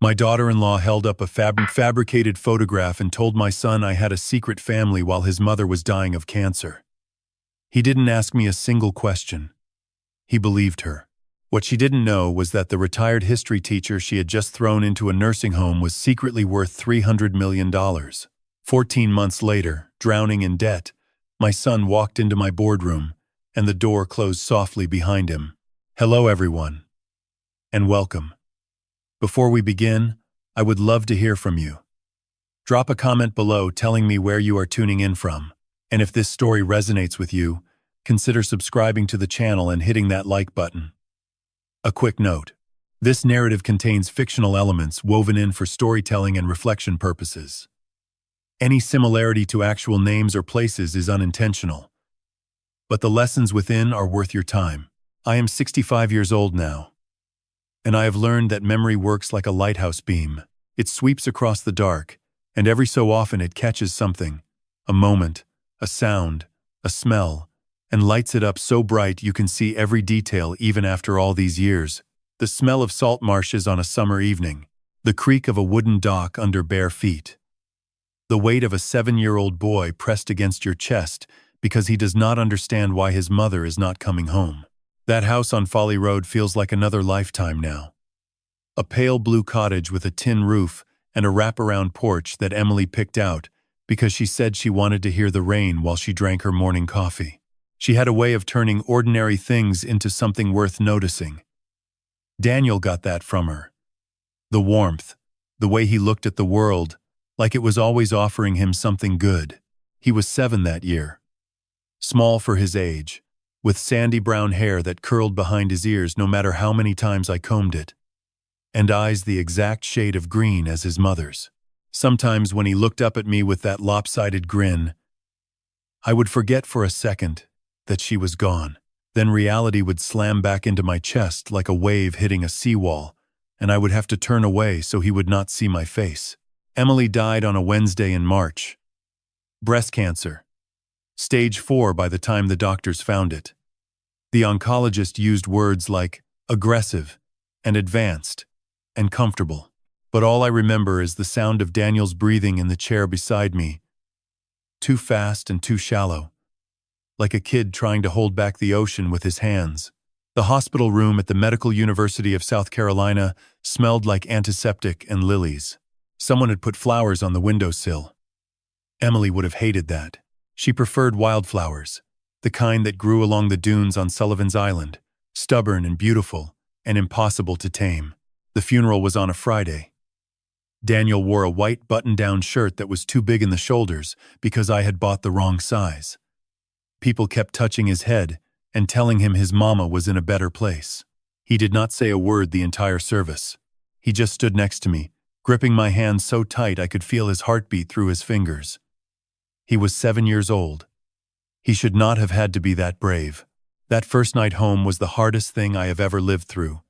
My daughter-in-law held up a fabricated photograph and told my son I had a secret family while his mother was dying of cancer. He didn't ask me a single question. He believed her. What she didn't know was that the retired history teacher she had just thrown into a nursing home was secretly worth $300 million. 14 months later, drowning in debt, my son walked into my boardroom, and the door closed softly behind him. Hello, everyone, and welcome. Before we begin, I would love to hear from you. Drop a comment below telling me where you are tuning in from, and if this story resonates with you, consider subscribing to the channel and hitting that like button. A quick note. This narrative contains fictional elements woven in for storytelling and reflection purposes. Any similarity to actual names or places is unintentional, but the lessons within are worth your time. I am 65 years old now, and I have learned that memory works like a lighthouse beam. It sweeps across the dark, and every so often it catches something, a moment, a sound, a smell, and lights it up so bright you can see every detail even after all these years. The smell of salt marshes on a summer evening, the creak of a wooden dock under bare feet, the weight of a 7-year-old boy pressed against your chest because he does not understand why his mother is not coming home. That house on Folly Road feels like another lifetime now. A pale blue cottage with a tin roof and a wraparound porch that Emily picked out because she said she wanted to hear the rain while she drank her morning coffee. She had a way of turning ordinary things into something worth noticing. Daniel got that from her. The warmth, the way he looked at the world, like it was always offering him something good. He was 7 that year. Small for his age, with sandy brown hair that curled behind his ears no matter how many times I combed it, and eyes the exact shade of green as his mother's. Sometimes when he looked up at me with that lopsided grin, I would forget for a second that she was gone. Then reality would slam back into my chest like a wave hitting a seawall, and I would have to turn away so he would not see my face. Emily died on a Wednesday in March. Breast cancer. Stage 4 by the time the doctors found it. The oncologist used words like aggressive and advanced and comfortable. But all I remember is the sound of Daniel's breathing in the chair beside me. Too fast and too shallow, like a kid trying to hold back the ocean with his hands. The hospital room at the Medical University of South Carolina smelled like antiseptic and lilies. Someone had put flowers on the windowsill. Emily would have hated that. She preferred wildflowers, the kind that grew along the dunes on Sullivan's Island, stubborn and beautiful and impossible to tame. The funeral was on a Friday. Daniel wore a white button-down shirt that was too big in the shoulders because I had bought the wrong size. People kept touching his head and telling him his mama was in a better place. He did not say a word the entire service. He just stood next to me, gripping my hand so tight I could feel his heartbeat through his fingers. He was 7 years old. He should not have had to be that brave. That first night home was the hardest thing I have ever lived through,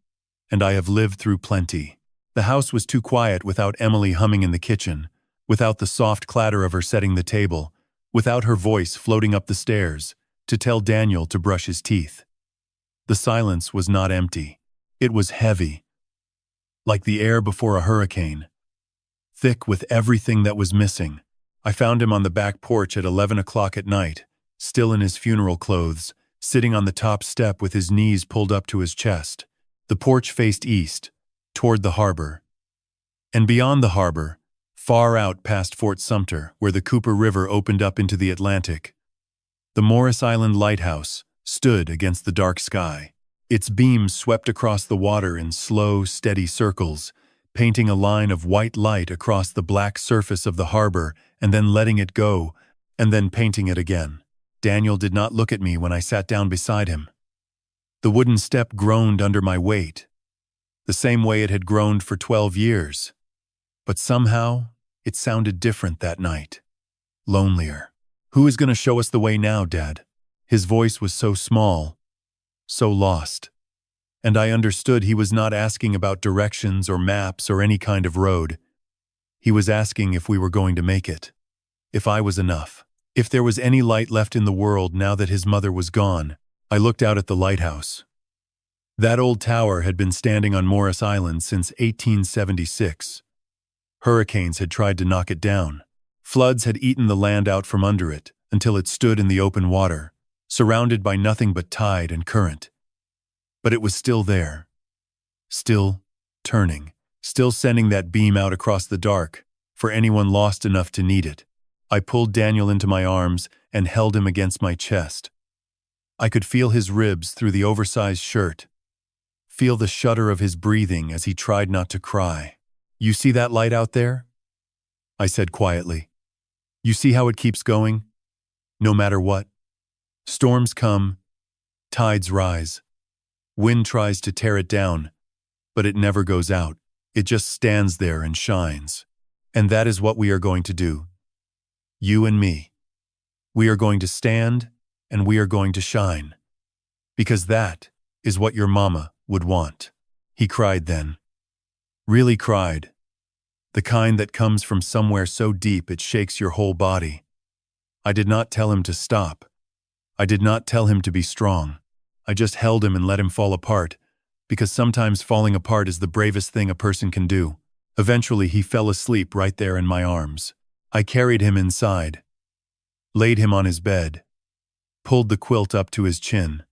and I have lived through plenty. The house was too quiet without Emily humming in the kitchen, without the soft clatter of her setting the table, without her voice floating up the stairs to tell Daniel to brush his teeth. The silence was not empty. It was heavy, like the air before a hurricane, thick with everything that was missing. I found him on the back porch at 11 o'clock at night, still in his funeral clothes, sitting on the top step with his knees pulled up to his chest. The porch faced east, toward the harbor. And beyond the harbor, far out past Fort Sumter, where the Cooper River opened up into the Atlantic, the Morris Island Lighthouse stood against the dark sky. Its beams swept across the water in slow, steady circles, painting a line of white light across the black surface of the harbor and then letting it go, and then painting it again. Daniel did not look at me when I sat down beside him. The wooden step groaned under my weight, the same way it had groaned for 12 years. But somehow, it sounded different that night. Lonelier. "Who is going to show us the way now, Dad?" His voice was so small, so lost. And I understood he was not asking about directions or maps or any kind of road. He was asking if we were going to make it. If I was enough. If there was any light left in the world now that his mother was gone. I looked out at the lighthouse. That old tower had been standing on Morris Island since 1876. Hurricanes had tried to knock it down. Floods had eaten the land out from under it until it stood in the open water, surrounded by nothing but tide and current. But it was still there. Still turning. Still sending that beam out across the dark for anyone lost enough to need it. I pulled Daniel into my arms and held him against my chest. I could feel his ribs through the oversized shirt, feel the shudder of his breathing as he tried not to cry. "You see that light out there?" I said quietly. "You see how it keeps going? No matter what. Storms come, tides rise. Wind tries to tear it down, but it never goes out. It just stands there and shines. And that is what we are going to do. You and me. We are going to stand and we are going to shine. Because that is what your mama would want." He cried then. Really cried. The kind that comes from somewhere so deep it shakes your whole body. I did not tell him to stop. I did not tell him to be strong. I just held him and let him fall apart, because sometimes falling apart is the bravest thing a person can do. Eventually he fell asleep right there in my arms. I carried him inside, laid him on his bed, pulled the quilt up to his chin.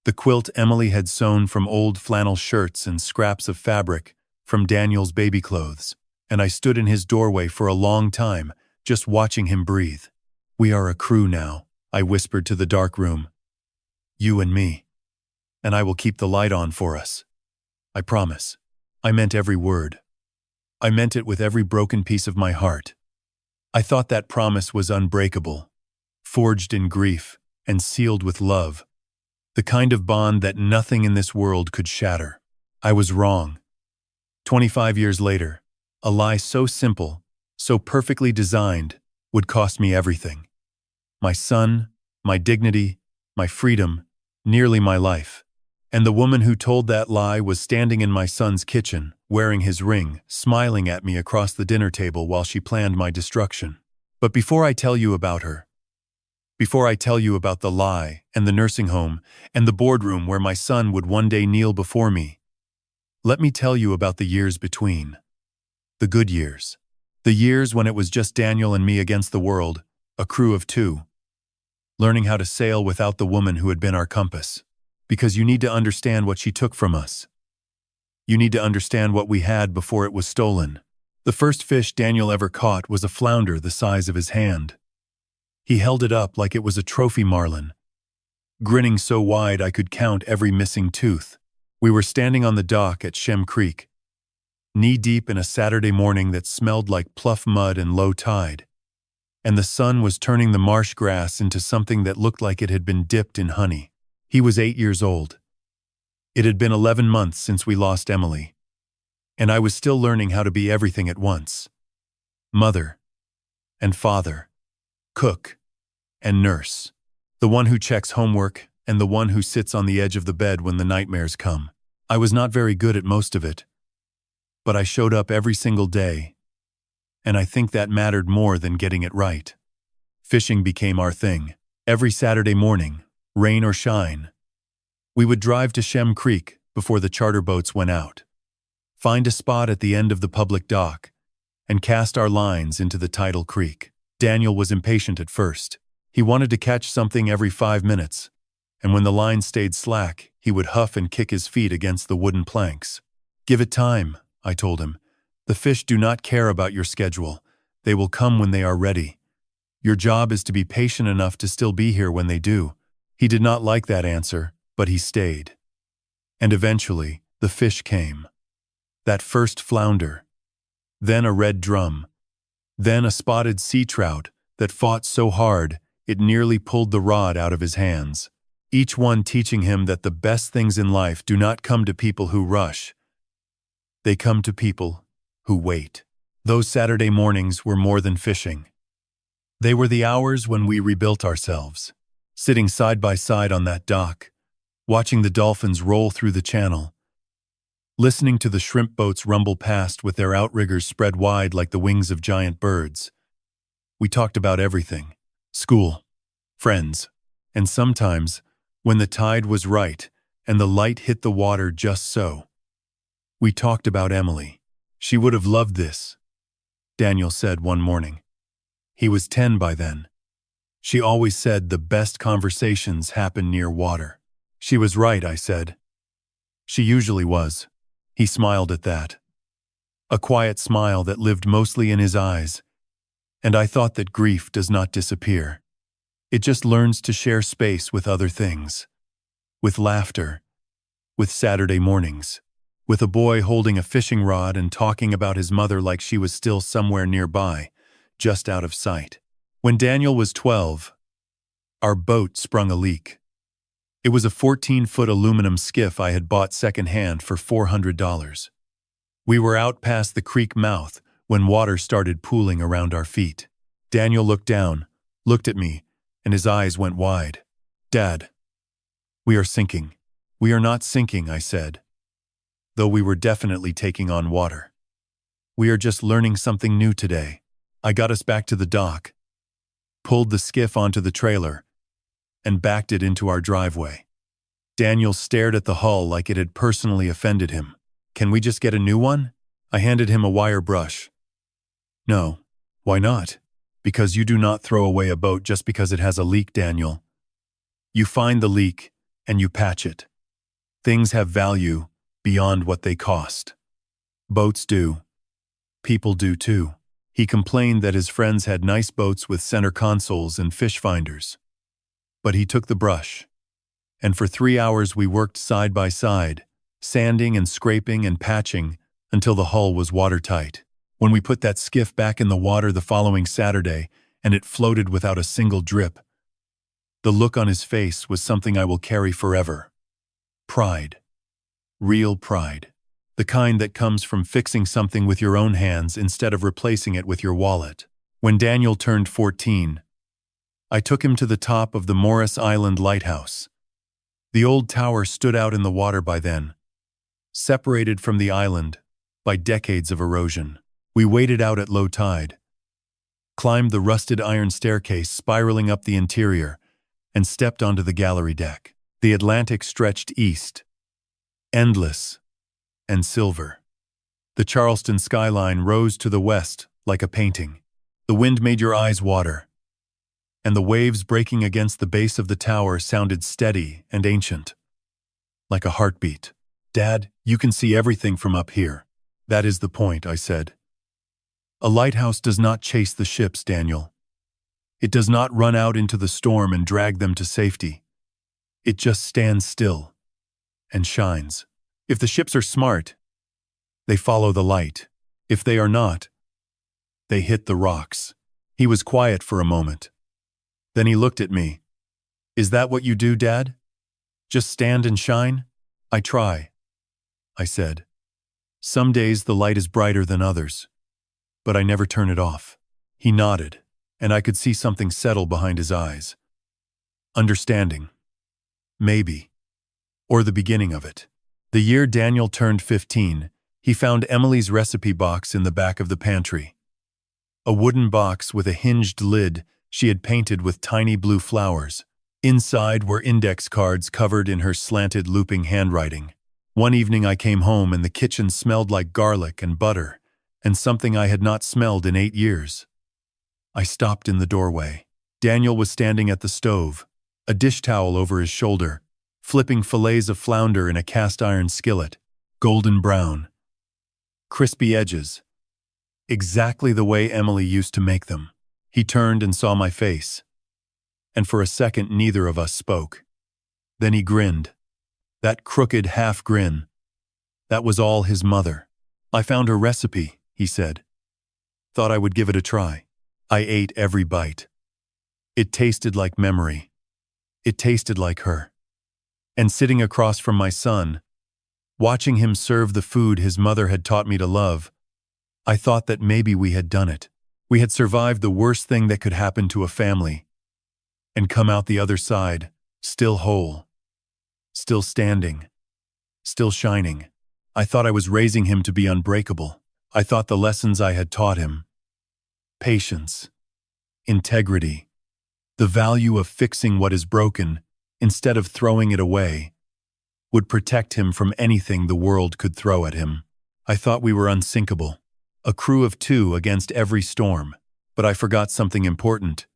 The quilt Emily had sewn from old flannel shirts and scraps of fabric from Daniel's baby clothes, and I stood in his doorway for a long time, just watching him breathe. "We are a crew now," I whispered to the dark room. "You and me. And I will keep the light on for us. I promise." I meant every word. I meant it with every broken piece of my heart. I thought that promise was unbreakable, forged in grief and sealed with love, the kind of bond that nothing in this world could shatter. I was wrong. 25 years later, a lie so simple, so perfectly designed, would cost me everything. My son, my dignity, my freedom, nearly my life. And the woman who told that lie was standing in my son's kitchen, wearing his ring, smiling at me across the dinner table while she planned my destruction. But before I tell you about her, before I tell you about the lie and the nursing home and the boardroom where my son would one day kneel before me, let me tell you about the years between. The good years. The years when it was just Daniel and me against the world, a crew of two. Learning how to sail without the woman who had been our compass. Because you need to understand what she took from us. You need to understand what we had before it was stolen. The first fish Daniel ever caught was a flounder the size of his hand. He held it up like it was a trophy marlin, grinning so wide I could count every missing tooth. We were standing on the dock at Shem Creek, knee-deep in a Saturday morning that smelled like pluff mud and low tide, and the sun was turning the marsh grass into something that looked like it had been dipped in honey. He was 8 years old. It had been 11 months since we lost Emily, and I was still learning how to be everything at once. Mother and father, cook and nurse, the one who checks homework and the one who sits on the edge of the bed when the nightmares come. I was not very good at most of it, but I showed up every single day, and I think that mattered more than getting it right. Fishing became our thing. Every Saturday morning, rain or shine, we would drive to Shem Creek before the charter boats went out, find a spot at the end of the public dock, and cast our lines into the tidal creek. Daniel was impatient at first. He wanted to catch something every 5 minutes, and when the line stayed slack, he would huff and kick his feet against the wooden planks. "Give it time," I told him. "The fish do not care about your schedule. They will come when they are ready. Your job is to be patient enough to still be here when they do." He did not like that answer, but he stayed. And eventually, the fish came. That first flounder, then a red drum, then a spotted sea trout that fought so hard it nearly pulled the rod out of his hands. Each one teaching him that the best things in life do not come to people who rush. They come to people who wait. Those Saturday mornings were more than fishing. They were the hours when we rebuilt ourselves. Sitting side by side on that dock, watching the dolphins roll through the channel, listening to the shrimp boats rumble past with their outriggers spread wide like the wings of giant birds. We talked about everything: school, friends, and sometimes, when the tide was right and the light hit the water just so. We talked about Emily. She would have loved this, Daniel said one morning. He was 10 by then. She always said the best conversations happen near water. She was right, I said. She usually was. He smiled at that. A quiet smile that lived mostly in his eyes. And I thought that grief does not disappear. It just learns to share space with other things. With laughter. With Saturday mornings. With a boy holding a fishing rod and talking about his mother like she was still somewhere nearby, just out of sight. When Daniel was 12, our boat sprung a leak. It was a 14-foot aluminum skiff I had bought secondhand for $400. We were out past the creek mouth when water started pooling around our feet. Daniel looked down, looked at me, and his eyes went wide. "Dad, we are sinking." "We are not sinking," I said, though we were definitely taking on water. "We are just learning something new today." I got us back to the dock, pulled the skiff onto the trailer, and backed it into our driveway. Daniel stared at the hull like it had personally offended him. "Can we just get a new one?" I handed him a wire brush. "No. Why not?" "Because you do not throw away a boat just because it has a leak, Daniel. You find the leak, and you patch it. Things have value beyond what they cost. Boats do. People do too." He complained that his friends had nice boats with center consoles and fish finders. But he took the brush. And for 3 hours we worked side by side, sanding and scraping and patching until the hull was watertight. When we put that skiff back in the water the following Saturday and it floated without a single drip, the look on his face was something I will carry forever. Pride. Real pride. The kind that comes from fixing something with your own hands instead of replacing it with your wallet. When Daniel turned 14, I took him to the top of the Morris Island Lighthouse. The old tower stood out in the water by then, separated from the island by decades of erosion. We waited out at low tide, climbed the rusted iron staircase spiraling up the interior, and stepped onto the gallery deck. The Atlantic stretched east, endless and silver. The Charleston skyline rose to the west like a painting. The wind made your eyes water, and the waves breaking against the base of the tower sounded steady and ancient, like a heartbeat. "Dad, you can see everything from up here." "That is the point," I said. "A lighthouse does not chase the ships, Daniel. It does not run out into the storm and drag them to safety. It just stands still and shines. If the ships are smart, they follow the light. If they are not, they hit the rocks." He was quiet for a moment. Then he looked at me. "Is that what you do, Dad? Just stand and shine?" "I try," I said. "Some days the light is brighter than others, but I never turn it off." He nodded, and I could see something settle behind his eyes. Understanding. Maybe. Or the beginning of it. The year Daniel turned 15, he found Emily's recipe box in the back of the pantry. A wooden box with a hinged lid she had painted with tiny blue flowers. Inside were index cards covered in her slanted looping handwriting. One evening I came home and the kitchen smelled like garlic and butter, and something I had not smelled in 8 years. I stopped in the doorway. Daniel was standing at the stove, a dish towel over his shoulder, flipping fillets of flounder in a cast-iron skillet, golden brown, crispy edges, exactly the way Emily used to make them. He turned and saw my face, and for a second neither of us spoke. Then he grinned. That crooked half grin. That was all his mother. "I found her recipe," he said. "Thought I would give it a try." I ate every bite. It tasted like memory. It tasted like her. And sitting across from my son, watching him serve the food his mother had taught me to love, I thought that maybe we had done it. We had survived the worst thing that could happen to a family, and come out the other side, still whole, still standing, still shining. I thought I was raising him to be unbreakable. I thought the lessons I had taught him, patience, integrity, the value of fixing what is broken instead of throwing it away, would protect him from anything the world could throw at him. I thought we were unsinkable, a crew of two against every storm, but I forgot something important.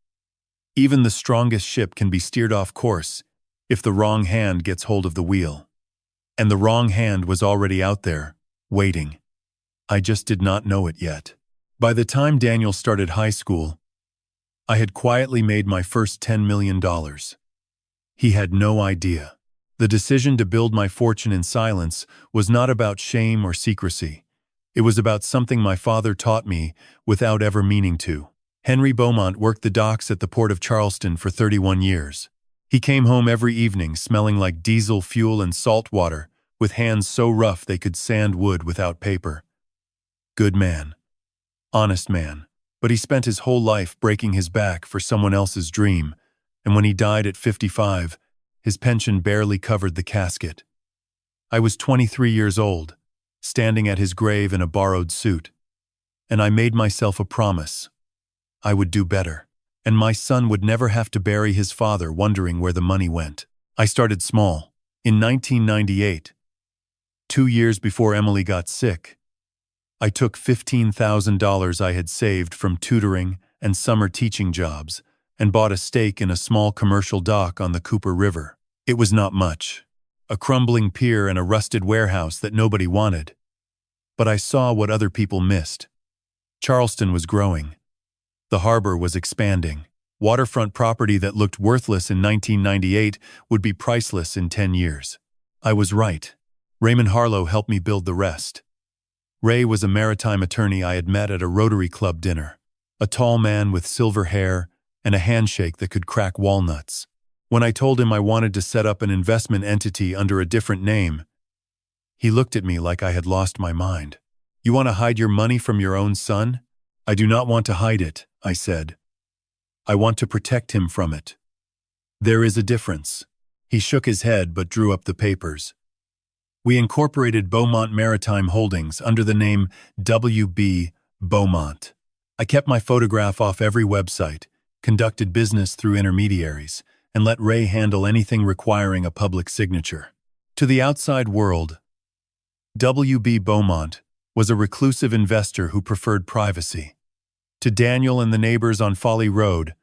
Even the strongest ship can be steered off course if the wrong hand gets hold of the wheel. And the wrong hand was already out there, waiting. I just did not know it yet. By the time Daniel started high school, I had quietly made my first $10 million. He had no idea. The decision to build my fortune in silence was not about shame or secrecy. It was about something my father taught me without ever meaning to. Henry Beaumont worked the docks at the port of Charleston for 31 years. He came home every evening smelling like diesel fuel and salt water, with hands so rough they could sand wood without paper. Good man. Honest man. But he spent his whole life breaking his back for someone else's dream, and when he died at 55, his pension barely covered the casket. I was 23 years old, standing at his grave in a borrowed suit, and I made myself a promise. I would do better, and my son would never have to bury his father wondering where the money went. I started small. In 1998, 2 years before Emily got sick, I took $15,000 I had saved from tutoring and summer teaching jobs and bought a stake in a small commercial dock on the Cooper River. It was not much, a crumbling pier and a rusted warehouse that nobody wanted. But I saw what other people missed. Charleston was growing. The harbor was expanding. Waterfront property that looked worthless in 1998 would be priceless in 10 years. I was right. Raymond Harlow helped me build the rest. Ray was a maritime attorney I had met at a Rotary Club dinner, a tall man with silver hair and a handshake that could crack walnuts. When I told him I wanted to set up an investment entity under a different name, he looked at me like I had lost my mind. "You want to hide your money from your own son?" "I do not want to hide it," I said. "I want to protect him from it." "There is a difference." He shook his head but drew up the papers. We incorporated Beaumont Maritime Holdings under the name W.B. Beaumont. I kept my photograph off every website, conducted business through intermediaries, and let Ray handle anything requiring a public signature. To the outside world, W.B. Beaumont was a reclusive investor who preferred privacy. To Daniel and the neighbors on Folly Road,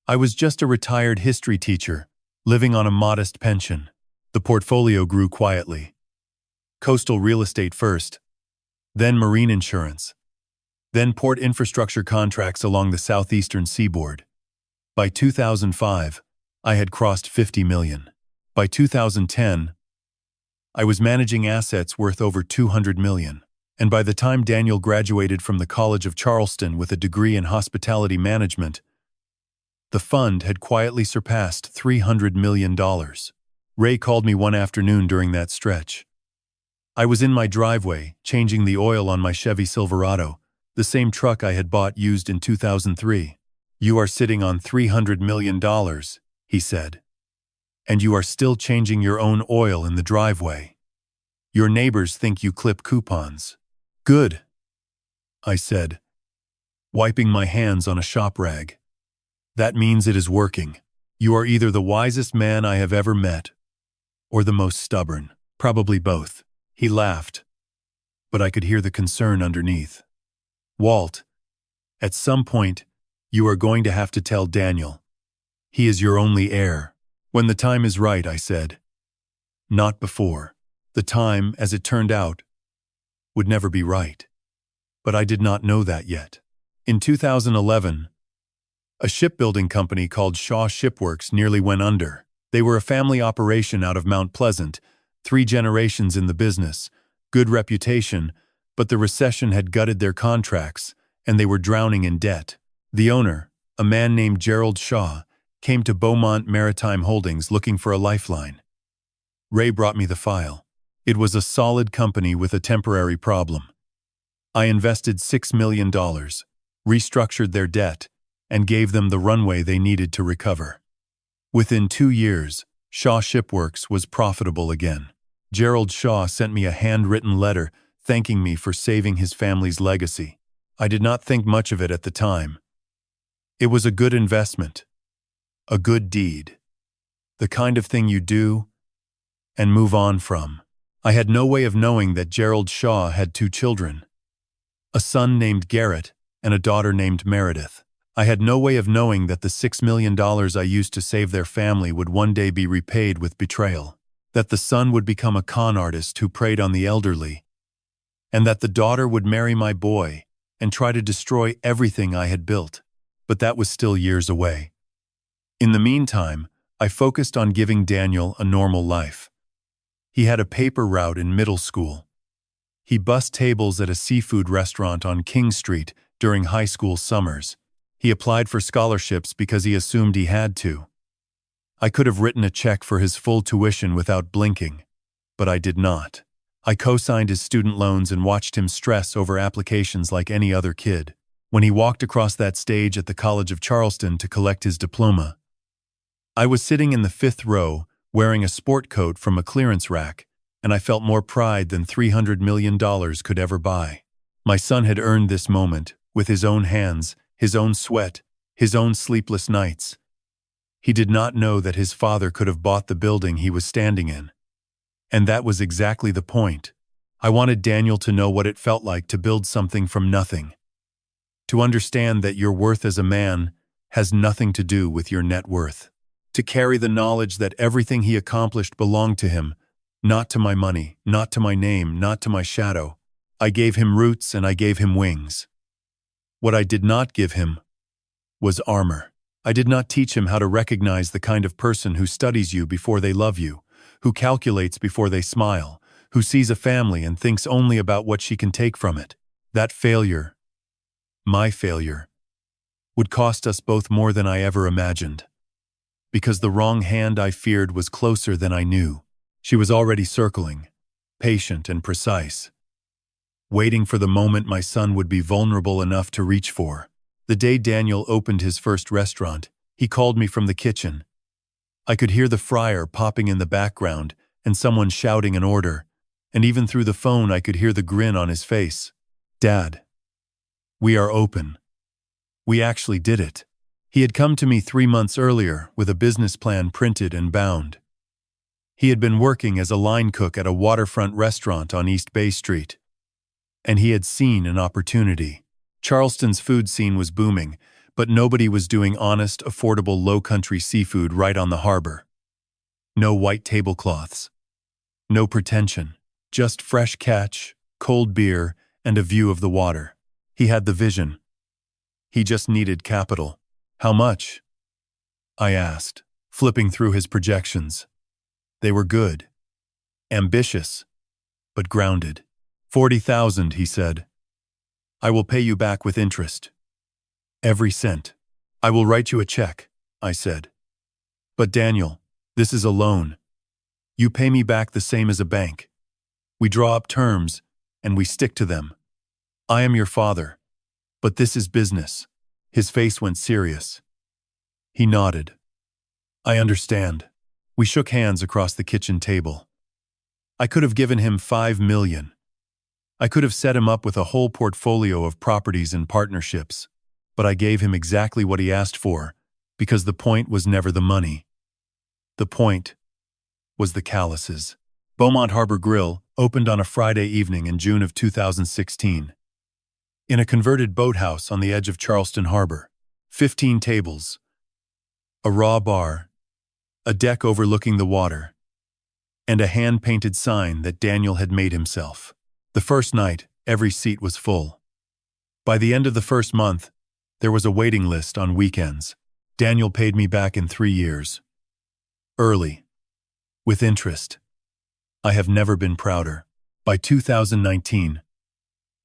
I was just a retired history teacher, living on a modest pension. The portfolio grew quietly. Coastal real estate first, then marine insurance, then port infrastructure contracts along the southeastern seaboard. By 2005, I had crossed 50 million. By 2010, I was managing assets worth over 200 million. And by the time Daniel graduated from the College of Charleston with a degree in hospitality management, the fund had quietly surpassed $300 million. Ray called me one afternoon during that stretch. I was in my driveway, changing the oil on my Chevy Silverado, the same truck I had bought used in 2003. "You are sitting on $300 million, he said. "And you are still changing your own oil in the driveway. Your neighbors think you clip coupons." "Good," I said, wiping my hands on a shop rag. "That means it is working. You are either the wisest man I have ever met, or the most stubborn. Probably both." He laughed, but I could hear the concern underneath. "Walt, at some point, you are going to have to tell Daniel. He is your only heir." "When the time is right," I said. Not before. The time, as it turned out, would never be right. But I did not know that yet. In 2011, a shipbuilding company called Shaw Shipworks nearly went under. They were a family operation out of Mount Pleasant, 3 generations in the business, good reputation, but the recession had gutted their contracts, and they were drowning in debt. The owner, a man named Gerald Shaw, came to Beaumont Maritime Holdings looking for a lifeline. Ray brought me the file. It was a solid company with a temporary problem. I invested $6 million, restructured their debt, and gave them the runway they needed to recover. Within 2 years, Shaw Shipworks was profitable again. Gerald Shaw sent me a handwritten letter thanking me for saving his family's legacy. I did not think much of it at the time. It was a good investment, a good deed, the kind of thing you do and move on from. I had no way of knowing that Gerald Shaw had 2 children, a son named Garrett and a daughter named Meredith. I had no way of knowing that the $6 million I used to save their family would one day be repaid with betrayal, that the son would become a con artist who preyed on the elderly, and that the daughter would marry my boy and try to destroy everything I had built. But that was still years away. In the meantime, I focused on giving Daniel a normal life. He had a paper route in middle school. He bussed tables at a seafood restaurant on King Street during high school summers. He applied for scholarships because he assumed he had to. I could have written a check for his full tuition without blinking, but I did not. I co-signed his student loans and watched him stress over applications like any other kid. When he walked across that stage at the College of Charleston to collect his diploma, I was sitting in the 5th row, wearing a sport coat from a clearance rack, and I felt more pride than $300 million could ever buy. My son had earned this moment, with his own hands, his own sweat, his own sleepless nights. He did not know that his father could have bought the building he was standing in. And that was exactly the point. I wanted Daniel to know what it felt like to build something from nothing. To understand that your worth as a man has nothing to do with your net worth. To carry the knowledge that everything he accomplished belonged to him, not to my money, not to my name, not to my shadow. I gave him roots and I gave him wings. What I did not give him was armor. I did not teach him how to recognize the kind of person who studies you before they love you, who calculates before they smile, who sees a family and thinks only about what she can take from it. That failure, my failure, would cost us both more than I ever imagined. Because the wrong hand I feared was closer than I knew. She was already circling, patient and precise, waiting for the moment my son would be vulnerable enough to reach for. The day Daniel opened his first restaurant, he called me from the kitchen. I could hear the fryer popping in the background and someone shouting an order, and even through the phone I could hear the grin on his face. "Dad, we are open. We actually did it." He had come to me 3 months earlier with a business plan printed and bound. He had been working as a line cook at a waterfront restaurant on East Bay Street, and he had seen an opportunity. Charleston's food scene was booming, but nobody was doing honest, affordable low-country seafood right on the harbor. No white tablecloths. No pretension. Just fresh catch, cold beer, and a view of the water. He had the vision. He just needed capital. "How much?" I asked, flipping through his projections. They were good. Ambitious, but grounded. "40,000, he said. "I will pay you back with interest. Every cent." "I will write you a check," I said. "But Daniel, this is a loan. You pay me back the same as a bank. We draw up terms, and we stick to them. I am your father, but this is business." His face went serious. He nodded. "I understand." We shook hands across the kitchen table. I could have given him $5 million. I could have set him up with a whole portfolio of properties and partnerships, but I gave him exactly what he asked for, because the point was never the money. The point was the calluses. Beaumont Harbor Grill opened on a Friday evening in June of 2016. In a converted boathouse on the edge of Charleston Harbor. 15 tables. A raw bar. A deck overlooking the water. And a hand-painted sign that Daniel had made himself. The first night, every seat was full. By the end of the first month, there was a waiting list on weekends. Daniel paid me back in 3 years. Early. With interest. I have never been prouder. By 2019,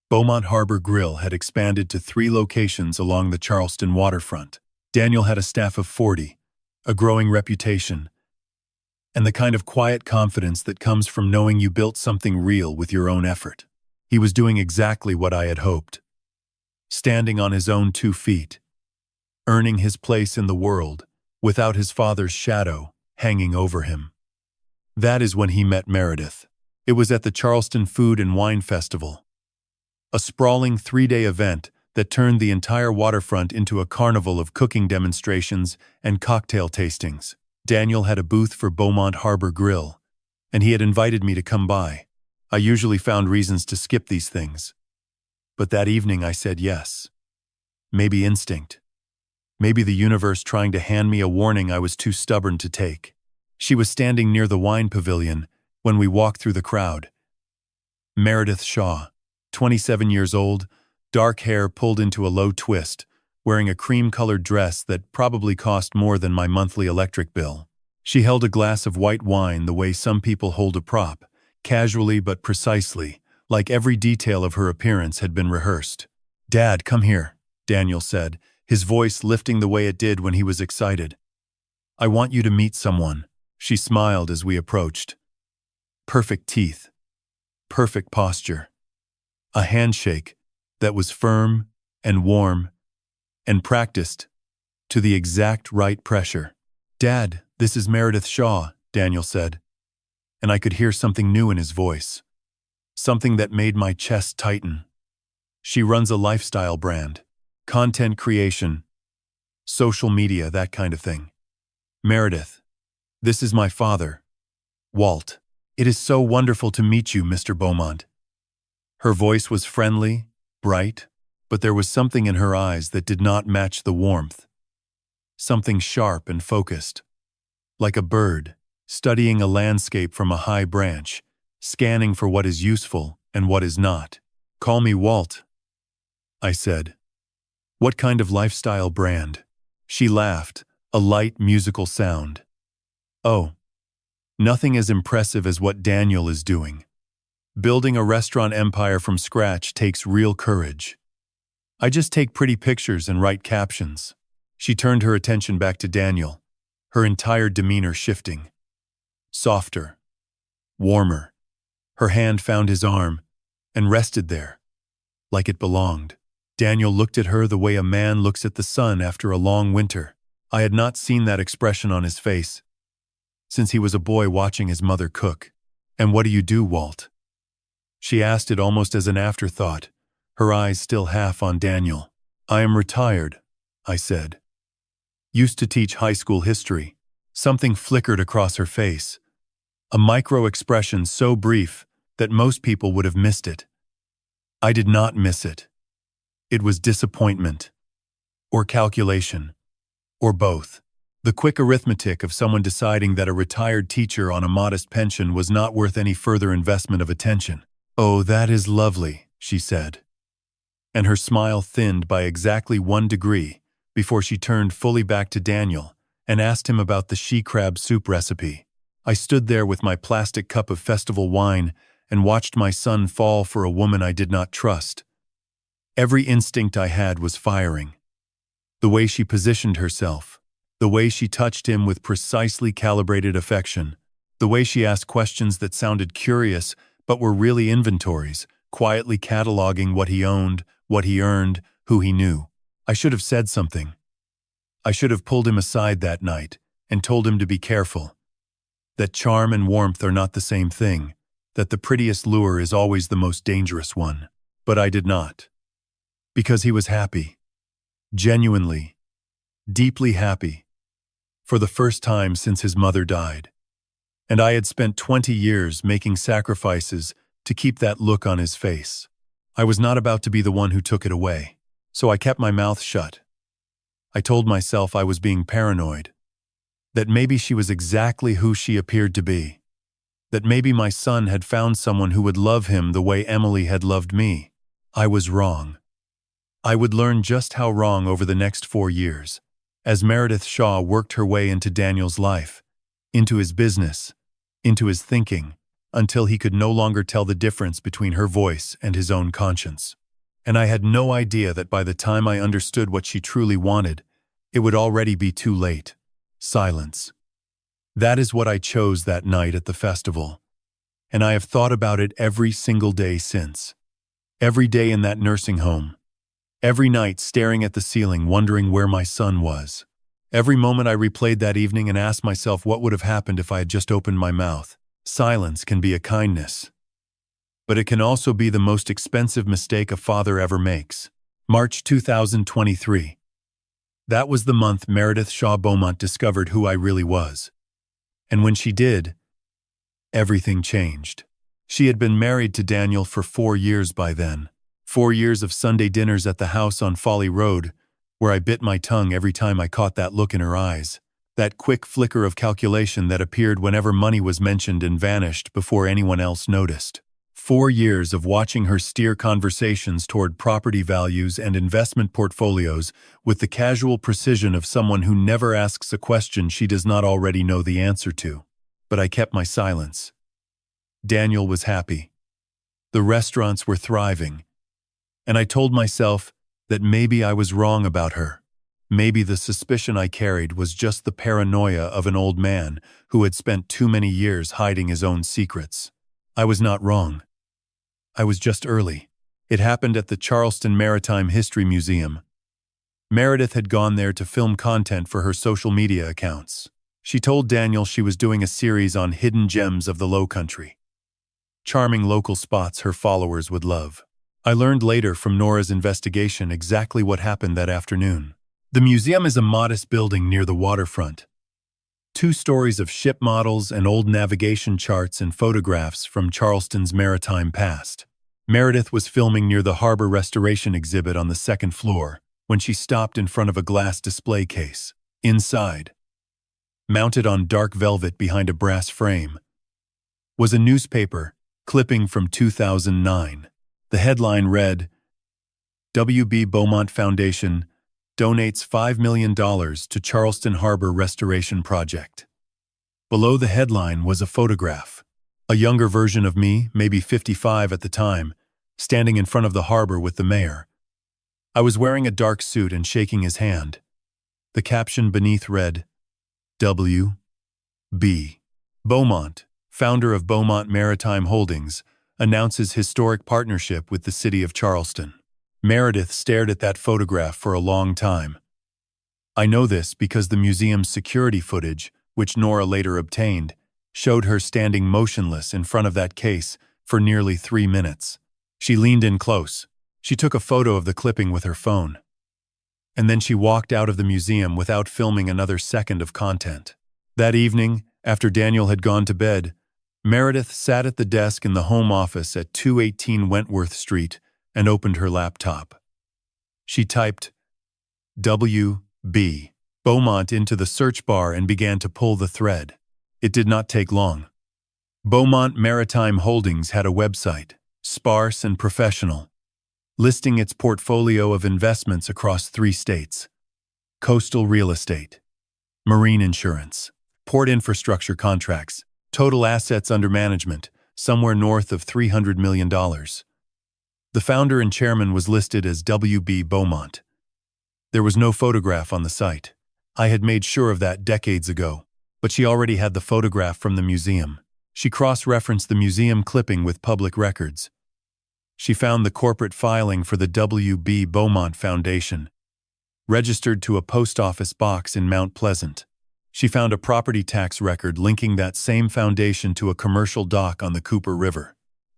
Beaumont Harbor Grill had expanded to 3 locations along the Charleston waterfront. Daniel had a staff of 40, a growing reputation, and the kind of quiet confidence that comes from knowing you built something real with your own effort. He was doing exactly what I had hoped. Standing on his own 2 feet, earning his place in the world without his father's shadow hanging over him. That is when he met Meredith. It was at the Charleston Food and Wine Festival. A sprawling 3-day event that turned the entire waterfront into a carnival of cooking demonstrations and cocktail tastings. Daniel had a booth for Beaumont Harbor Grill, and he had invited me to come by. I usually found reasons to skip these things. But that evening I said yes. Maybe instinct. Maybe the universe trying to hand me a warning I was too stubborn to take. She was standing near the wine pavilion when we walked through the crowd. Meredith Shaw, 27 years old, dark hair pulled into a low twist, wearing a cream-colored dress that probably cost more than my monthly electric bill. She held a glass of white wine the way some people hold a prop, casually but precisely, like every detail of her appearance had been rehearsed. "Dad, come here," Daniel said, his voice lifting the way it did when he was excited. "I want you to meet someone." She smiled as we approached. Perfect teeth. Perfect posture. A handshake that was firm and warm and practiced to the exact right pressure. "Dad, this is Meredith Shaw," Daniel said, and I could hear something new in his voice, something that made my chest tighten. "She runs a lifestyle brand, content creation, social media, that kind of thing. Meredith, this is my father, Walt. It is so wonderful to meet you, Mr. Beaumont." Her voice was friendly, bright, but there was something in her eyes that did not match the warmth. Something sharp and focused, like a bird studying a landscape from a high branch, scanning for what is useful and what is not. "Call me Walt," I said. "What kind of lifestyle brand?" She laughed, a light musical sound. "Oh, nothing as impressive as what Daniel is doing. Building a restaurant empire from scratch takes real courage. I just take pretty pictures and write captions." She turned her attention back to Daniel, her entire demeanor shifting. Softer. Warmer. Her hand found his arm and rested there, like it belonged. Daniel looked at her the way a man looks at the sun after a long winter. I had not seen that expression on his face since he was a boy watching his mother cook. "And what do you do, Walt?" She asked it almost as an afterthought, her eyes still half on Daniel. "I am retired," I said. "Used to teach high school history." Something flickered across her face, a micro-expression so brief that most people would have missed it. I did not miss it. It was disappointment, or calculation, or both. The quick arithmetic of someone deciding that a retired teacher on a modest pension was not worth any further investment of attention. "Oh, that is lovely," she said. And her smile thinned by exactly 1 degree before she turned fully back to Daniel and asked him about the she-crab soup recipe. I stood there with my plastic cup of festival wine and watched my son fall for a woman I did not trust. Every instinct I had was firing. The way she positioned herself, the way she touched him with precisely calibrated affection, the way she asked questions that sounded curious but were really inventories, quietly cataloging what he owned, what he earned, who he knew. I should have said something. I should have pulled him aside that night and told him to be careful. That charm and warmth are not the same thing, that the prettiest lure is always the most dangerous one. But I did not. Because he was happy. Genuinely, deeply happy. For the first time since his mother died. And I had spent 20 years making sacrifices to keep that look on his face. I was not about to be the one who took it away, so I kept my mouth shut. I told myself I was being paranoid, that maybe she was exactly who she appeared to be, that maybe my son had found someone who would love him the way Emily had loved me. I was wrong. I would learn just how wrong over the next 4 years, as Meredith Shaw worked her way into Daniel's life, into his business, into his thinking, until he could no longer tell the difference between her voice and his own conscience. And I had no idea that by the time I understood what she truly wanted, it would already be too late. Silence. That is what I chose that night at the festival, and I have thought about it every single day since. Every day in that nursing home. Every night staring at the ceiling wondering where my son was. Every moment I replayed that evening and asked myself what would have happened if I had just opened my mouth. Silence can be a kindness. But it can also be the most expensive mistake a father ever makes. March 2023. That was the month Meredith Shaw Beaumont discovered who I really was. And when she did, everything changed. She had been married to Daniel for 4 years by then. 4 years of Sunday dinners at the house on Folly Road, where I bit my tongue every time I caught that look in her eyes. That quick flicker of calculation that appeared whenever money was mentioned and vanished before anyone else noticed. 4 years of watching her steer conversations toward property values and investment portfolios with the casual precision of someone who never asks a question she does not already know the answer to. But I kept my silence. Daniel was happy. The restaurants were thriving. And I told myself that maybe I was wrong about her. Maybe the suspicion I carried was just the paranoia of an old man who had spent too many years hiding his own secrets. I was not wrong. I was just early. It happened at the Charleston Maritime History Museum. Meredith had gone there to film content for her social media accounts. She told Daniel she was doing a series on hidden gems of the Lowcountry. Charming local spots her followers would love. I learned later from Nora's investigation exactly what happened that afternoon. The museum is a modest building near the waterfront. 2 stories of ship models and old navigation charts and photographs from Charleston's maritime past. Meredith was filming near the harbor restoration exhibit on the 2nd floor when she stopped in front of a glass display case. Inside, mounted on dark velvet behind a brass frame, was a newspaper clipping from 2009. The headline read, "W.B. Beaumont Foundation donates $5 million to Charleston Harbor Restoration Project." Below the headline was a photograph. A younger version of me, maybe 55 at the time, standing in front of the harbor with the mayor. I was wearing a dark suit and shaking his hand. The caption beneath read, "W.B. Beaumont, founder of Beaumont Maritime Holdings, announces historic partnership with the city of Charleston." Meredith stared at that photograph for a long time. I know this because the museum's security footage, which Nora later obtained, showed her standing motionless in front of that case for nearly 3 minutes. She leaned in close. She took a photo of the clipping with her phone. And then she walked out of the museum without filming another second of content. That evening, after Daniel had gone to bed, Meredith sat at the desk in the home office at 218 Wentworth Street and opened her laptop. She typed W.B. Beaumont into the search bar and began to pull the thread. It did not take long. Beaumont Maritime Holdings had a website, sparse and professional, listing its portfolio of investments across 3 states: coastal real estate, marine insurance, port infrastructure contracts, total assets under management, somewhere north of $300 million. The founder and chairman was listed as W.B. Beaumont. There was no photograph on the site. I had made sure of that decades ago, but she already had the photograph from the museum. She cross-referenced the museum clipping with public records. She found the corporate filing for the W.B. Beaumont Foundation, registered to a post office box in Mount Pleasant. She found a property tax record linking that same foundation to a commercial dock on the Cooper River.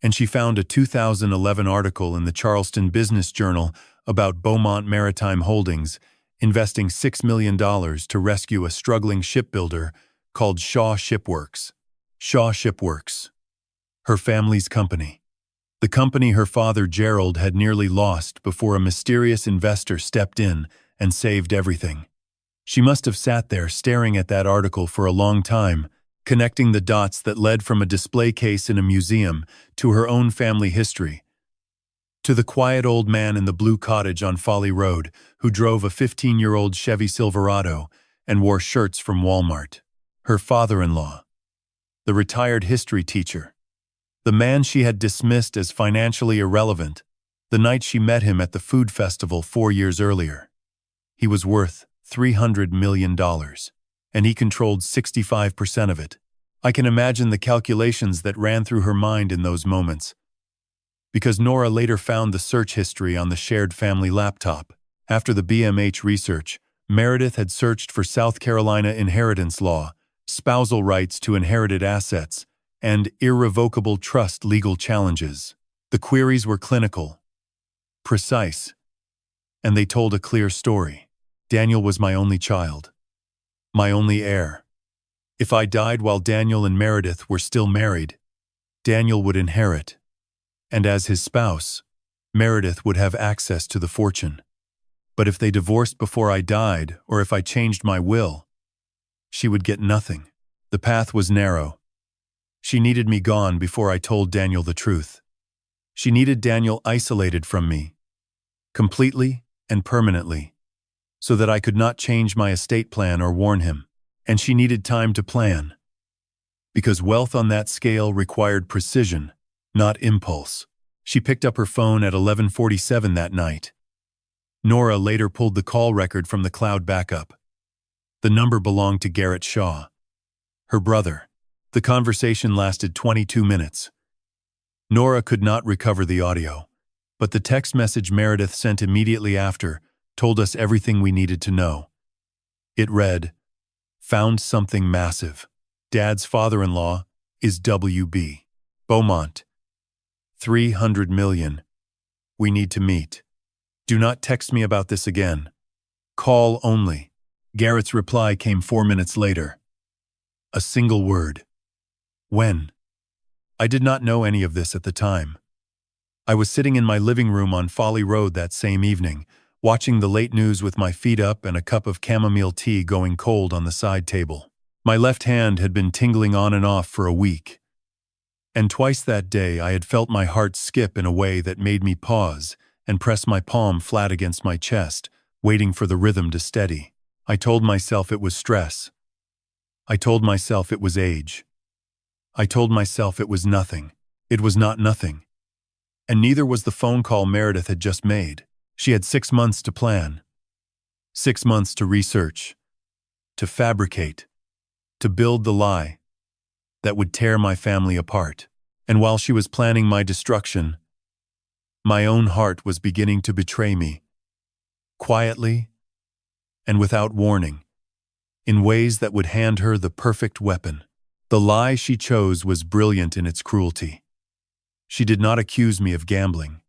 And she found a 2011 article in the Charleston Business Journal about Beaumont Maritime Holdings investing $6 million to rescue a struggling shipbuilder called Shaw Shipworks. Shaw Shipworks, her family's company. The company her father Gerald had nearly lost before a mysterious investor stepped in and saved everything. She must have sat there staring at that article for a long time, connecting the dots that led from a display case in a museum to her own family history, to the quiet old man in the blue cottage on Folly Road who drove a 15-year-old Chevy Silverado and wore shirts from Walmart, her father-in-law, the retired history teacher, the man she had dismissed as financially irrelevant the night she met him at the food festival 4 years earlier. He was worth $300 million, and he controlled 65% of it. I can imagine the calculations that ran through her mind in those moments, because Nora later found the search history on the shared family laptop. After the BMH research, Meredith had searched for South Carolina inheritance law, spousal rights to inherited assets, and irrevocable trust legal challenges. The queries were clinical, precise, and they told a clear story. Daniel was my only child, my only heir. If I died while Daniel and Meredith were still married, Daniel would inherit, and as his spouse, Meredith would have access to the fortune. But if they divorced before I died, or if I changed my will, she would get nothing. The path was narrow. She needed me gone before I told Daniel the truth. She needed Daniel isolated from me, completely and permanently, so that I could not change my estate plan or warn him. And she needed time to plan, because wealth on that scale required precision, not impulse. She picked up her phone at 11:47 that night. Nora later pulled the call record from the cloud backup. The number belonged to Garrett Shaw, her brother. The conversation lasted 22 minutes. Nora could not recover the audio, but the text message Meredith sent immediately after told us everything we needed to know. It read, "Found something massive. Dad's father-in-law is W.B. Beaumont. 300 million. We need to meet. Do not text me about this again. Call only." Garrett's reply came 4 minutes later. A single word. When? I did not know any of this at the time. I was sitting in my living room on Folly Road that same evening, watching the late news with my feet up and a cup of chamomile tea going cold on the side table. My left hand had been tingling on and off for a week. And twice that day I had felt my heart skip in a way that made me pause and press my palm flat against my chest, waiting for the rhythm to steady. I told myself it was stress. I told myself it was age. I told myself it was nothing. It was not nothing. And neither was the phone call Meredith had just made. She had 6 months to plan. 6 months to research, to fabricate, to build the lie that would tear my family apart. And while she was planning my destruction, my own heart was beginning to betray me, quietly and without warning, in ways that would hand her the perfect weapon. The lie she chose was brilliant in its cruelty. She did not accuse me of gambling.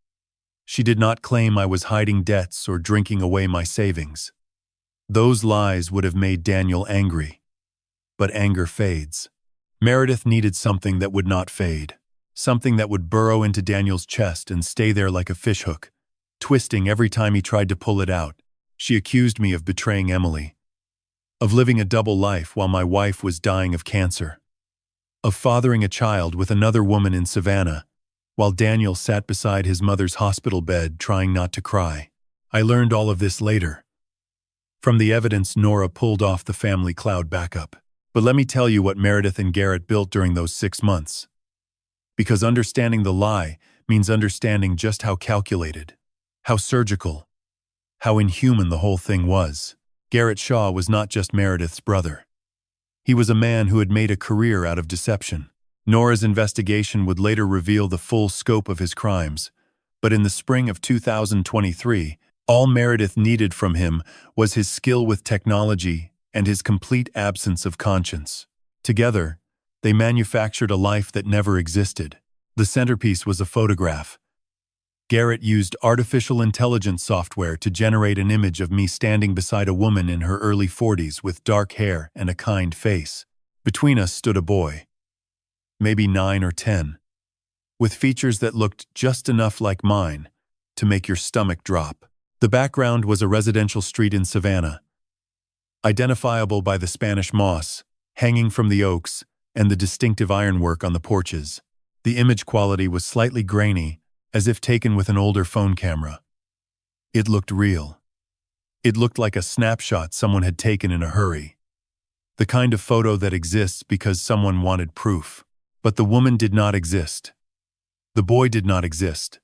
She did not claim I was hiding debts or drinking away my savings. Those lies would have made Daniel angry. But anger fades. Meredith needed something that would not fade. Something that would burrow into Daniel's chest and stay there like a fishhook, twisting every time he tried to pull it out. She accused me of betraying Emily, of living a double life while my wife was dying of cancer, of fathering a child with another woman in Savannah, while Daniel sat beside his mother's hospital bed trying not to cry. I learned all of this later, from the evidence Nora pulled off the family cloud backup. But let me tell you what Meredith and Garrett built during those 6 months. Because understanding the lie means understanding just how calculated, how surgical, how inhuman the whole thing was. Garrett Shaw was not just Meredith's brother. He was a man who had made a career out of deception. Nora's investigation would later reveal the full scope of his crimes, but in the spring of 2023, all Meredith needed from him was his skill with technology and his complete absence of conscience. Together, they manufactured a life that never existed. The centerpiece was a photograph. Garrett used artificial intelligence software to generate an image of me standing beside a woman in her early 40s with dark hair and a kind face. Between us stood a boy, maybe 9 or 10, with features that looked just enough like mine to make your stomach drop. The background was a residential street in Savannah, identifiable by the Spanish moss hanging from the oaks and the distinctive ironwork on the porches. The image quality was slightly grainy, as if taken with an older phone camera. It looked real. It looked like a snapshot someone had taken in a hurry. The kind of photo that exists because someone wanted proof. But the woman did not exist. The boy did not exist.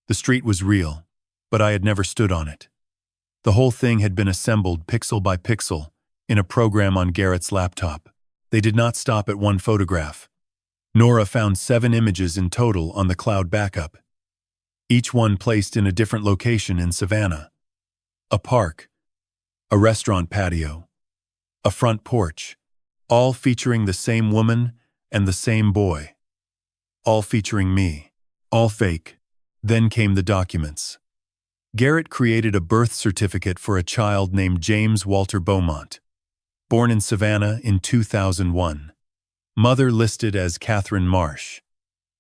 The street was real, but I had never stood on it. The whole thing had been assembled pixel by pixel in a program on Garrett's laptop. They did not stop at one photograph. Nora found 7 images in total on the cloud backup, each one placed in a different location in Savannah. A park, a restaurant patio, a front porch, all featuring the same woman and the same boy. All featuring me. All fake. Then came the documents. Garrett created a birth certificate for a child named James Walter Beaumont. born in Savannah in 2001. Mother listed as Catherine Marsh.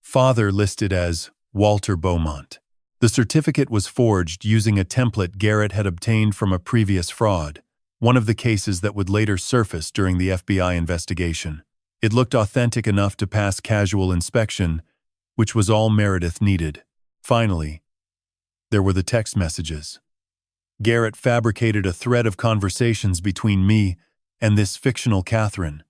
Father listed as Walter Beaumont. The certificate was forged using a template Garrett had obtained from a previous fraud, one of the cases that would later surface during the FBI investigation. It looked authentic enough to pass casual inspection, which was all Meredith needed. Finally, there were the text messages. Garrett fabricated a thread of conversations between me and this fictional Catherine,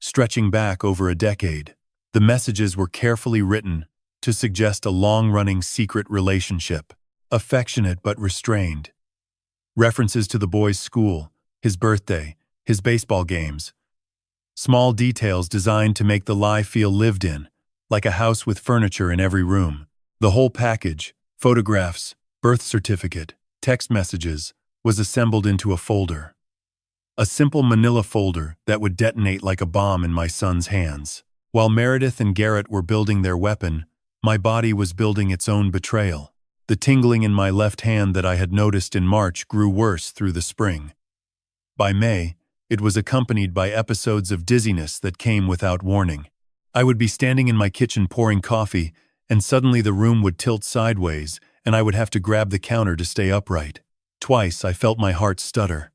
stretching back over a decade. The messages were carefully written to suggest a long-running secret relationship, affectionate but restrained. References to the boy's school, his birthday, his baseball games. Small details designed to make the lie feel lived in, like a house with furniture in every room. The whole package, photographs, birth certificate, text messages, was assembled into a folder. A simple manila folder that would detonate like a bomb in my son's hands. While Meredith and Garrett were building their weapon, my body was building its own betrayal. The tingling in my left hand that I had noticed in March grew worse through the spring. By May, it was accompanied by episodes of dizziness that came without warning. I would be standing in my kitchen pouring coffee, and suddenly the room would tilt sideways, and I would have to grab the counter to stay upright. Twice I felt my heart stutter.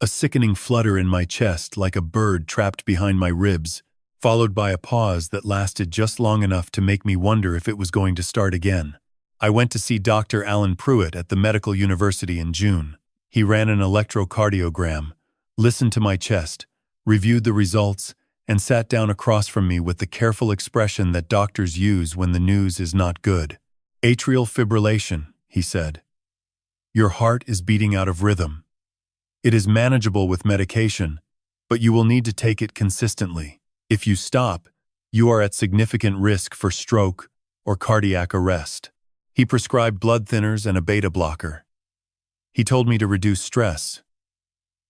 A sickening flutter in my chest like a bird trapped behind my ribs, followed by a pause that lasted just long enough to make me wonder if it was going to start again. I went to see Dr. Alan Pruitt at the Medical University in June. He ran an electrocardiogram, listened to my chest, reviewed the results, and sat down across from me with the careful expression that doctors use when the news is not good. "Atrial fibrillation," he said. "Your heart is beating out of rhythm. It is manageable with medication, but you will need to take it consistently. If you stop, you are at significant risk for stroke or cardiac arrest." He prescribed blood thinners and a beta blocker. He told me to reduce stress.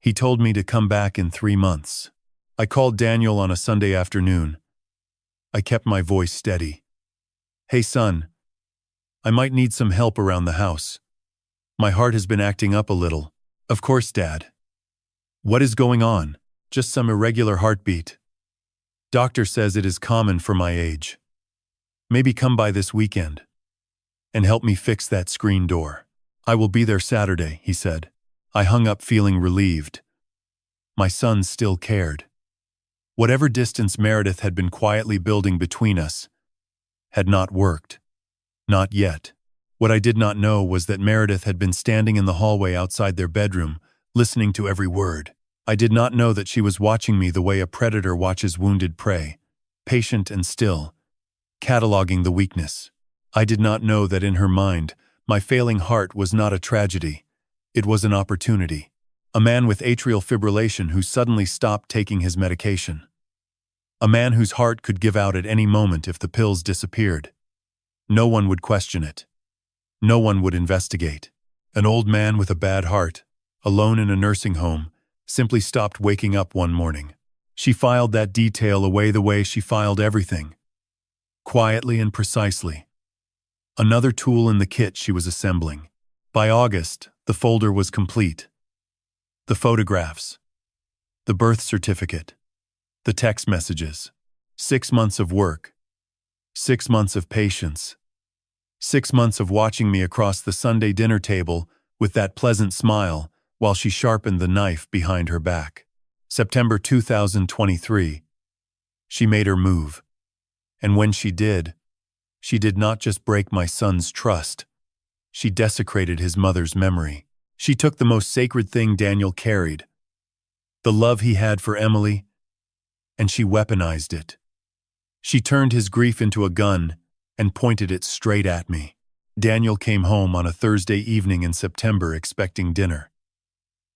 He told me to come back in 3 months. I called Daniel on a Sunday afternoon. I kept my voice steady. "Hey son, I might need some help around the house. My heart has been acting up a little." "Of course, Dad." "What is going on?" "Just some irregular heartbeat. Doctor says it is common for my age. Maybe come by this weekend and help me fix that screen door." "I will be there Saturday," he said. I hung up feeling relieved. My son still cared. Whatever distance Meredith had been quietly building between us had not worked. Not yet. What I did not know was that Meredith had been standing in the hallway outside their bedroom, listening to every word. I did not know that she was watching me the way a predator watches wounded prey, patient and still, cataloging the weakness. I did not know that in her mind, my failing heart was not a tragedy. It was an opportunity. A man with atrial fibrillation who suddenly stopped taking his medication. A man whose heart could give out at any moment if the pills disappeared. No one would question it. No one would investigate. An old man with a bad heart, alone in a nursing home, simply stopped waking up one morning. She filed that detail away the way she filed everything. Quietly and precisely. Another tool in the kit she was assembling. By August, the folder was complete. The photographs. The birth certificate. The text messages. 6 months of work. 6 months of patience. 6 months of watching me across the Sunday dinner table with that pleasant smile while she sharpened the knife behind her back. September 2023. She made her move. And when she did not just break my son's trust. She desecrated his mother's memory. She took the most sacred thing Daniel carried, the love he had for Emily, and she weaponized it. She turned his grief into a gun and pointed it straight at me. Daniel came home on a Thursday evening in September expecting dinner.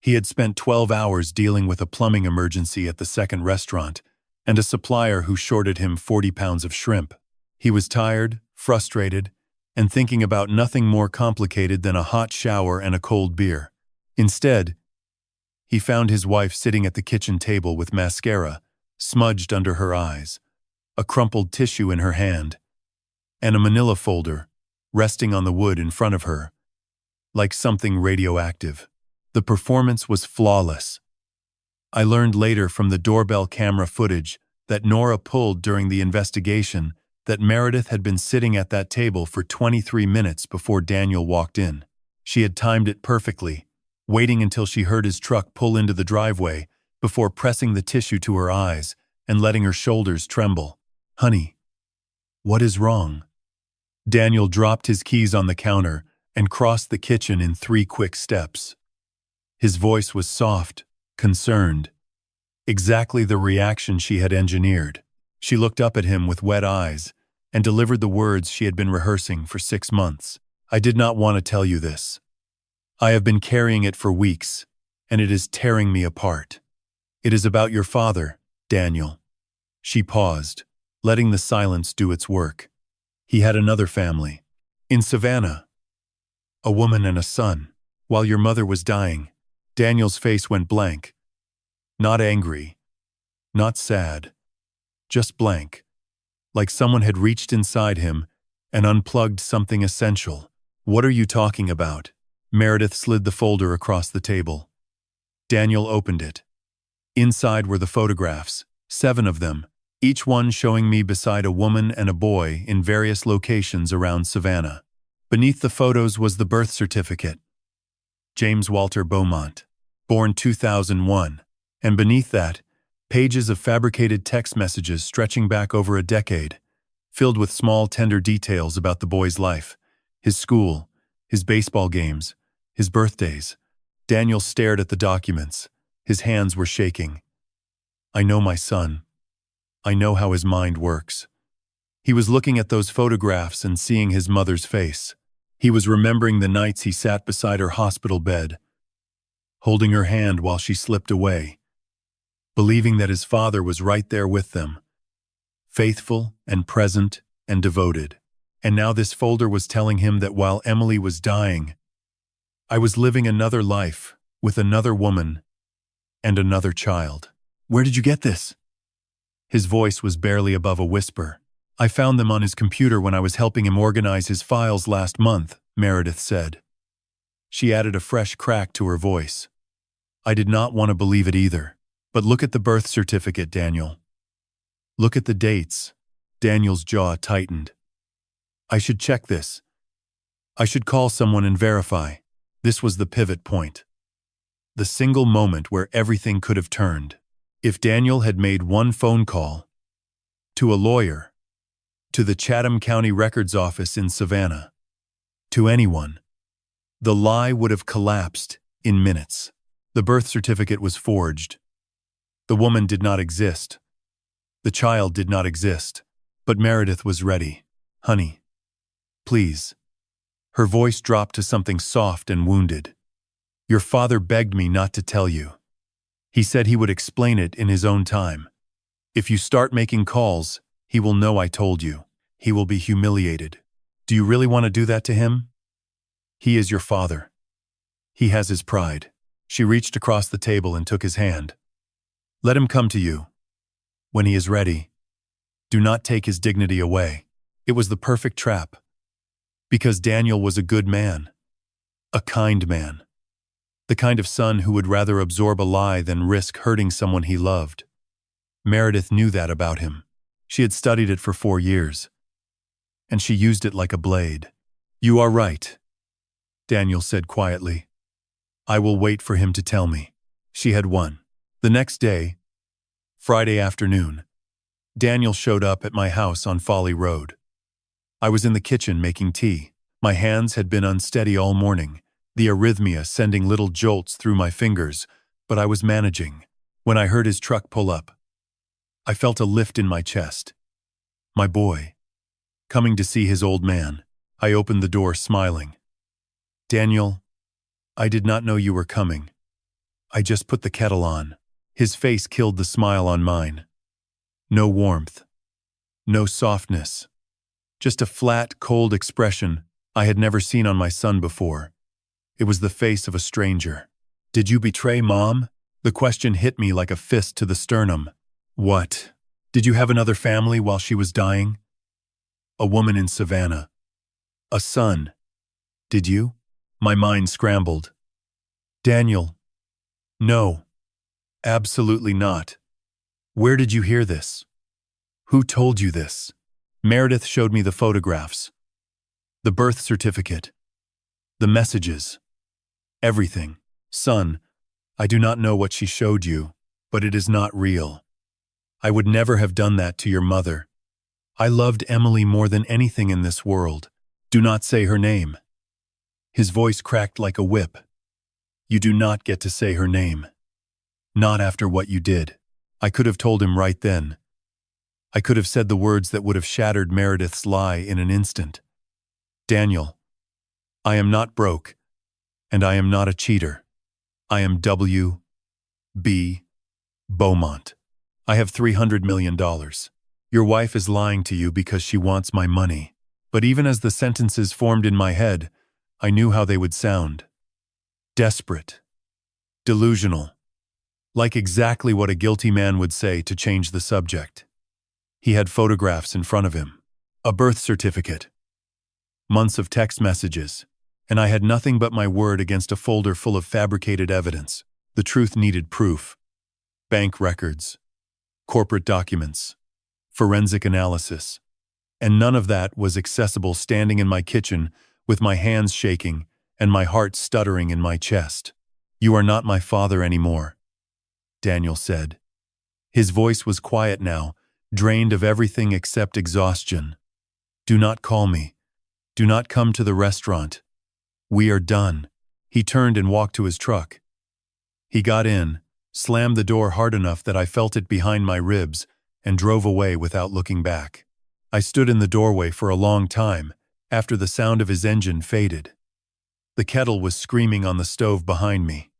He had spent 12 hours dealing with a plumbing emergency at the second restaurant and a supplier who shorted him 40 pounds of shrimp. He was tired, frustrated, and thinking about nothing more complicated than a hot shower and a cold beer. Instead, he found his wife sitting at the kitchen table with mascara smudged under her eyes, a crumpled tissue in her hand, and a manila folder resting on the wood in front of her, like something radioactive. The performance was flawless. I learned later from the doorbell camera footage that Nora pulled during the investigation that Meredith had been sitting at that table for 23 minutes before Daniel walked in. She had timed it perfectly, waiting until she heard his truck pull into the driveway before pressing the tissue to her eyes and letting her shoulders tremble. "Honey, what is wrong?" Daniel dropped his keys on the counter and crossed the kitchen in 3 quick steps. His voice was soft, concerned. Exactly the reaction she had engineered. She looked up at him with wet eyes and delivered the words she had been rehearsing for 6 months. "I did not want to tell you this. I have been carrying it for weeks, and it is tearing me apart. It is about your father, Daniel." She paused, letting the silence do its work. "He had another family. In Savannah. A woman and a son. While your mother was dying." Daniel's face went blank. Not angry. Not sad. Just blank. Like someone had reached inside him and unplugged something essential. "What are you talking about?" Meredith slid the folder across the table. Daniel opened it. Inside were the photographs, 7 of them, each one showing me beside a woman and a boy in various locations around Savannah. Beneath the photos was the birth certificate. James Walter Beaumont, born 2001, and beneath that, pages of fabricated text messages stretching back over a decade, filled with small, tender details about the boy's life, his school, his baseball games, his birthdays. Daniel stared at the documents. His hands were shaking. "I know my son. I know how his mind works." He was looking at those photographs and seeing his mother's face. He was remembering the nights he sat beside her hospital bed, holding her hand while she slipped away, believing that his father was right there with them, faithful and present and devoted. And now this folder was telling him that while Emily was dying, I was living another life with another woman and another child. "Where did you get this?" His voice was barely above a whisper. "I found them on his computer when I was helping him organize his files last month," Meredith said. She added a fresh crack to her voice. "I did not want to believe it either. But look at the birth certificate, Daniel. Look at the dates." Daniel's jaw tightened. "I should check this. I should call someone and verify." This was the pivot point. The single moment where everything could have turned. If Daniel had made one phone call to a lawyer, to the Chatham County Records Office in Savannah, to anyone, the lie would have collapsed in minutes. The birth certificate was forged. The woman did not exist. The child did not exist. But Meredith was ready. "Honey, please." Her voice dropped to something soft and wounded. "Your father begged me not to tell you. He said he would explain it in his own time. If you start making calls, he will know I told you. He will be humiliated. Do you really want to do that to him? He is your father. He has his pride." She reached across the table and took his hand. "Let him come to you. When he is ready. Do not take his dignity away." It was the perfect trap. Because Daniel was a good man. A kind man. The kind of son who would rather absorb a lie than risk hurting someone he loved. Meredith knew that about him. She had studied it for 4 years. And she used it like a blade. "You are right," Daniel said quietly. "I will wait for him to tell me." She had won. The next day, Friday afternoon, Daniel showed up at my house on Folly Road. I was in the kitchen making tea. My hands had been unsteady all morning, the arrhythmia sending little jolts through my fingers, but I was managing. When I heard his truck pull up, I felt a lift in my chest. My boy. Coming to see his old man. I opened the door smiling. "Daniel, I did not know you were coming. I just put the kettle on." His face killed the smile on mine. No warmth. No softness. Just a flat, cold expression I had never seen on my son before. It was the face of a stranger. "Did you betray Mom?" The question hit me like a fist to the sternum. "What? Did you have another family while she was dying? A woman in Savannah. A son. Did you?" My mind scrambled. "Daniel. No. Absolutely not. Where did you hear this? Who told you this? Meredith showed me the photographs, the birth certificate, the messages, everything. Son, I do not know what she showed you, but it is not real. I would never have done that to your mother. I loved Emily more than anything in this world. Do not say her name. His voice cracked like a whip. You do not get to say her name. Not after what you did. I could have told him right then. I could have said the words that would have shattered Meredith's lie in an instant. Daniel, I am not broke, and I am not a cheater. I am W. B. Beaumont. I have $300 million. Your wife is lying to you because she wants my money. But even as the sentences formed in my head, I knew how they would sound. Desperate. Delusional. Like exactly what a guilty man would say to change the subject. He had photographs in front of him. A birth certificate. Months of text messages. And I had nothing but my word against a folder full of fabricated evidence. The truth needed proof. Bank records. Corporate documents. Forensic analysis. And none of that was accessible standing in my kitchen with my hands shaking and my heart stuttering in my chest. You are not my father anymore, Daniel said. His voice was quiet now, drained of everything except exhaustion. Do not call me. Do not come to the restaurant. We are done. He turned and walked to his truck. He got in, slammed the door hard enough that I felt it behind my ribs, and drove away without looking back. I stood in the doorway for a long time, after the sound of his engine faded. The kettle was screaming on the stove behind me.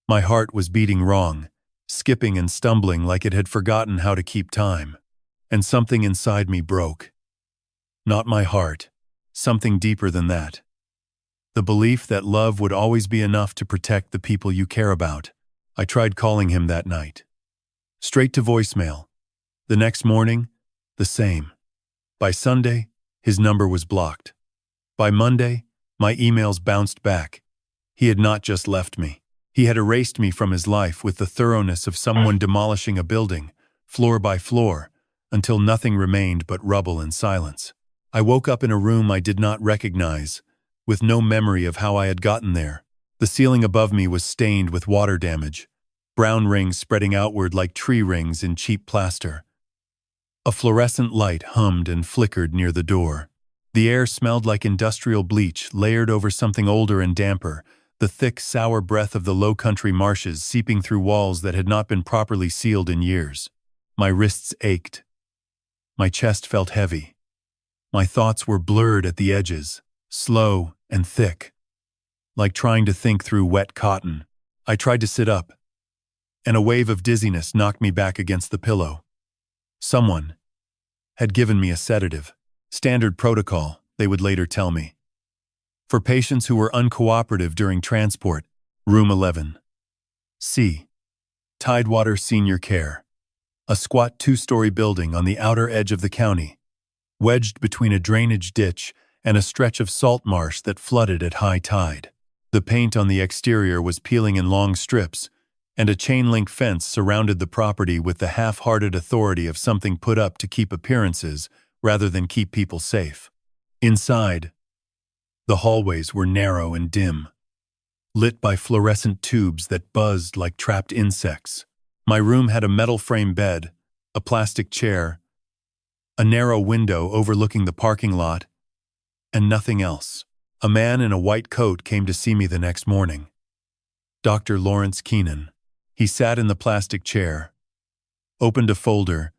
My heart was beating wrong, skipping and stumbling like it had forgotten how to keep time. And something inside me broke. Not my heart, something deeper than that. The belief that love would always be enough to protect the people you care about. I tried calling him that night. Straight to voicemail. The next morning, the same. By Sunday, his number was blocked. By Monday, my emails bounced back. He had not just left me. He had erased me from his life with the thoroughness of someone demolishing a building, floor by floor, until nothing remained but rubble and silence. I woke up in a room I did not recognize, with no memory of how I had gotten there. The ceiling above me was stained with water damage, brown rings spreading outward like tree rings in cheap plaster. A fluorescent light hummed and flickered near the door. The air smelled like industrial bleach layered over something older and damper, the thick, sour breath of the low-country marshes seeping through walls that had not been properly sealed in years. My wrists ached. My chest felt heavy. My thoughts were blurred at the edges, slow and thick, like trying to think through wet cotton. I tried to sit up, and a wave of dizziness knocked me back against the pillow. Someone had given me a sedative. Standard protocol, they would later tell me. For patients who were uncooperative during transport, room 11. C. Tidewater Senior Care. A squat two-story building on the outer edge of the county, wedged between a drainage ditch and a stretch of salt marsh that flooded at high tide. The paint on the exterior was peeling in long strips, and a chain-link fence surrounded the property with the half-hearted authority of something put up to keep appearances rather than keep people safe. Inside, the hallways were narrow and dim, lit by fluorescent tubes that buzzed like trapped insects. My room had a metal frame bed, a plastic chair, a narrow window overlooking the parking lot, and nothing else. A man in a white coat came to see me the next morning. Dr. Lawrence Keenan. He sat in the plastic chair, opened a folder,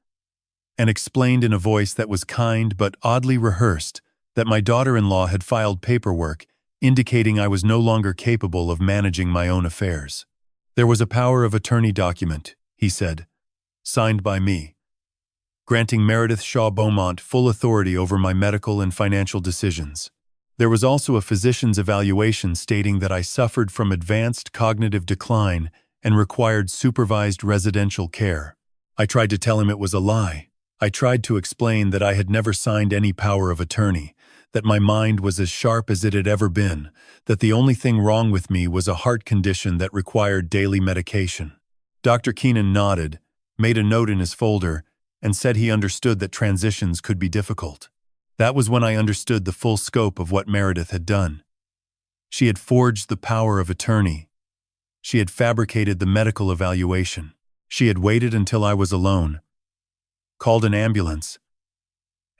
and explained in a voice that was kind but oddly rehearsed that my daughter-in-law had filed paperwork indicating I was no longer capable of managing my own affairs. There was a power of attorney document, he said, signed by me, granting Meredith Shaw Beaumont full authority over my medical and financial decisions. There was also a physician's evaluation stating that I suffered from advanced cognitive decline and required supervised residential care. I tried to tell him it was a lie. I tried to explain that I had never signed any power of attorney, that my mind was as sharp as it had ever been, that the only thing wrong with me was a heart condition that required daily medication. Dr. Keenan nodded, made a note in his folder, and said he understood that transitions could be difficult. That was when I understood the full scope of what Meredith had done. She had forged the power of attorney. She had fabricated the medical evaluation. She had waited until I was alone, called an ambulance,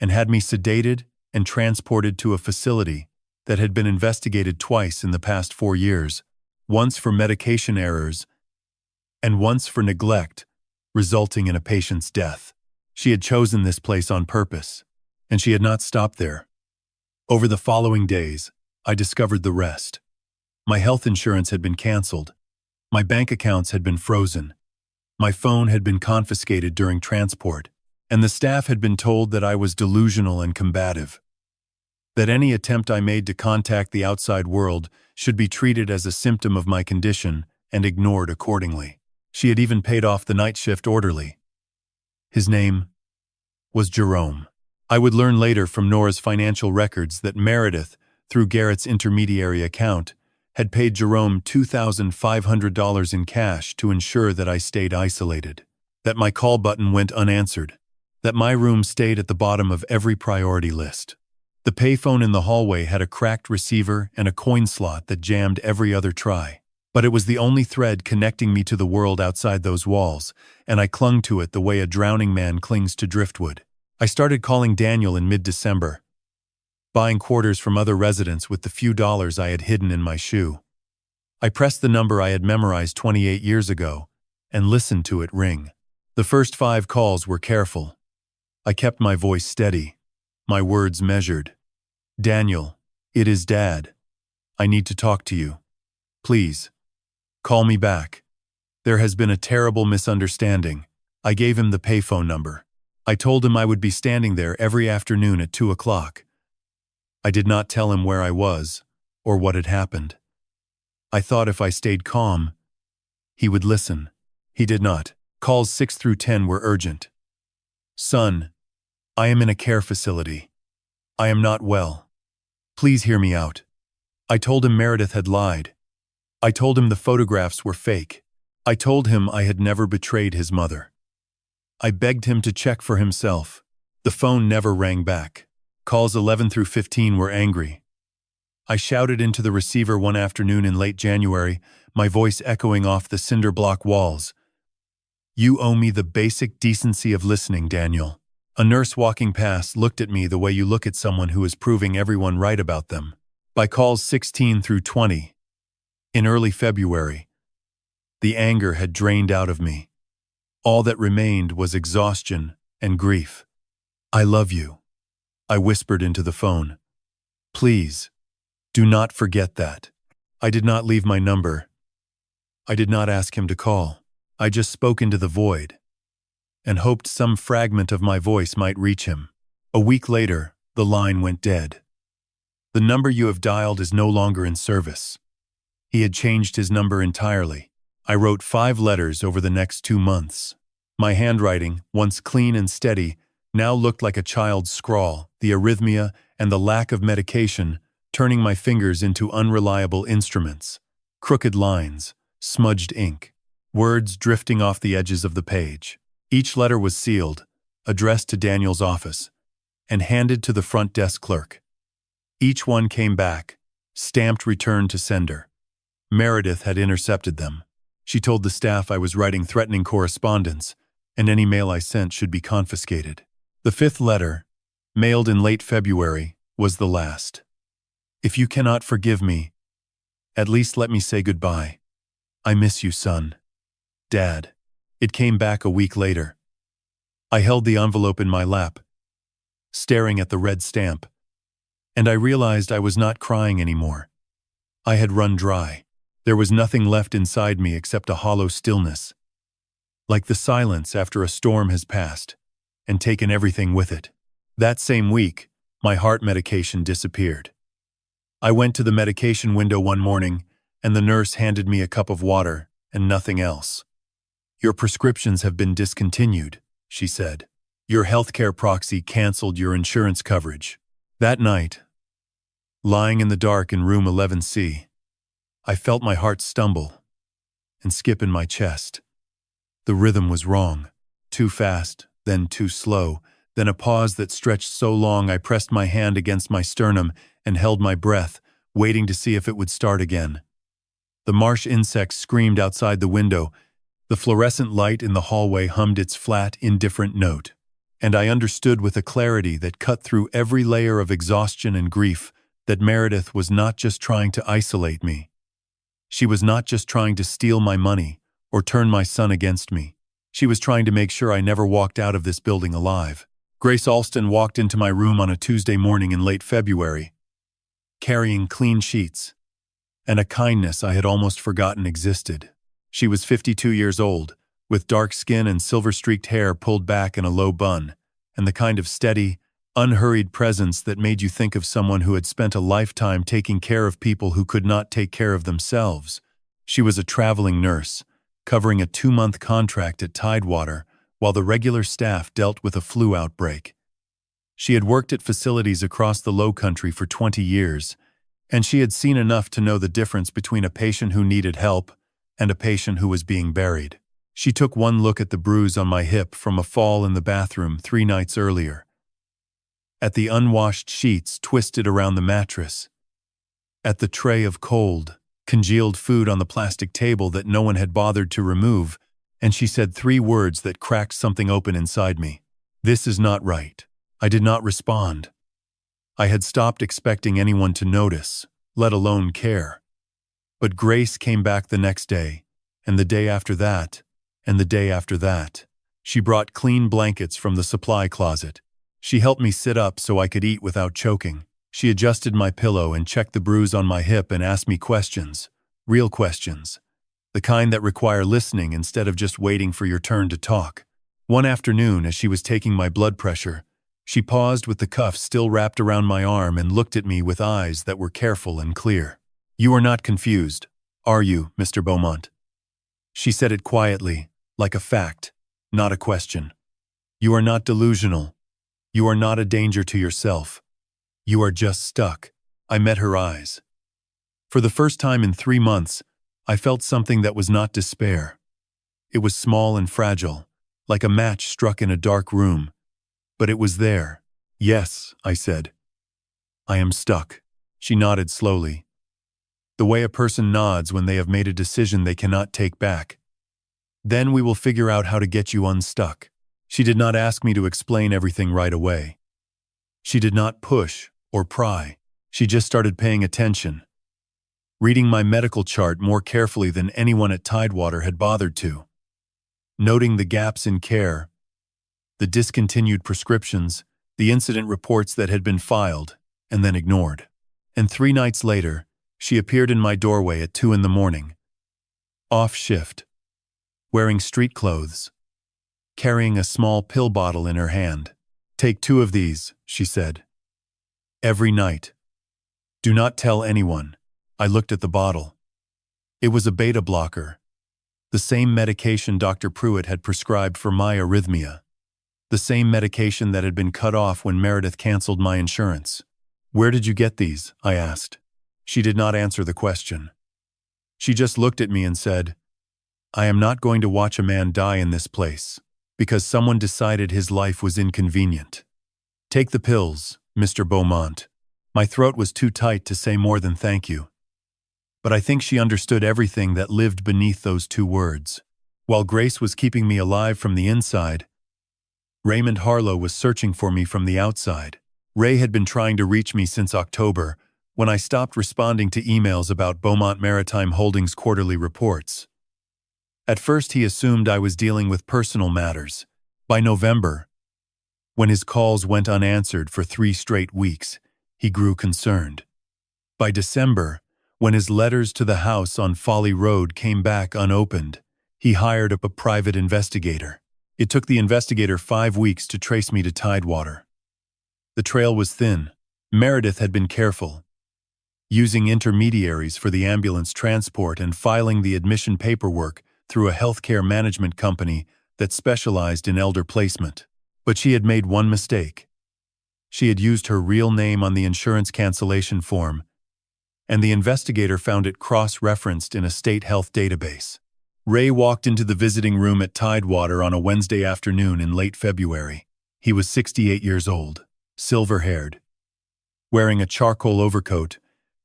and had me sedated and transported to a facility that had been investigated twice in the past 4 years, once for medication errors and once for neglect, resulting in a patient's death. She had chosen this place on purpose, and she had not stopped there. Over the following days, I discovered the rest. My health insurance had been canceled. My bank accounts had been frozen. My phone had been confiscated during transport, and the staff had been told that I was delusional and combative. That any attempt I made to contact the outside world should be treated as a symptom of my condition and ignored accordingly. She had even paid off the night shift orderly. His name was Jerome. I would learn later from Nora's financial records that Meredith, through Garrett's intermediary account, had paid Jerome $2,500 in cash to ensure that I stayed isolated, that my call button went unanswered, that my room stayed at the bottom of every priority list. The payphone in the hallway had a cracked receiver and a coin slot that jammed every other try. But it was the only thread connecting me to the world outside those walls, and I clung to it the way a drowning man clings to driftwood. I started calling Daniel in mid-December, buying quarters from other residents with the few dollars I had hidden in my shoe. I pressed the number I had memorized 28 years ago and listened to it ring. The first 5 calls were careful. I kept my voice steady, my words measured. "Daniel, it is Dad. I need to talk to you. Please. Call me back. There has been a terrible misunderstanding." I gave him the payphone number. I told him I would be standing there every afternoon at 2 o'clock. I did not tell him where I was or what had happened. I thought if I stayed calm, he would listen. He did not. Calls 6 through 10 were urgent. "Son, I am in a care facility. I am not well. Please hear me out." I told him Meredith had lied. I told him the photographs were fake. I told him I had never betrayed his mother. I begged him to check for himself. The phone never rang back. Calls 11 through 15 were angry. I shouted into the receiver one afternoon in late January, my voice echoing off the cinder block walls. "You owe me the basic decency of listening, Daniel." A nurse walking past looked at me the way you look at someone who is proving everyone right about them. By calls 16 through 20, in early February, the anger had drained out of me. All that remained was exhaustion and grief. "I love you," I whispered into the phone. "Please, do not forget that." I did not leave my number. I did not ask him to call. I just spoke into the void and hoped some fragment of my voice might reach him. A week later, the line went dead. "The number you have dialed is no longer in service." He had changed his number entirely. I wrote 5 letters over the next 2 months. My handwriting, once clean and steady, now looked like a child's scrawl, the arrhythmia and the lack of medication turning my fingers into unreliable instruments. Crooked lines, smudged ink, words drifting off the edges of the page. Each letter was sealed, addressed to Daniel's office, and handed to the front desk clerk. Each one came back, stamped return to sender. Meredith had intercepted them. She told the staff I was writing threatening correspondence, and any mail I sent should be confiscated. The 5th letter, mailed in late February, was the last. "If you cannot forgive me, at least let me say goodbye. I miss you, son. Dad." It came back a week later. I held the envelope in my lap, staring at the red stamp, and I realized I was not crying anymore. I had run dry. There was nothing left inside me except a hollow stillness, like the silence after a storm has passed and taken everything with it. That same week, my heart medication disappeared. I went to the medication window one morning, and the nurse handed me a cup of water and nothing else. "Your prescriptions have been discontinued," she said. "Your healthcare proxy canceled your insurance coverage." That night, lying in the dark in room 11C, I felt my heart stumble and skip in my chest. The rhythm was wrong. Too fast, then too slow, then a pause that stretched so long I pressed my hand against my sternum and held my breath, waiting to see if it would start again. The marsh insects screamed outside the window. The fluorescent light in the hallway hummed its flat, indifferent note. And I understood with a clarity that cut through every layer of exhaustion and grief that Meredith was not just trying to isolate me. She was not just trying to steal my money or turn my son against me. She was trying to make sure I never walked out of this building alive. Grace Alston walked into my room on a Tuesday morning in late February, carrying clean sheets and a kindness I had almost forgotten existed. She was 52 years old, with dark skin and silver-streaked hair pulled back in a low bun, and the kind of steady, unhurried presence that made you think of someone who had spent a lifetime taking care of people who could not take care of themselves. She was a traveling nurse, covering a 2-month contract at Tidewater, while the regular staff dealt with a flu outbreak. She had worked at facilities across the Lowcountry for 20 years, and she had seen enough to know the difference between a patient who needed help and a patient who was being buried. She took one look at the bruise on my hip from a fall in the bathroom 3 nights earlier, at the unwashed sheets twisted around the mattress, at the tray of cold, congealed food on the plastic table that no one had bothered to remove, and she said 3 words that cracked something open inside me. "This is not right." I did not respond. I had stopped expecting anyone to notice, let alone care. But Grace came back the next day, and the day after that, and the day after that. She brought clean blankets from the supply closet. She helped me sit up so I could eat without choking. She adjusted my pillow and checked the bruise on my hip and asked me questions, real questions, the kind that require listening instead of just waiting for your turn to talk. One afternoon, as she was taking my blood pressure, she paused with the cuff still wrapped around my arm and looked at me with eyes that were careful and clear. "You are not confused, are you, Mr. Beaumont?" She said it quietly, like a fact, not a question. "You are not delusional. You are not a danger to yourself. You are just stuck." I met her eyes. For the first time in 3 months, I felt something that was not despair. It was small and fragile, like a match struck in a dark room. But it was there. "Yes," I said. "I am stuck." She nodded slowly, the way a person nods when they have made a decision they cannot take back. "Then we will figure out how to get you unstuck." She did not ask me to explain everything right away. She did not push or pry. She just started paying attention, reading my medical chart more carefully than anyone at Tidewater had bothered to, noting the gaps in care, the discontinued prescriptions, the incident reports that had been filed and then ignored. And 3 nights later, she appeared in my doorway at 2 in the morning, off shift, wearing street clothes, carrying a small pill bottle in her hand. "Take 2 of these," she said. "Every night. Do not tell anyone." I looked at the bottle. It was a beta blocker, the same medication Dr. Pruitt had prescribed for my arrhythmia, the same medication that had been cut off when Meredith canceled my insurance. "Where did you get these?" I asked. She did not answer the question. She just looked at me and said, "I am not going to watch a man die in this place, because someone decided his life was inconvenient. Take the pills, Mr. Beaumont." My throat was too tight to say more than thank you. But I think she understood everything that lived beneath those 2 words. While Grace was keeping me alive from the inside, Raymond Harlow was searching for me from the outside. Ray had been trying to reach me since October, when I stopped responding to emails about Beaumont Maritime Holdings' quarterly reports. At first he assumed I was dealing with personal matters. By November, when his calls went unanswered for 3 straight weeks, he grew concerned. By December, when his letters to the house on Folly Road came back unopened, he hired up a private investigator. It took the investigator 5 weeks to trace me to Tidewater. The trail was thin. Meredith had been careful, using intermediaries for the ambulance transport and filing the admission paperwork through a healthcare management company that specialized in elder placement. But she had made one mistake. She had used her real name on the insurance cancellation form, and the investigator found it cross-referenced in a state health database. Ray walked into the visiting room at Tidewater on a Wednesday afternoon in late February. He was 68 years old, silver-haired, wearing a charcoal overcoat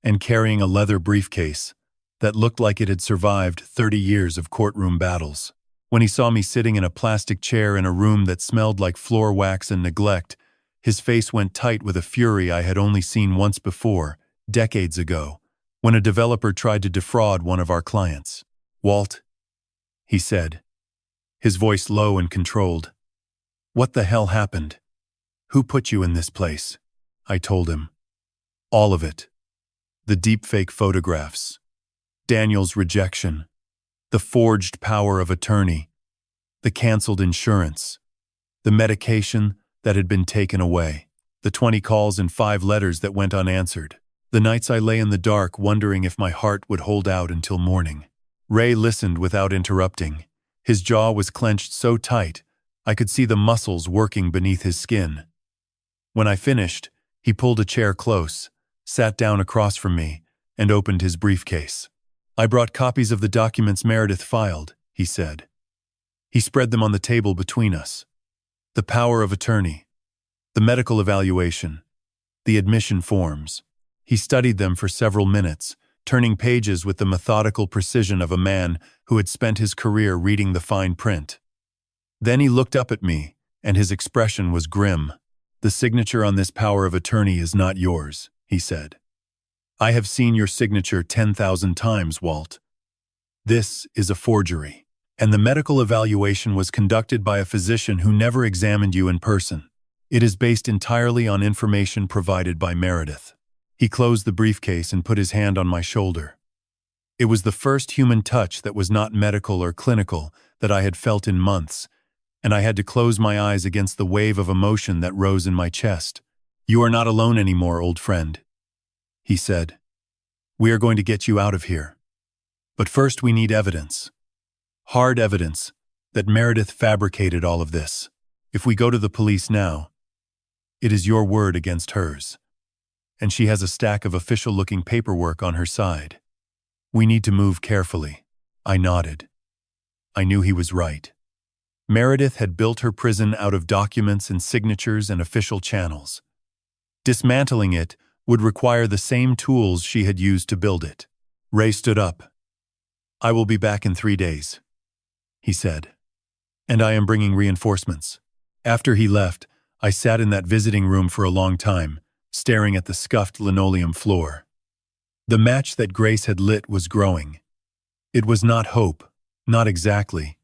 and carrying a leather briefcase that looked like it had survived 30 years of courtroom battles. When he saw me sitting in a plastic chair in a room that smelled like floor wax and neglect, his face went tight with a fury I had only seen once before, decades ago, when a developer tried to defraud one of our clients. "Walt," he said, his voice low and controlled. "What the hell happened? Who put you in this place?" I told him. All of it. The deepfake photographs, Daniel's rejection, the forged power of attorney, the canceled insurance, the medication that had been taken away, the 20 calls and 5 letters that went unanswered, the nights I lay in the dark wondering if my heart would hold out until morning. Ray listened without interrupting. His jaw was clenched so tight, I could see the muscles working beneath his skin. When I finished, he pulled a chair close, sat down across from me, and opened his briefcase. "I brought copies of the documents Meredith filed," he said. He spread them on the table between us. The power of attorney, the medical evaluation, the admission forms. He studied them for several minutes, turning pages with the methodical precision of a man who had spent his career reading the fine print. Then he looked up at me, and his expression was grim. "The signature on this power of attorney is not yours," he said. "I have seen your signature 10,000 times, Walt. This is a forgery, and the medical evaluation was conducted by a physician who never examined you in person. It is based entirely on information provided by Meredith." He closed the briefcase and put his hand on my shoulder. It was the first human touch that was not medical or clinical that I had felt in months, and I had to close my eyes against the wave of emotion that rose in my chest. "You are not alone anymore, old friend," he said. "We are going to get you out of here. But first we need evidence. Hard evidence that Meredith fabricated all of this. If we go to the police now, it is your word against hers. And she has a stack of official-looking paperwork on her side. We need to move carefully." I nodded. I knew he was right. Meredith had built her prison out of documents and signatures and official channels. Dismantling it would require the same tools she had used to build it. Ray stood up. "I will be back in 3 days," he said. "And I am bringing reinforcements." After he left, I sat in that visiting room for a long time, staring at the scuffed linoleum floor. The match that Grace had lit was growing. It was not hope, not exactly,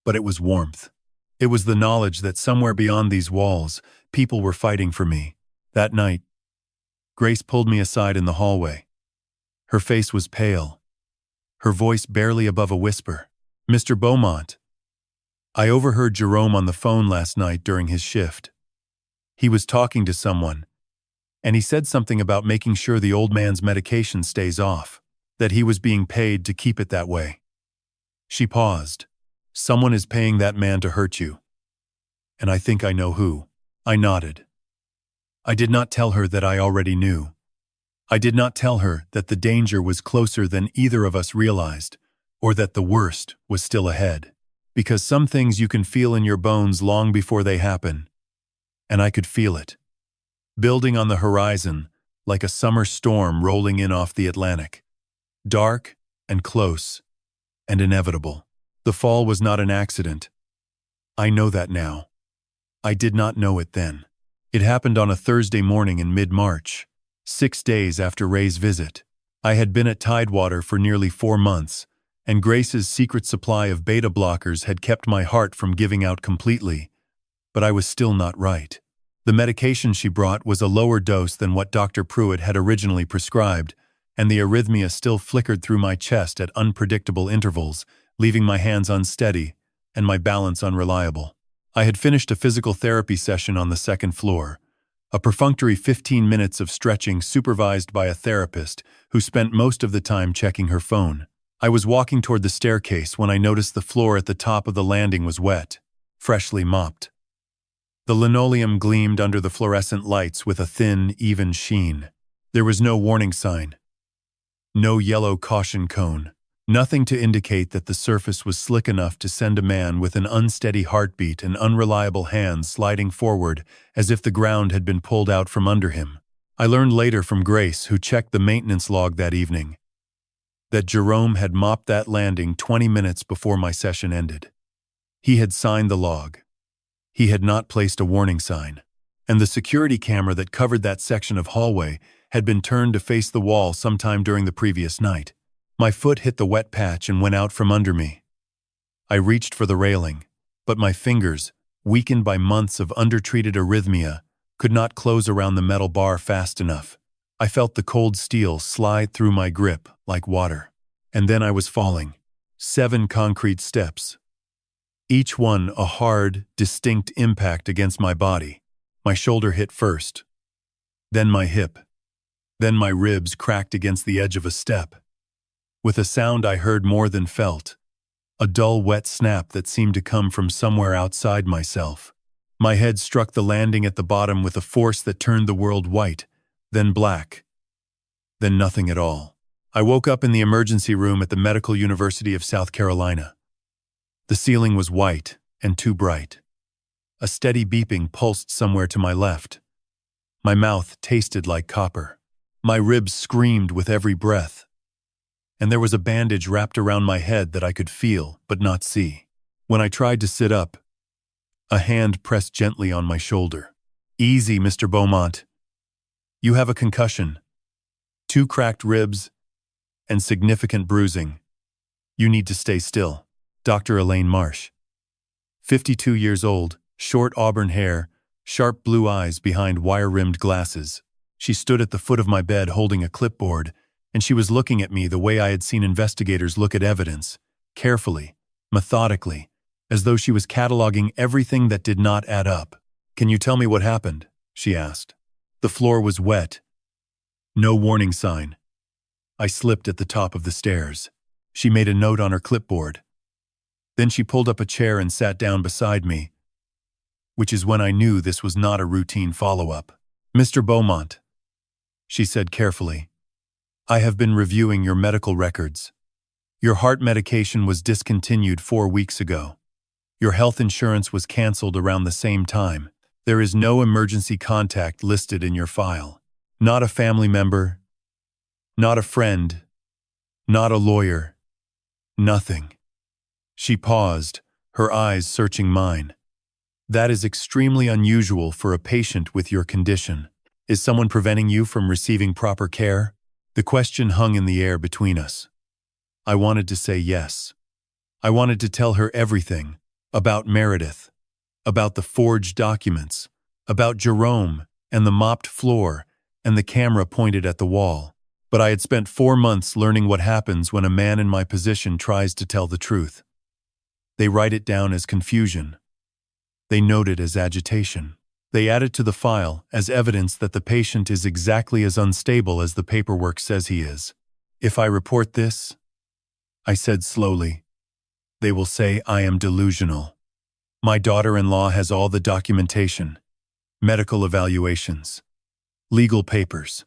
but it was warmth. It was the knowledge that somewhere beyond these walls, people were fighting for me. That night, Grace pulled me aside in the hallway. Her face was pale, her voice barely above a whisper. "Mr. Beaumont, I overheard Jerome on the phone last night during his shift. He was talking to someone, and he said something about making sure the old man's medication stays off, that he was being paid to keep it that way." She paused. "Someone is paying that man to hurt you. And I think I know who." I nodded. I did not tell her that I already knew. I did not tell her that the danger was closer than either of us realized, or that the worst was still ahead. Because some things you can feel in your bones long before they happen. And I could feel it, building on the horizon like a summer storm rolling in off the Atlantic. Dark and close and inevitable. The fall was not an accident. I know that now. I did not know it then. It happened on a Thursday morning in mid-March, 6 days after Ray's visit. I had been at Tidewater for nearly 4 months, and Grace's secret supply of beta blockers had kept my heart from giving out completely, but I was still not right. The medication she brought was a lower dose than what Dr. Pruitt had originally prescribed, and the arrhythmia still flickered through my chest at unpredictable intervals, leaving my hands unsteady and my balance unreliable. I had finished a physical therapy session on the second floor, a perfunctory 15 minutes of stretching supervised by a therapist who spent most of the time checking her phone. I was walking toward the staircase when I noticed the floor at the top of the landing was wet, freshly mopped. The linoleum gleamed under the fluorescent lights with a thin, even sheen. There was no warning sign, no yellow caution cone, Nothing to indicate that the surface was slick enough to send a man with an unsteady heartbeat and unreliable hands sliding forward as if the ground had been pulled out from under him. I learned later from Grace, who checked the maintenance log that evening, that Jerome had mopped that landing 20 minutes before my session ended. He had signed the log. He had not placed a warning sign. And the security camera that covered that section of hallway had been turned to face the wall sometime during the previous night. My foot hit the wet patch and went out from under me. I reached for the railing, but my fingers, weakened by months of undertreated arrhythmia, could not close around the metal bar fast enough. I felt the cold steel slide through my grip like water. And then I was falling. 7 concrete steps. Each one a hard, distinct impact against my body. My shoulder hit first, then my hip, then my ribs cracked against the edge of a step. With a sound I heard more than felt, a dull wet snap that seemed to come from somewhere outside myself. My head struck the landing at the bottom with a force that turned the world white, then black, then nothing at all. I woke up in the emergency room at the Medical University of South Carolina. The ceiling was white and too bright. A steady beeping pulsed somewhere to my left. My mouth tasted like copper. My ribs screamed with every breath. And there was a bandage wrapped around my head that I could feel but not see. When I tried to sit up, a hand pressed gently on my shoulder. "Easy, Mr. Beaumont. You have a concussion, 2 cracked ribs, and significant bruising. You need to stay still." Dr. Elaine Marsh. 52 years old, short auburn hair, sharp blue eyes behind wire-rimmed glasses. She stood at the foot of my bed holding a clipboard, and she was looking at me the way I had seen investigators look at evidence, carefully, methodically, as though she was cataloging everything that did not add up. "Can you tell me what happened?" she asked. The floor was wet. No warning sign. I slipped at the top of the stairs. She made a note on her clipboard. Then she pulled up a chair and sat down beside me, which is when I knew this was not a routine follow-up. "Mr. Beaumont," she said carefully, "I have been reviewing your medical records. Your heart medication was discontinued 4 weeks ago. Your health insurance was canceled around the same time. There is no emergency contact listed in your file. Not a family member, not a friend, not a lawyer, nothing." She paused, her eyes searching mine. "That is extremely unusual for a patient with your condition. Is someone preventing you from receiving proper care?" The question hung in the air between us. I wanted to say yes. I wanted to tell her everything, about Meredith, about the forged documents, about Jerome and the mopped floor and the camera pointed at the wall. But I had spent 4 months learning what happens when a man in my position tries to tell the truth. They write it down as confusion. They note it as agitation. They add it to the file as evidence that the patient is exactly as unstable as the paperwork says he is. "If I report this," I said slowly, "they will say I am delusional. My daughter-in-law has all the documentation, medical evaluations, legal papers,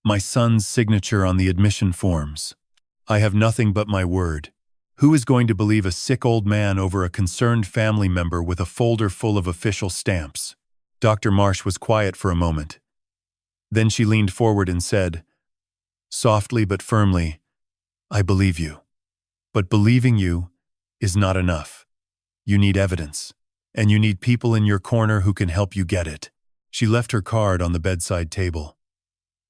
my son's signature on the admission forms. I have nothing but my word. Who is going to believe a sick old man over a concerned family member with a folder full of official stamps?" Dr. Marsh was quiet for a moment. Then she leaned forward and said, softly but firmly, "I believe you. But believing you is not enough. You need evidence, and you need people in your corner who can help you get it." She left her card on the bedside table.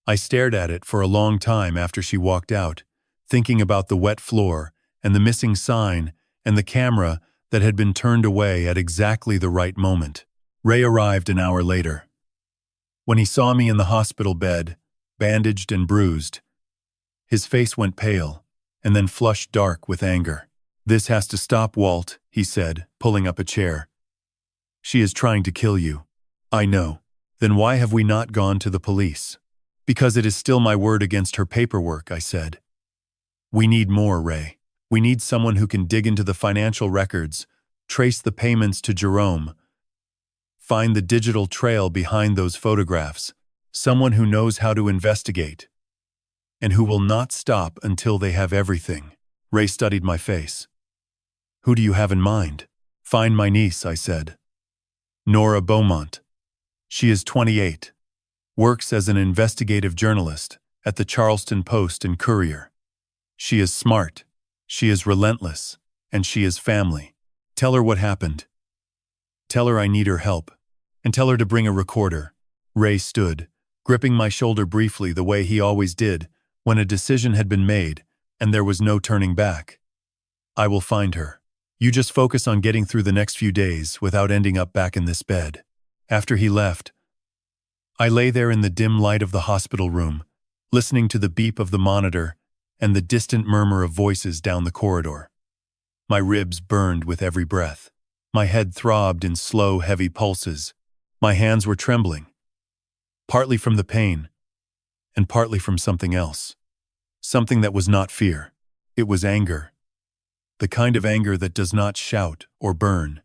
I stared at it for a long time after she walked out, thinking about the wet floor and the missing sign and the camera that had been turned away at exactly the right moment. Ray arrived an hour later. When he saw me in the hospital bed, bandaged and bruised, his face went pale and then flushed dark with anger. "This has to stop, Walt," he said, pulling up a chair. "She is trying to kill you." "I know. Then why have we not gone to the police?" "Because it is still my word against her paperwork," I said. "We need more, Ray. We need someone who can dig into the financial records, trace the payments to Jerome, find the digital trail behind those photographs, someone who knows how to investigate, and who will not stop until they have everything." Ray studied my face. Who do you have in mind? Find my niece, I said. Nora Beaumont. She is 28. Works as an investigative journalist at the Charleston Post and Courier. She is smart. She is relentless. And she is family. Tell her what happened. Tell her I need her help. And tell her to bring a recorder. Ray stood, gripping my shoulder briefly the way he always did when a decision had been made and there was no turning back. I will find her. You just focus on getting through the next few days without ending up back in this bed. After he left, I lay there in the dim light of the hospital room, listening to the beep of the monitor and the distant murmur of voices down the corridor. My ribs burned with every breath. My head throbbed in slow, heavy pulses. My hands were trembling, partly from the pain, and partly from something else. Something that was not fear. It was anger. The kind of anger that does not shout or burn.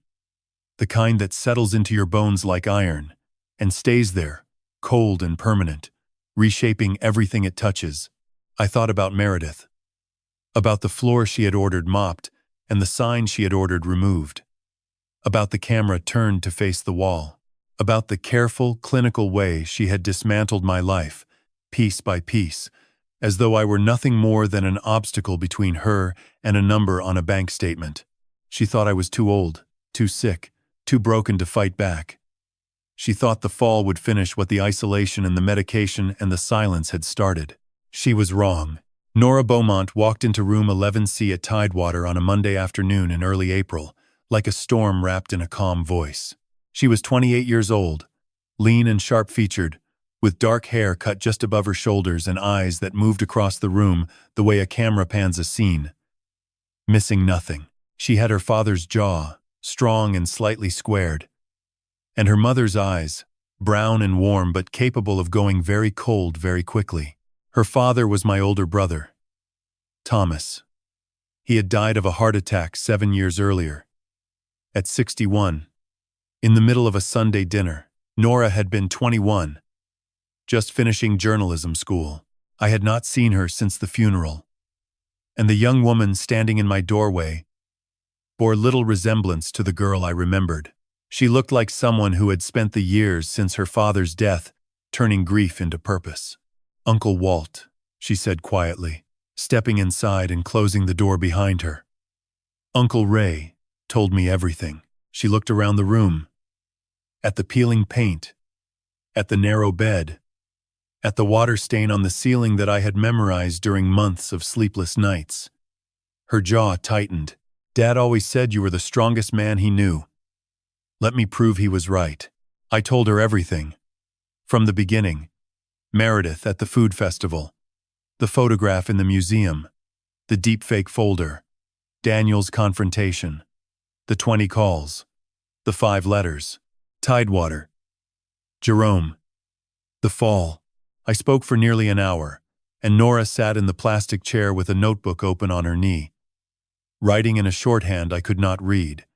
The kind that settles into your bones like iron and stays there, cold and permanent, reshaping everything it touches. I thought about Meredith, about the floor she had ordered mopped and the sign she had ordered removed, about the camera turned to face the wall, about the careful, clinical way she had dismantled my life, piece by piece, as though I were nothing more than an obstacle between her and a number on a bank statement. She thought I was too old, too sick, too broken to fight back. She thought the fall would finish what the isolation and the medication and the silence had started. She was wrong. Nora Beaumont walked into room 11C at Tidewater on a Monday afternoon in early April, like a storm wrapped in a calm voice. She was 28 years old, lean and sharp-featured, with dark hair cut just above her shoulders and eyes that moved across the room the way a camera pans a scene. Missing nothing. She had her father's jaw, strong and slightly squared, and her mother's eyes, brown and warm but capable of going very cold very quickly. Her father was my older brother, Thomas. He had died of a heart attack 7 years earlier. At 61, in the middle of a Sunday dinner, Nora had been 21, just finishing journalism school. I had not seen her since the funeral, and the young woman standing in my doorway bore little resemblance to the girl I remembered. She looked like someone who had spent the years since her father's death turning grief into purpose. Uncle Walt, she said quietly, stepping inside and closing the door behind her. Uncle Ray told me everything. She looked around the room, at the peeling paint, at the narrow bed, at the water stain on the ceiling that I had memorized during months of sleepless nights. Her jaw tightened. Dad always said you were the strongest man he knew. Let me prove he was right. I told her everything. From the beginning. Meredith at the food festival. The photograph in the museum. The deepfake folder. Daniel's confrontation. The 20 calls. The 5 letters. Tidewater. Jerome. The fall. I spoke for nearly an hour, and Nora sat in the plastic chair with a notebook open on her knee, writing in a shorthand I could not read,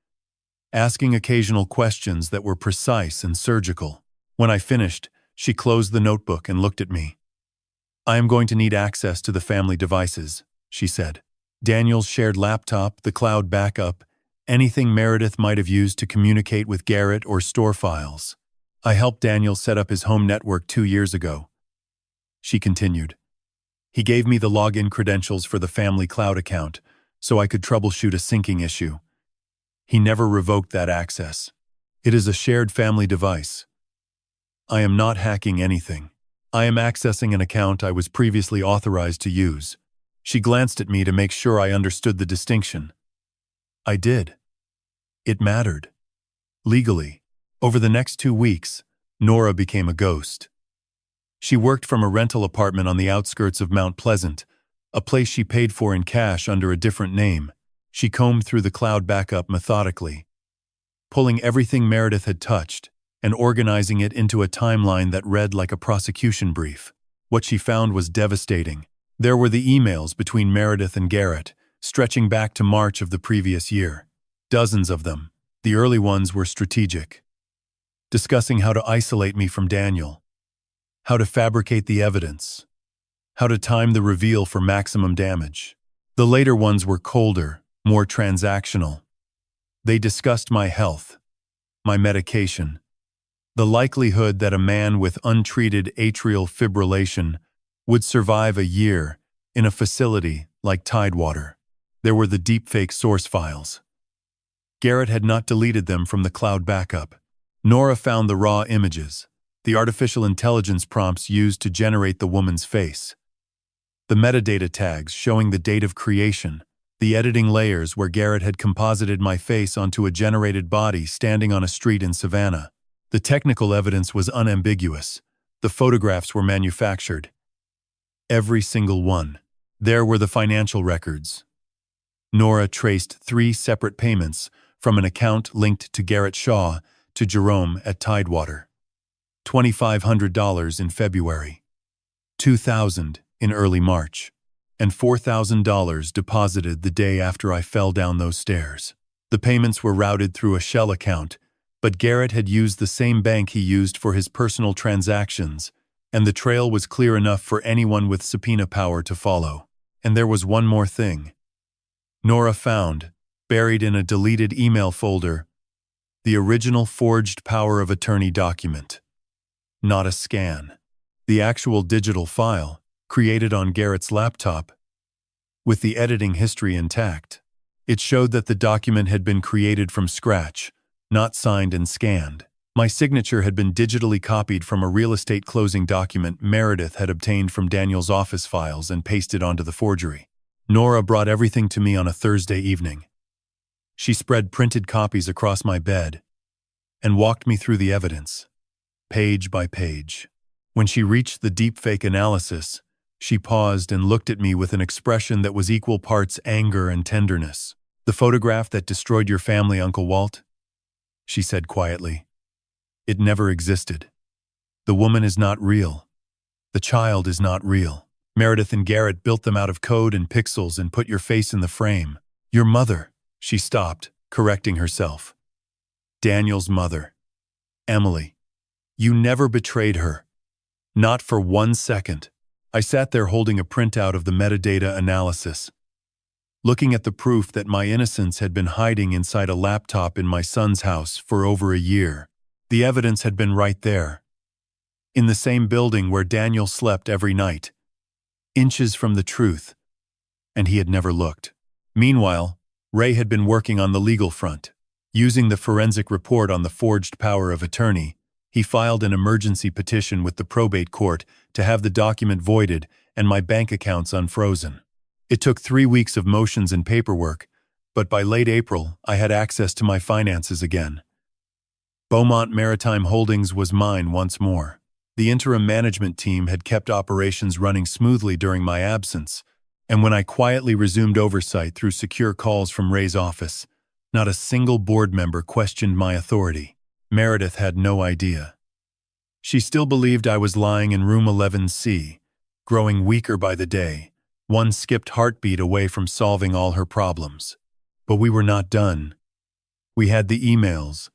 asking occasional questions that were precise and surgical. When I finished, she closed the notebook and looked at me. I am going to need access to the family devices, she said. Daniel's shared laptop, the cloud backup, anything Meredith might have used to communicate with Garrett or store files. I helped Daniel set up his home network 2 years ago. She continued. He gave me the login credentials for the family cloud account so I could troubleshoot a syncing issue. He never revoked that access. It is a shared family device. I am not hacking anything. I am accessing an account I was previously authorized to use. She glanced at me to make sure I understood the distinction. I did. It mattered. Legally, over the next 2 weeks, Nora became a ghost. She worked from a rental apartment on the outskirts of Mount Pleasant, a place she paid for in cash under a different name. She combed through the cloud backup methodically, pulling everything Meredith had touched and organizing it into a timeline that read like a prosecution brief. What she found was devastating. There were the emails between Meredith and Garrett, stretching back to March of the previous year. Dozens of them. The early ones were strategic, discussing how to isolate me from Daniel, how to fabricate the evidence, how to time the reveal for maximum damage. The later ones were colder, more transactional. They discussed my health, my medication, the likelihood that a man with untreated atrial fibrillation would survive a year in a facility like Tidewater. There were the deepfake source files. Garrett had not deleted them from the cloud backup. Nora found the raw images, the artificial intelligence prompts used to generate the woman's face, the metadata tags showing the date of creation, the editing layers where Garrett had composited my face onto a generated body standing on a street in Savannah. The technical evidence was unambiguous. The photographs were manufactured. Every single one. There were the financial records. Nora traced 3 separate payments from an account linked to Garrett Shaw to Jerome at Tidewater. $2,500 in February, $2,000 in early March, and $4,000 deposited the day after I fell down those stairs. The payments were routed through a shell account, but Garrett had used the same bank he used for his personal transactions, and the trail was clear enough for anyone with subpoena power to follow. And there was one more thing. Nora found, buried in a deleted email folder, the original forged power of attorney document. Not a scan. The actual digital file, created on Garrett's laptop, with the editing history intact. It showed that the document had been created from scratch, not signed and scanned. My signature had been digitally copied from a real estate closing document Meredith had obtained from Daniel's office files and pasted onto the forgery. Nora brought everything to me on a Thursday evening. She spread printed copies across my bed and walked me through the evidence, page by page. When she reached the deepfake analysis, she paused and looked at me with an expression that was equal parts anger and tenderness. "The photograph that destroyed your family, Uncle Walt?" she said quietly. "It never existed. The woman is not real. The child is not real. Meredith and Garrett built them out of code and pixels and put your face in the frame. Your mother," she stopped, correcting herself. "Daniel's mother. Emily. You never betrayed her. Not for 1 second." I sat there holding a printout of the metadata analysis, looking at the proof that my innocence had been hiding inside a laptop in my son's house for over a year. The evidence had been right there, in the same building where Daniel slept every night, inches from the truth, and he had never looked. Meanwhile, Ray had been working on the legal front. Using the forensic report on the forged power of attorney, he filed an emergency petition with the probate court to have the document voided and my bank accounts unfrozen. It took 3 weeks of motions and paperwork, but by late April, I had access to my finances again. Beaumont Maritime Holdings was mine once more. The interim management team had kept operations running smoothly during my absence, and when I quietly resumed oversight through secure calls from Ray's office, not a single board member questioned my authority. Meredith had no idea. She still believed I was lying in room 11C, growing weaker by the day, one skipped heartbeat away from solving all her problems. But we were not done. We had the emails,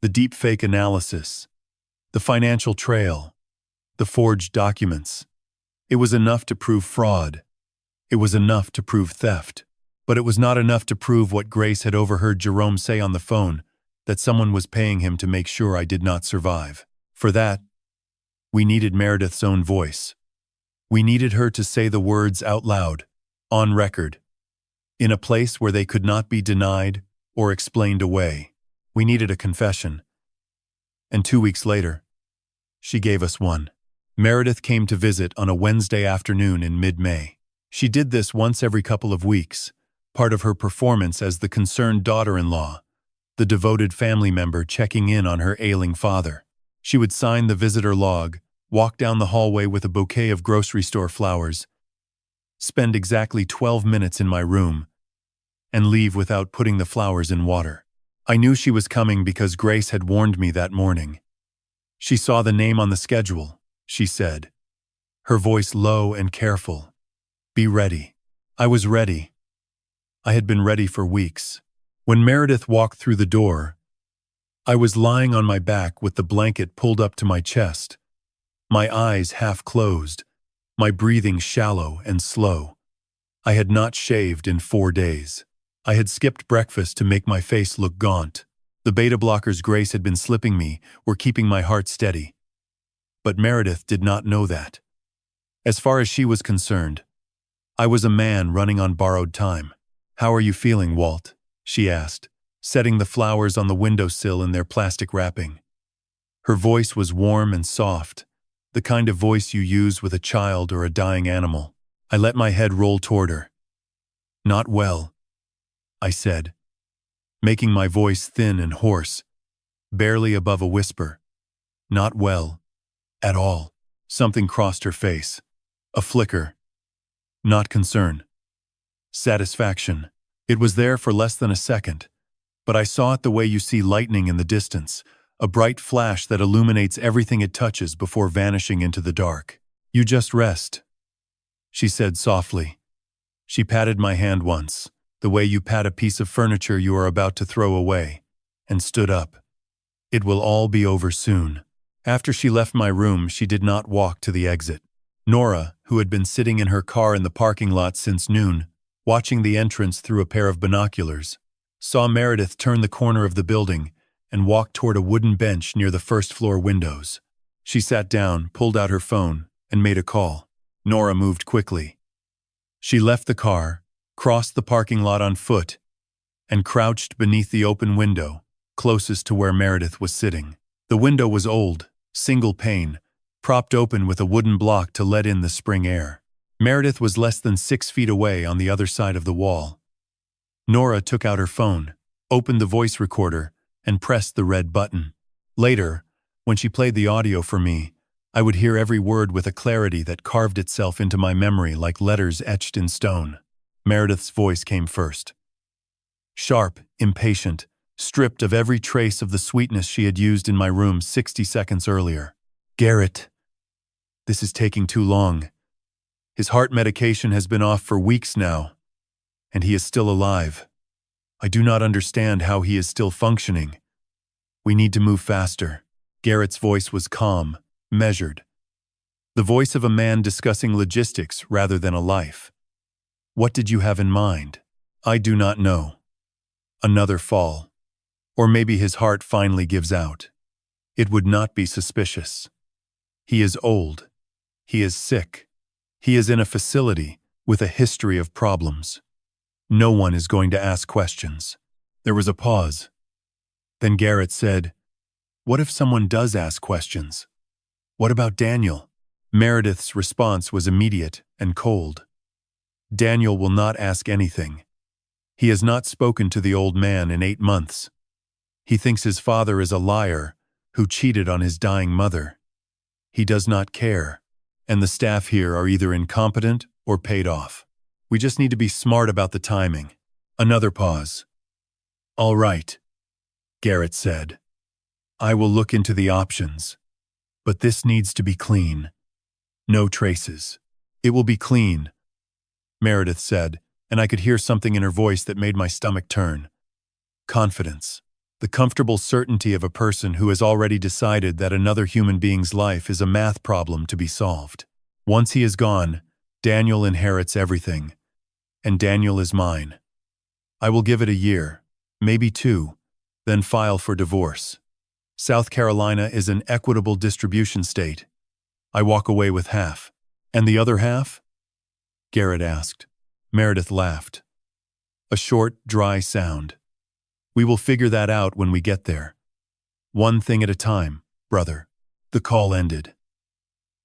the deepfake analysis, the financial trail, the forged documents. It was enough to prove fraud. It was enough to prove theft. But it was not enough to prove what Grace had overheard Jerome say on the phone, that someone was paying him to make sure I did not survive. For that, we needed Meredith's own voice. We needed her to say the words out loud, on record, in a place where they could not be denied or explained away. We needed a confession. And 2 weeks later, she gave us one. Meredith came to visit on a Wednesday afternoon in mid-May. She did this once every couple of weeks, part of her performance as the concerned daughter-in-law, the devoted family member checking in on her ailing father. She would sign the visitor log, walk down the hallway with a bouquet of grocery store flowers, spend exactly 12 minutes in my room, and leave without putting the flowers in water. I knew she was coming because Grace had warned me that morning. She saw the name on the schedule, she said, her voice low and careful. Be ready. I was ready. I had been ready for weeks. When Meredith walked through the door, I was lying on my back with the blanket pulled up to my chest, my eyes half closed, my breathing shallow and slow. I had not shaved in 4 days. I had skipped breakfast to make my face look gaunt. The beta blockers Grace had been slipping me were keeping my heart steady. But Meredith did not know that. As far as she was concerned, I was a man running on borrowed time. "How are you feeling, Walt?" she asked, setting the flowers on the windowsill in their plastic wrapping. Her voice was warm and soft, the kind of voice you use with a child or a dying animal. I let my head roll toward her. "Not well," I said, making my voice thin and hoarse, barely above a whisper. "Not well. At all." Something crossed her face. A flicker. Not concern. Satisfaction. It was there for less than a second, but I saw it the way you see lightning in the distance, a bright flash that illuminates everything it touches before vanishing into the dark. "You just rest," she said softly. She patted my hand once, the way you pat a piece of furniture you are about to throw away, and stood up. "It will all be over soon." After she left my room, she did not walk to the exit. Nora, who had been sitting in her car in the parking lot since noon, watching the entrance through a pair of binoculars, saw Meredith turn the corner of the building and walk toward a wooden bench near the first-floor windows. She sat down, pulled out her phone, and made a call. Nora moved quickly. She left the car, crossed the parking lot on foot, and crouched beneath the open window, closest to where Meredith was sitting. The window was old, single pane, propped open with a wooden block to let in the spring air. Meredith was less than 6 feet away on the other side of the wall. Nora took out her phone, opened the voice recorder, and pressed the red button. Later, when she played the audio for me, I would hear every word with a clarity that carved itself into my memory like letters etched in stone. Meredith's voice came first. Sharp, impatient, stripped of every trace of the sweetness she had used in my room 60 seconds earlier. "Garrett, this is taking too long. His heart medication has been off for weeks now, and he is still alive. I do not understand how he is still functioning. We need to move faster." Garrett's voice was calm, measured. The voice of a man discussing logistics rather than a life. "What did you have in mind?" "I do not know. Another fall. Or maybe his heart finally gives out. It would not be suspicious. He is old. He is sick. He is in a facility with a history of problems. No one is going to ask questions." There was a pause. Then Garrett said, "What if someone does ask questions? What about Daniel?" Meredith's response was immediate and cold. "Daniel will not ask anything. He has not spoken to the old man in 8 months. He thinks his father is a liar who cheated on his dying mother. He does not care, and the staff here are either incompetent or paid off. We just need to be smart about the timing." Another pause. "All right," Garrett said. "I will look into the options, but this needs to be clean. No traces." "It will be clean," Meredith said, and I could hear something in her voice that made my stomach turn. Confidence. The comfortable certainty of a person who has already decided that another human being's life is a math problem to be solved. Once he is gone, Daniel inherits everything, and Daniel is mine. I will give it a year, maybe 2, then file for divorce. South Carolina is an equitable distribution state. I walk away with half. "And the other half?" Garrett asked. Meredith laughed. A short, dry sound. "We will figure that out when we get there. One thing at a time, brother." The call ended.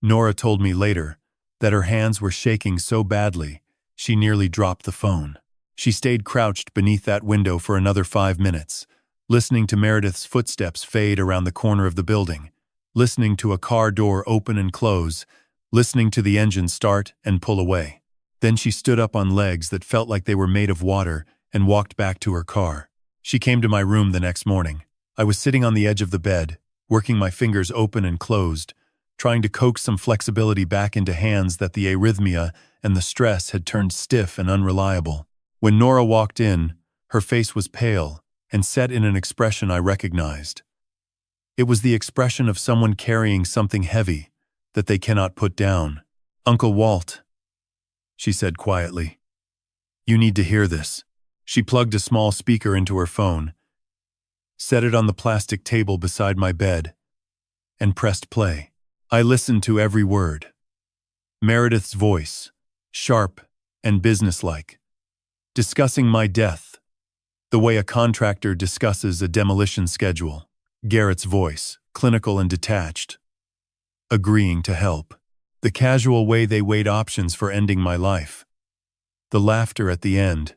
Nora told me later that her hands were shaking so badly she nearly dropped the phone. She stayed crouched beneath that window for another 5 minutes, listening to Meredith's footsteps fade around the corner of the building, listening to a car door open and close, listening to the engine start and pull away. Then she stood up on legs that felt like they were made of water and walked back to her car. She came to my room the next morning. I was sitting on the edge of the bed, working my fingers open and closed, trying to coax some flexibility back into hands that the arrhythmia and the stress had turned stiff and unreliable. When Nora walked in, her face was pale and set in an expression I recognized. It was the expression of someone carrying something heavy that they cannot put down. "Uncle Walt," she said quietly. You need to hear this. She plugged a small speaker into her phone, set it on the plastic table beside my bed, and pressed play. I listened to every word. Meredith's voice, sharp and businesslike, discussing my death, the way a contractor discusses a demolition schedule. Garrett's voice, clinical and detached, agreeing to help. The casual way they weighed options for ending my life. The laughter at the end,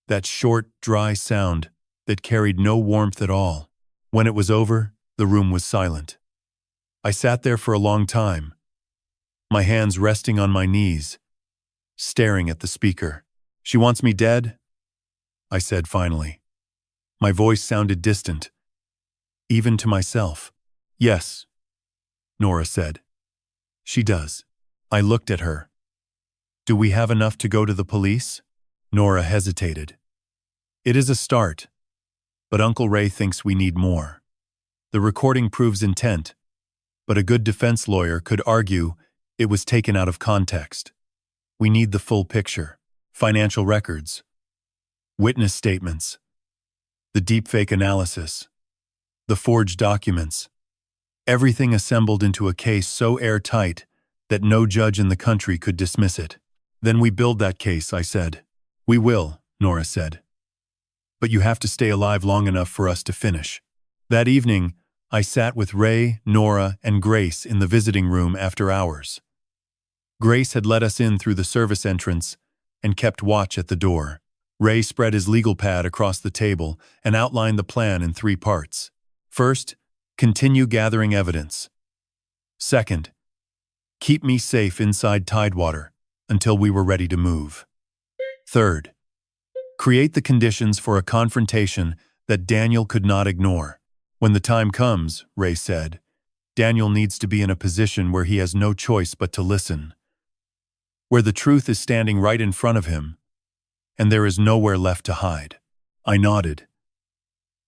that short, dry sound that carried no warmth at all. When it was over, the room was silent. I sat there for a long time, my hands resting on my knees, staring at the speaker. She wants me dead? I said finally. My voice sounded distant, even to myself. Yes, Nora said. She does. I looked at her. Do we have enough to go to the police? Nora hesitated. It is a start, but Uncle Ray thinks we need more. The recording proves intent, but a good defense lawyer could argue it was taken out of context. We need the full picture, financial records, witness statements, the deepfake analysis, the forged documents, everything assembled into a case so airtight that no judge in the country could dismiss it. Then we build that case, I said. We will, Nora said. But you have to stay alive long enough for us to finish. That evening, I sat with Ray, Nora, and Grace in the visiting room after hours. Grace had let us in through the service entrance and kept watch at the door. Ray spread his legal pad across the table and outlined the plan in 3 parts. First, continue gathering evidence. Second, keep me safe inside Tidewater until we were ready to move. Third, create the conditions for a confrontation that Daniel could not ignore. When the time comes, Ray said, Daniel needs to be in a position where he has no choice but to listen, where the truth is standing right in front of him, and there is nowhere left to hide. I nodded.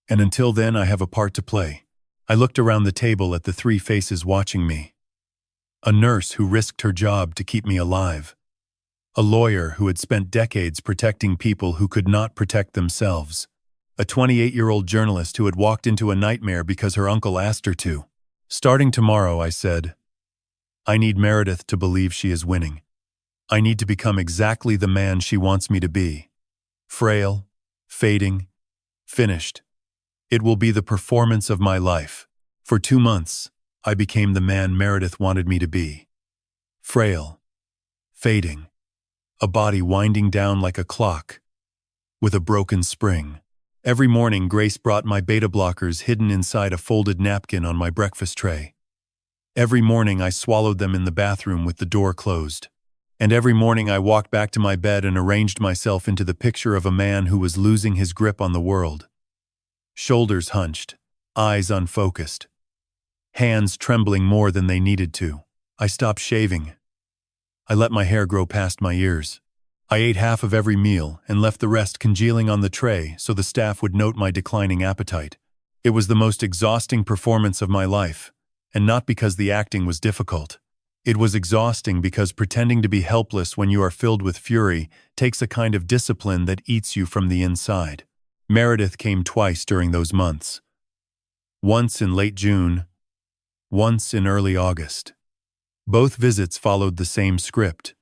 And until then, I have a part to play. I looked around the table at the 3 faces watching me. A nurse who risked her job to keep me alive. A lawyer who had spent decades protecting people who could not protect themselves. A 28-year-old journalist who had walked into a nightmare because her uncle asked her to. Starting tomorrow, I said, I need Meredith to believe she is winning. I need to become exactly the man she wants me to be. Frail, fading, finished. It will be the performance of my life. For 2 months, I became the man Meredith wanted me to be. Frail, fading, a body winding down like a clock, with a broken spring. Every morning, Grace brought my beta blockers hidden inside a folded napkin on my breakfast tray. Every morning, I swallowed them in the bathroom with the door closed. And every morning, I walked back to my bed and arranged myself into the picture of a man who was losing his grip on the world. Shoulders hunched, eyes unfocused, hands trembling more than they needed to. I stopped shaving. I let my hair grow past my ears. I ate half of every meal and left the rest congealing on the tray so the staff would note my declining appetite. It was the most exhausting performance of my life, and not because the acting was difficult. It was exhausting because pretending to be helpless when you are filled with fury takes a kind of discipline that eats you from the inside. Meredith came twice during those months. Once in late June, once in early August. Both visits followed the same script.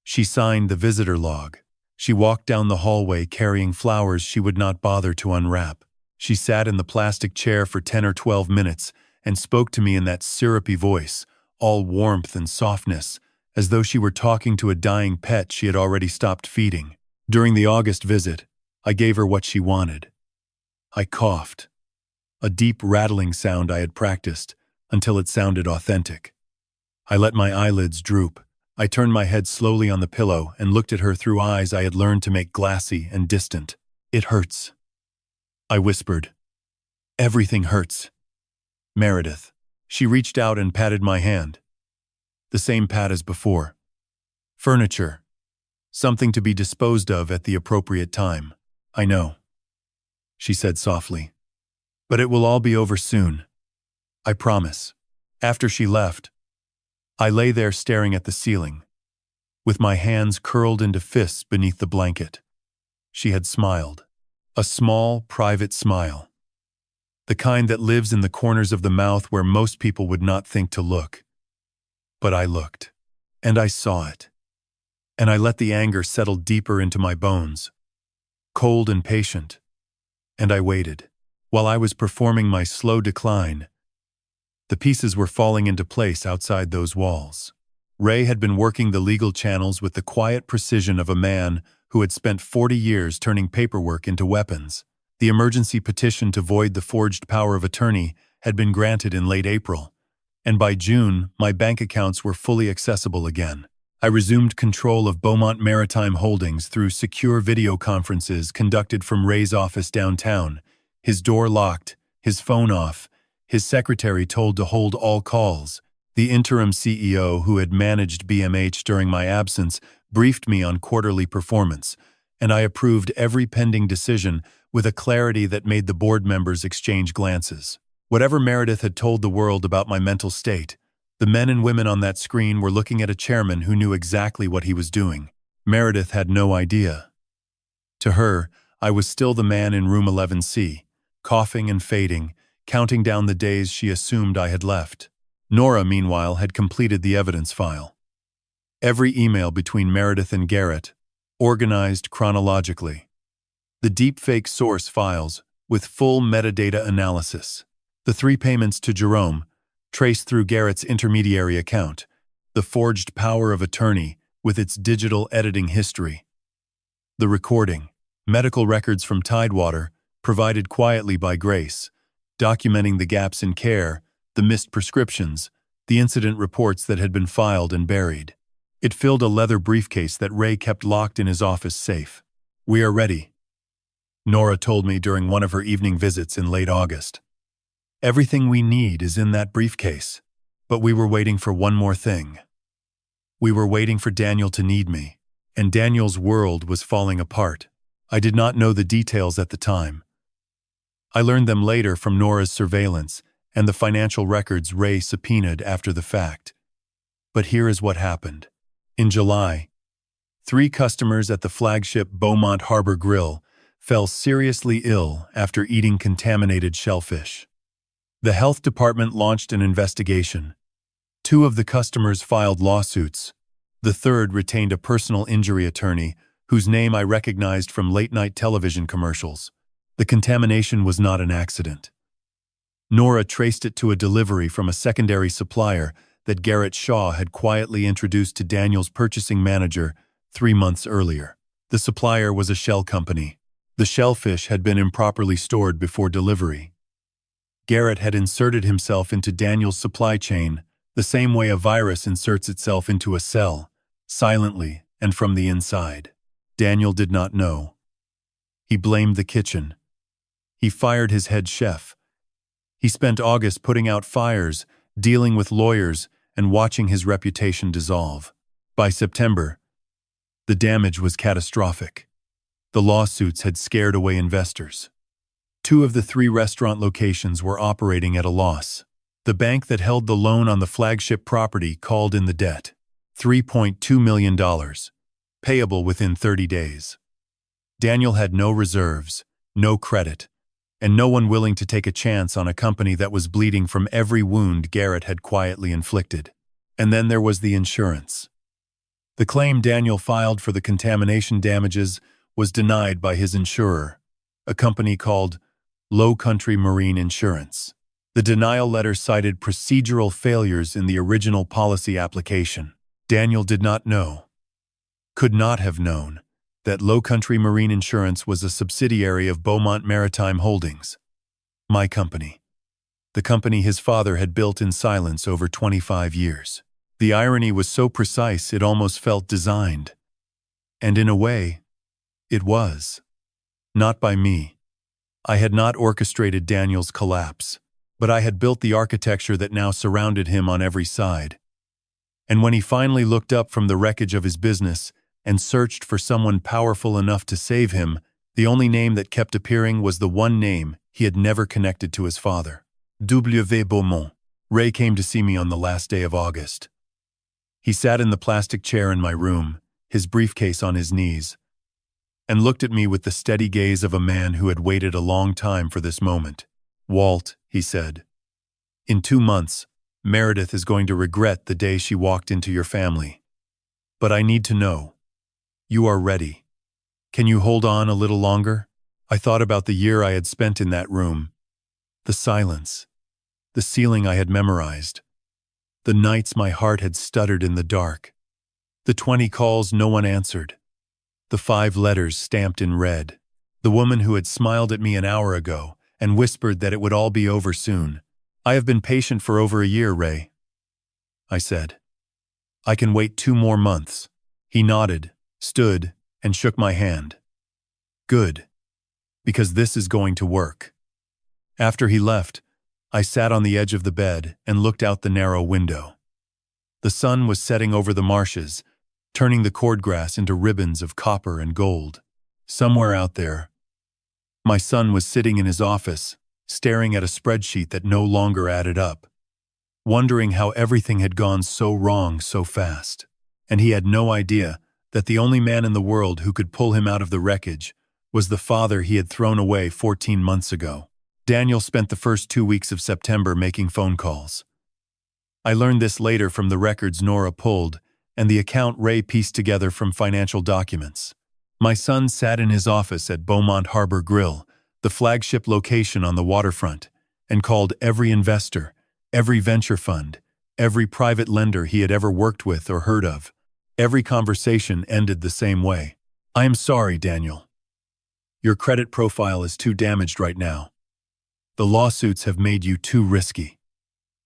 She signed the visitor log. She walked down the hallway carrying flowers she would not bother to unwrap. She sat in the plastic chair for 10 or 12 minutes and spoke to me in that syrupy voice, all warmth and softness, as though she were talking to a dying pet she had already stopped feeding. During the August visit, I gave her what she wanted. I coughed, a deep rattling sound I had practiced until it sounded authentic. I let my eyelids droop. I turned my head slowly on the pillow and looked at her through eyes I had learned to make glassy and distant. It hurts, I whispered. Everything hurts. Meredith. She reached out and patted my hand. The same pat as before. Furniture. Something to be disposed of at the appropriate time. I know, she said softly. But it will all be over soon. I promise. After she left, I lay there staring at the ceiling. with my hands curled into fists beneath the blanket. She had smiled. A small, private smile. The kind that lives in the corners of the mouth where most people would not think to look. But I looked, and I saw it. And I let the anger settle deeper into my bones, cold and patient. And I waited. While I was performing my slow decline, the pieces were falling into place outside those walls. Ray had been working the legal channels with the quiet precision of a man who had spent 40 years turning paperwork into weapons. The emergency petition to void the forged power of attorney had been granted in late April, and by June, my bank accounts were fully accessible again. I resumed control of Beaumont Maritime Holdings through secure video conferences conducted from Ray's office downtown, his door locked, his phone off, his secretary told to hold all calls. The interim CEO who had managed BMH during my absence briefed me on quarterly performance, and I approved every pending decision with a clarity that made the board members exchange glances. Whatever Meredith had told the world about my mental state, the men and women on that screen were looking at a chairman who knew exactly what he was doing. Meredith had no idea. To her, I was still the man in room 11C, coughing and fading, counting down the days she assumed I had left. Nora, meanwhile, had completed the evidence file. Every email between Meredith and Garrett, organized chronologically. The deepfake source files, with full metadata analysis. The 3 payments to Jerome, traced through Garrett's intermediary account. The forged power of attorney, with its digital editing history. The recording, medical records from Tidewater, provided quietly by Grace, documenting the gaps in care, the missed prescriptions, the incident reports that had been filed and buried. It filled a leather briefcase that Ray kept locked in his office safe. "We are ready," Nora told me during one of her evening visits in late August. "Everything we need is in that briefcase, but we were waiting for one more thing. We were waiting for Daniel to need me, and Daniel's world was falling apart. I did not know the details at the time. I learned them later from Nora's surveillance and the financial records Ray subpoenaed after the fact. But here is what happened. In July, 3 customers at the flagship Beaumont Harbor Grill fell seriously ill after eating contaminated shellfish. The health department launched an investigation. 2 of the customers filed lawsuits. The third retained a personal injury attorney whose name I recognized from late-night television commercials. The contamination was not an accident. Nora traced it to a delivery from a secondary supplier that Garrett Shaw had quietly introduced to Daniel's purchasing manager 3 months earlier. The supplier was a shell company. The shellfish had been improperly stored before delivery. Garrett had inserted himself into Daniel's supply chain the same way a virus inserts itself into a cell, silently and from the inside. Daniel did not know. He blamed the kitchen. He fired his head chef. He spent August putting out fires, dealing with lawyers, and watching his reputation dissolve. By September, the damage was catastrophic. The lawsuits had scared away investors. 2 of the 3 restaurant locations were operating at a loss. The bank that held the loan on the flagship property called in the debt, $3.2 million, payable within 30 days. Daniel had no reserves, no credit, and no one willing to take a chance on a company that was bleeding from every wound Garrett had quietly inflicted. And then there was the insurance. The claim Daniel filed for the contamination damages was denied by his insurer, a company called Low Country Marine Insurance. The denial letter cited procedural failures in the original policy application. Daniel did not know, could not have known, that Low Country Marine Insurance was a subsidiary of Beaumont Maritime Holdings, my company. The company his father had built in silence over 25 years. The irony was so precise it almost felt designed. And in a way, it was. Not by me. I had not orchestrated Daniel's collapse, but I had built the architecture that now surrounded him on every side. And when he finally looked up from the wreckage of his business and searched for someone powerful enough to save him, the only name that kept appearing was the one name he had never connected to his father. W. Beaumont. Ray came to see me on the last day of August. He sat in the plastic chair in my room, his briefcase on his knees, and looked at me with the steady gaze of a man who had waited a long time for this moment. "Walt," he said, "in 2 months, Meredith is going to regret the day she walked into your family. But I need to know. You are ready. Can you hold on a little longer?" I thought about the year I had spent in that room. The silence. The ceiling I had memorized. The nights my heart had stuttered in the dark. The 20 calls no one answered. The 5 letters stamped in red. The woman who had smiled at me an hour ago and whispered that it would all be over soon. "I have been patient for over a year, Ray," I said. "I can wait 2 more months." He nodded, stood, and shook my hand. "Good. Because this is going to work." After he left, I sat on the edge of the bed and looked out the narrow window. The sun was setting over the marshes, turning the cordgrass into ribbons of copper and gold. Somewhere out there, my son was sitting in his office, staring at a spreadsheet that no longer added up, wondering how everything had gone so wrong so fast. And he had no idea that the only man in the world who could pull him out of the wreckage was the father he had thrown away 14 months ago. Daniel spent the first 2 weeks of September making phone calls. I learned this later from the records Nora pulled and the account Ray pieced together from financial documents. My son sat in his office at Beaumont Harbor Grill, the flagship location on the waterfront, and called every investor, every venture fund, every private lender he had ever worked with or heard of. Every conversation ended the same way. "I am sorry, Daniel. Your credit profile is too damaged right now. The lawsuits have made you too risky.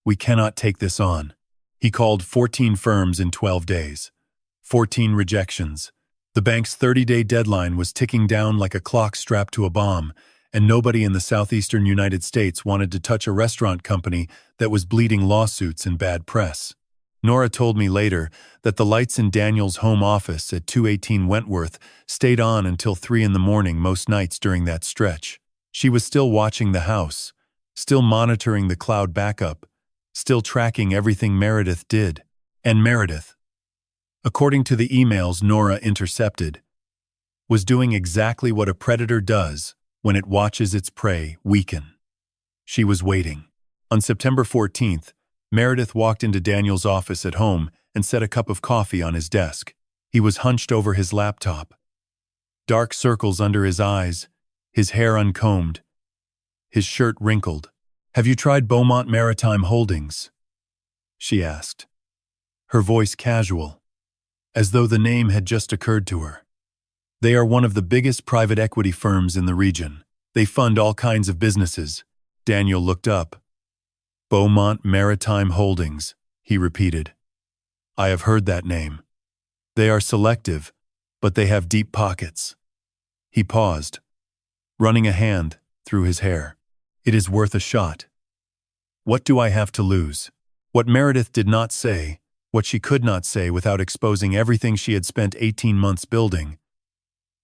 We cannot take this on." He called 14 firms in 12 days. 14 rejections. The bank's 30-day deadline was ticking down like a clock strapped to a bomb, and nobody in the southeastern United States wanted to touch a restaurant company that was bleeding lawsuits and bad press. Nora told me later that the lights in Daniel's home office at 218 Wentworth stayed on until 3 in the morning most nights during that stretch. She was still watching the house, still monitoring the cloud backup, still tracking everything Meredith did. And Meredith, according to the emails Nora intercepted, was doing exactly what a predator does when it watches its prey weaken. She was waiting. On September 14th, Meredith walked into Daniel's office at home and set a cup of coffee on his desk. He was hunched over his laptop. Dark circles under his eyes, his hair uncombed, his shirt wrinkled. "Have you tried Beaumont Maritime Holdings?" she asked, her voice casual, as though the name had just occurred to her. "They are one of the biggest private equity firms in the region. They fund all kinds of businesses." Daniel looked up. "Beaumont Maritime Holdings," he repeated. "I have heard that name. They are selective, but they have deep pockets." He paused, running a hand through his hair. "It is worth a shot. What do I have to lose?" What Meredith did not say, what she could not say without exposing everything she had spent 18 months building,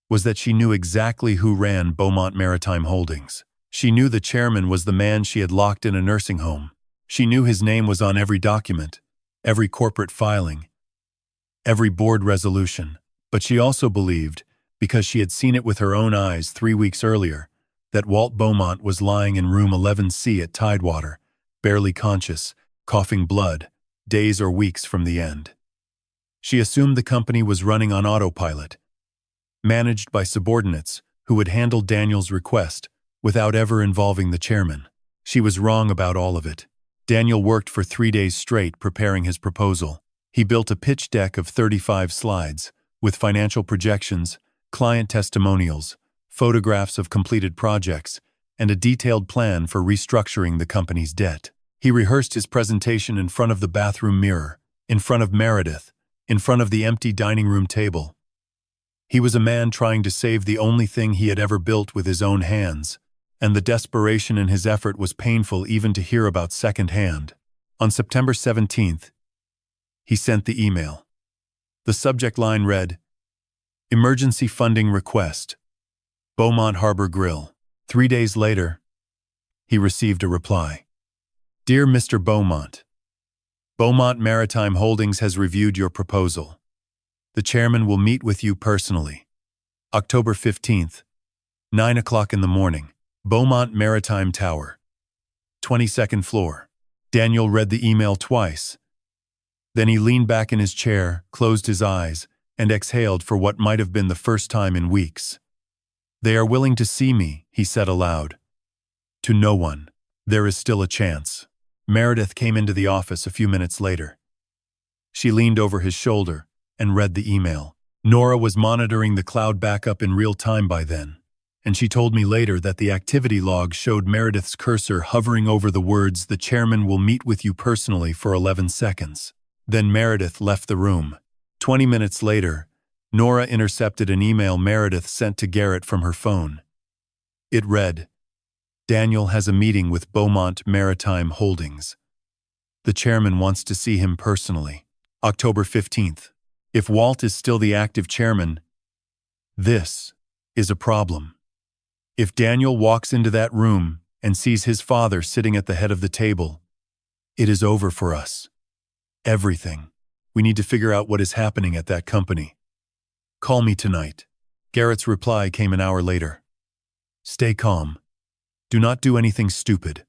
was that she knew exactly who ran Beaumont Maritime Holdings. She knew the chairman was the man she had locked in a nursing home. She knew his name was on every document, every corporate filing, every board resolution. But she also believed, because she had seen it with her own eyes 3 weeks earlier, that Walt Beaumont was lying in room 11C at Tidewater, barely conscious, coughing blood, days or weeks from the end. She assumed the company was running on autopilot, managed by subordinates who would handle Daniel's request without ever involving the chairman. She was wrong about all of it. Daniel worked for 3 days straight preparing his proposal. He built a pitch deck of 35 slides, with financial projections, client testimonials, photographs of completed projects, and a detailed plan for restructuring the company's debt. He rehearsed his presentation in front of the bathroom mirror, in front of Meredith, in front of the empty dining room table. He was a man trying to save the only thing he had ever built with his own hands, and the desperation in his effort was painful even to hear about secondhand. On September 17th, he sent the email. The subject line read, "Emergency funding request, Beaumont Harbor Grill." 3 days later, he received a reply. "Dear Mr. Beaumont, Beaumont Maritime Holdings has reviewed your proposal. The chairman will meet with you personally. October 15th, 9 o'clock in the morning. Beaumont Maritime Tower, 22nd floor. Daniel read the email twice. Then he leaned back in his chair, closed his eyes, and exhaled for what might have been the first time in weeks. They are willing to see me, he said aloud. To no one. There is still a chance. Meredith came into the office a few minutes later. She leaned over his shoulder and read the email. Nora was monitoring the cloud backup in real time by then, and she told me later that the activity log showed Meredith's cursor hovering over the words, "The chairman will meet with you personally," for 11 seconds. Then Meredith left the room. 20 minutes later, Nora intercepted an email Meredith sent to Garrett from her phone. It read, "Daniel has a meeting with Beaumont Maritime Holdings. The chairman wants to see him personally. October 15th. If Walt is still the active chairman, this is a problem. If Daniel walks into that room and sees his father sitting at the head of the table, it is over for us. Everything. We need to figure out what is happening at that company. Call me tonight." Garrett's reply came an hour later. "Stay calm. Do not do anything stupid.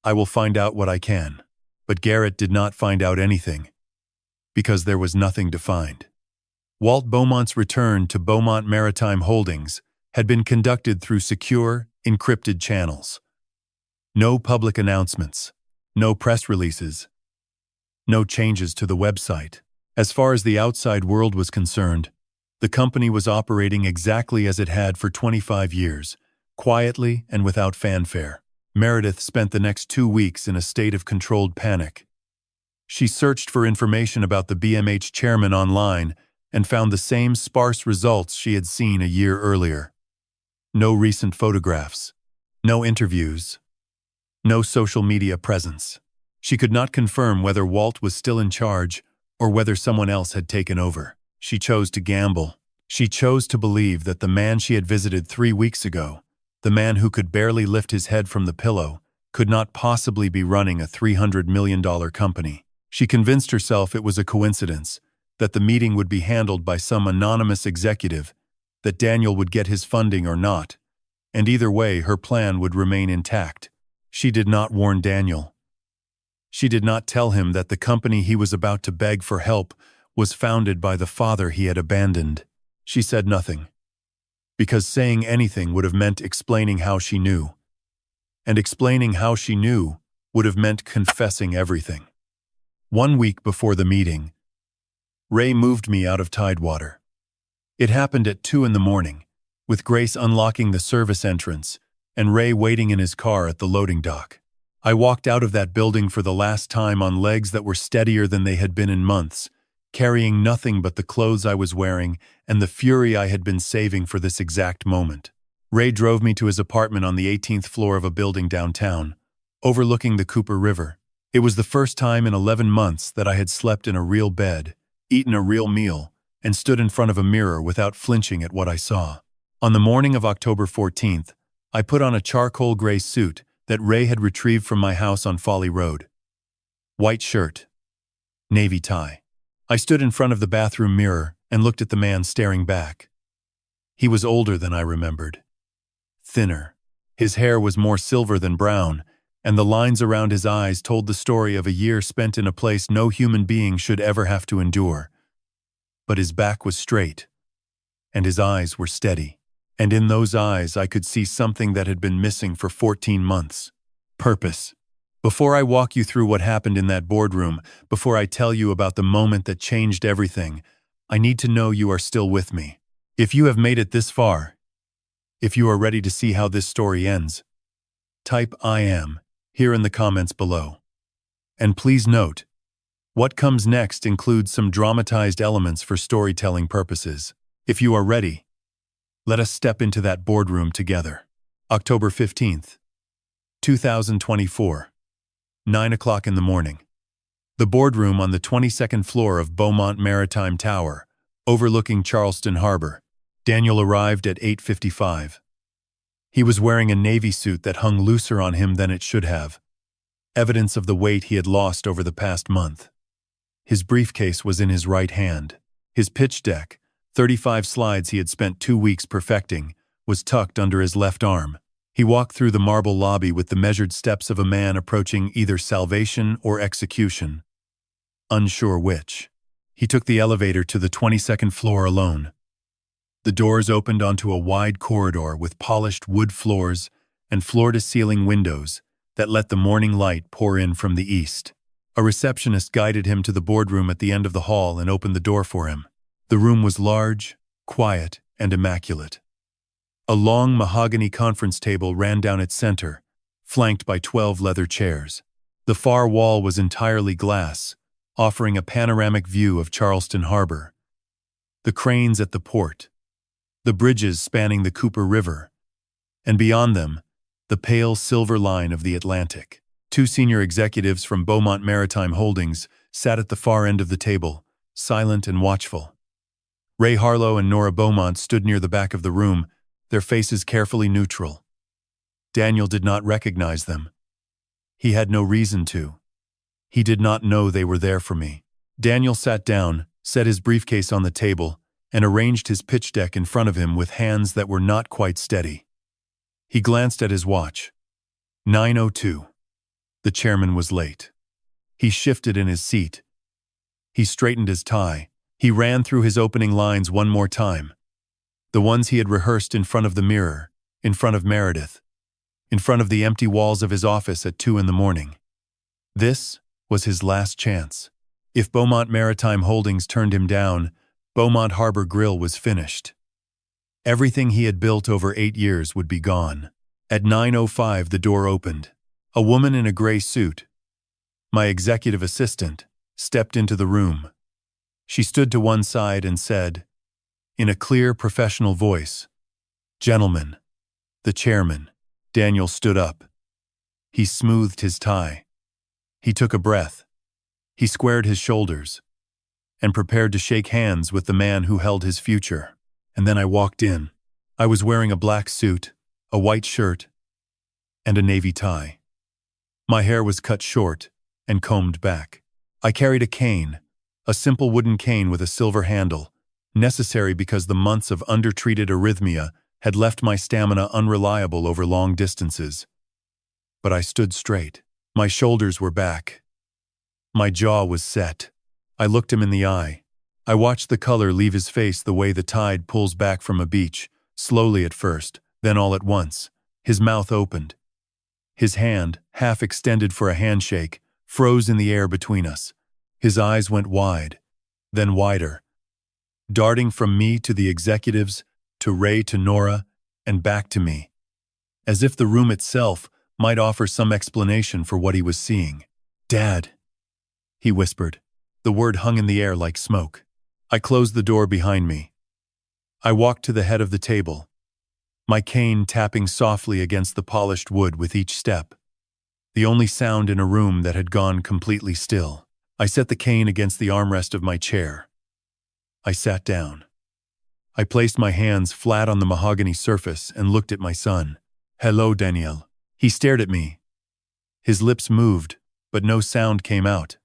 I will find out what I can." But Garrett did not find out anything, because there was nothing to find. Walt Beaumont's return to Beaumont Maritime Holdings had been conducted through secure, encrypted channels. No public announcements, no press releases, no changes to the website. As far as the outside world was concerned, the company was operating exactly as it had for 25 years, quietly and without fanfare. Meredith spent the next 2 weeks in a state of controlled panic. She searched for information about the BMH chairman online and found the same sparse results she had seen a year earlier. No recent photographs, no interviews, no social media presence. She could not confirm whether Walt was still in charge or whether someone else had taken over. She chose to gamble. She chose to believe that the man she had visited 3 weeks ago, the man who could barely lift his head from the pillow, could not possibly be running a $300 million company. She convinced herself it was a coincidence, that the meeting would be handled by some anonymous executive, that Daniel would get his funding or not, and either way her plan would remain intact. She did not warn Daniel. She did not tell him that the company he was about to beg for help was founded by the father he had abandoned. She said nothing, because saying anything would have meant explaining how she knew, and explaining how she knew would have meant confessing everything. 1 week before the meeting, Ray moved me out of Tidewater. It happened at 2 in the morning, with Grace unlocking the service entrance and Ray waiting in his car at the loading dock. I walked out of that building for the last time on legs that were steadier than they had been in months, carrying nothing but the clothes I was wearing and the fury I had been saving for this exact moment. Ray drove me to his apartment on the 18th floor of a building downtown, overlooking the Cooper River. It was the first time in 11 months that I had slept in a real bed, eaten a real meal, and stood in front of a mirror without flinching at what I saw. On the morning of October 14th, I put on a charcoal gray suit that Ray had retrieved from my house on Folly Road. White shirt, navy tie. I stood in front of the bathroom mirror and looked at the man staring back. He was older than I remembered. Thinner. His hair was more silver than brown, and the lines around his eyes told the story of a year spent in a place no human being should ever have to endure. But his back was straight, and his eyes were steady. And in those eyes I could see something that had been missing for 14 months. Purpose. Before I walk you through what happened in that boardroom, before I tell you about the moment that changed everything, I need to know you are still with me. If you have made it this far, if you are ready to see how this story ends, type "I am" here in the comments below. And please note, what comes next includes some dramatized elements for storytelling purposes. If you are ready, let us step into that boardroom together. October 15th, 2024, 9 o'clock in the morning. The boardroom on the 22nd floor of Beaumont Maritime Tower, overlooking Charleston Harbor. Daniel arrived at 8:55. He was wearing a navy suit that hung looser on him than it should have, evidence of the weight he had lost over the past month. His briefcase was in his right hand. His pitch deck, 35 slides he had spent 2 weeks perfecting, was tucked under his left arm. He walked through the marble lobby with the measured steps of a man approaching either salvation or execution. Unsure which. He took the elevator to the 22nd floor alone. The doors opened onto a wide corridor with polished wood floors and floor-to-ceiling windows that let the morning light pour in from the east. A receptionist guided him to the boardroom at the end of the hall and opened the door for him. The room was large, quiet, and immaculate. A long mahogany conference table ran down its center, flanked by 12 leather chairs. The far wall was entirely glass, offering a panoramic view of Charleston Harbor, the cranes at the port, the bridges spanning the Cooper River, and beyond them, the pale silver line of the Atlantic. 2 senior executives from Beaumont Maritime Holdings sat at the far end of the table, silent and watchful. Ray Harlow and Nora Beaumont stood near the back of the room, their faces carefully neutral. Daniel did not recognize them. He had no reason to. He did not know they were there for me. Daniel sat down, set his briefcase on the table, and arranged his pitch deck in front of him with hands that were not quite steady. He glanced at his watch. 9:02. The chairman was late. He shifted in his seat. He straightened his tie. He ran through his opening lines one more time. The ones he had rehearsed in front of the mirror, in front of Meredith, in front of the empty walls of his office at 2 a.m. This was his last chance. If Beaumont Maritime Holdings turned him down, Beaumont Harbor Grill was finished. Everything he had built over 8 years would be gone. At 9:05, the door opened. A woman in a gray suit, my executive assistant, stepped into the room. She stood to one side and said, in a clear, professional voice, "Gentlemen, the chairman." Daniel stood up. He smoothed his tie. He took a breath. He squared his shoulders and prepared to shake hands with the man who held his future. And then I walked in. I was wearing a black suit, a white shirt, and a navy tie. My hair was cut short and combed back. I carried a cane, a simple wooden cane with a silver handle, necessary because the months of undertreated arrhythmia had left my stamina unreliable over long distances. But I stood straight. My shoulders were back. My jaw was set. I looked him in the eye. I watched the color leave his face the way the tide pulls back from a beach, slowly at first, then all at once. His mouth opened. His hand, half extended for a handshake, froze in the air between us. His eyes went wide, then wider, darting from me to the executives, to Ray, to Nora, and back to me, as if the room itself might offer some explanation for what he was seeing. "Dad," he whispered. The word hung in the air like smoke. I closed the door behind me. I walked to the head of the table, my cane tapping softly against the polished wood with each step, the only sound in a room that had gone completely still. I set the cane against the armrest of my chair. I sat down. I placed my hands flat on the mahogany surface and looked at my son. "Hello, Daniel." He stared at me. His lips moved, but no sound came out.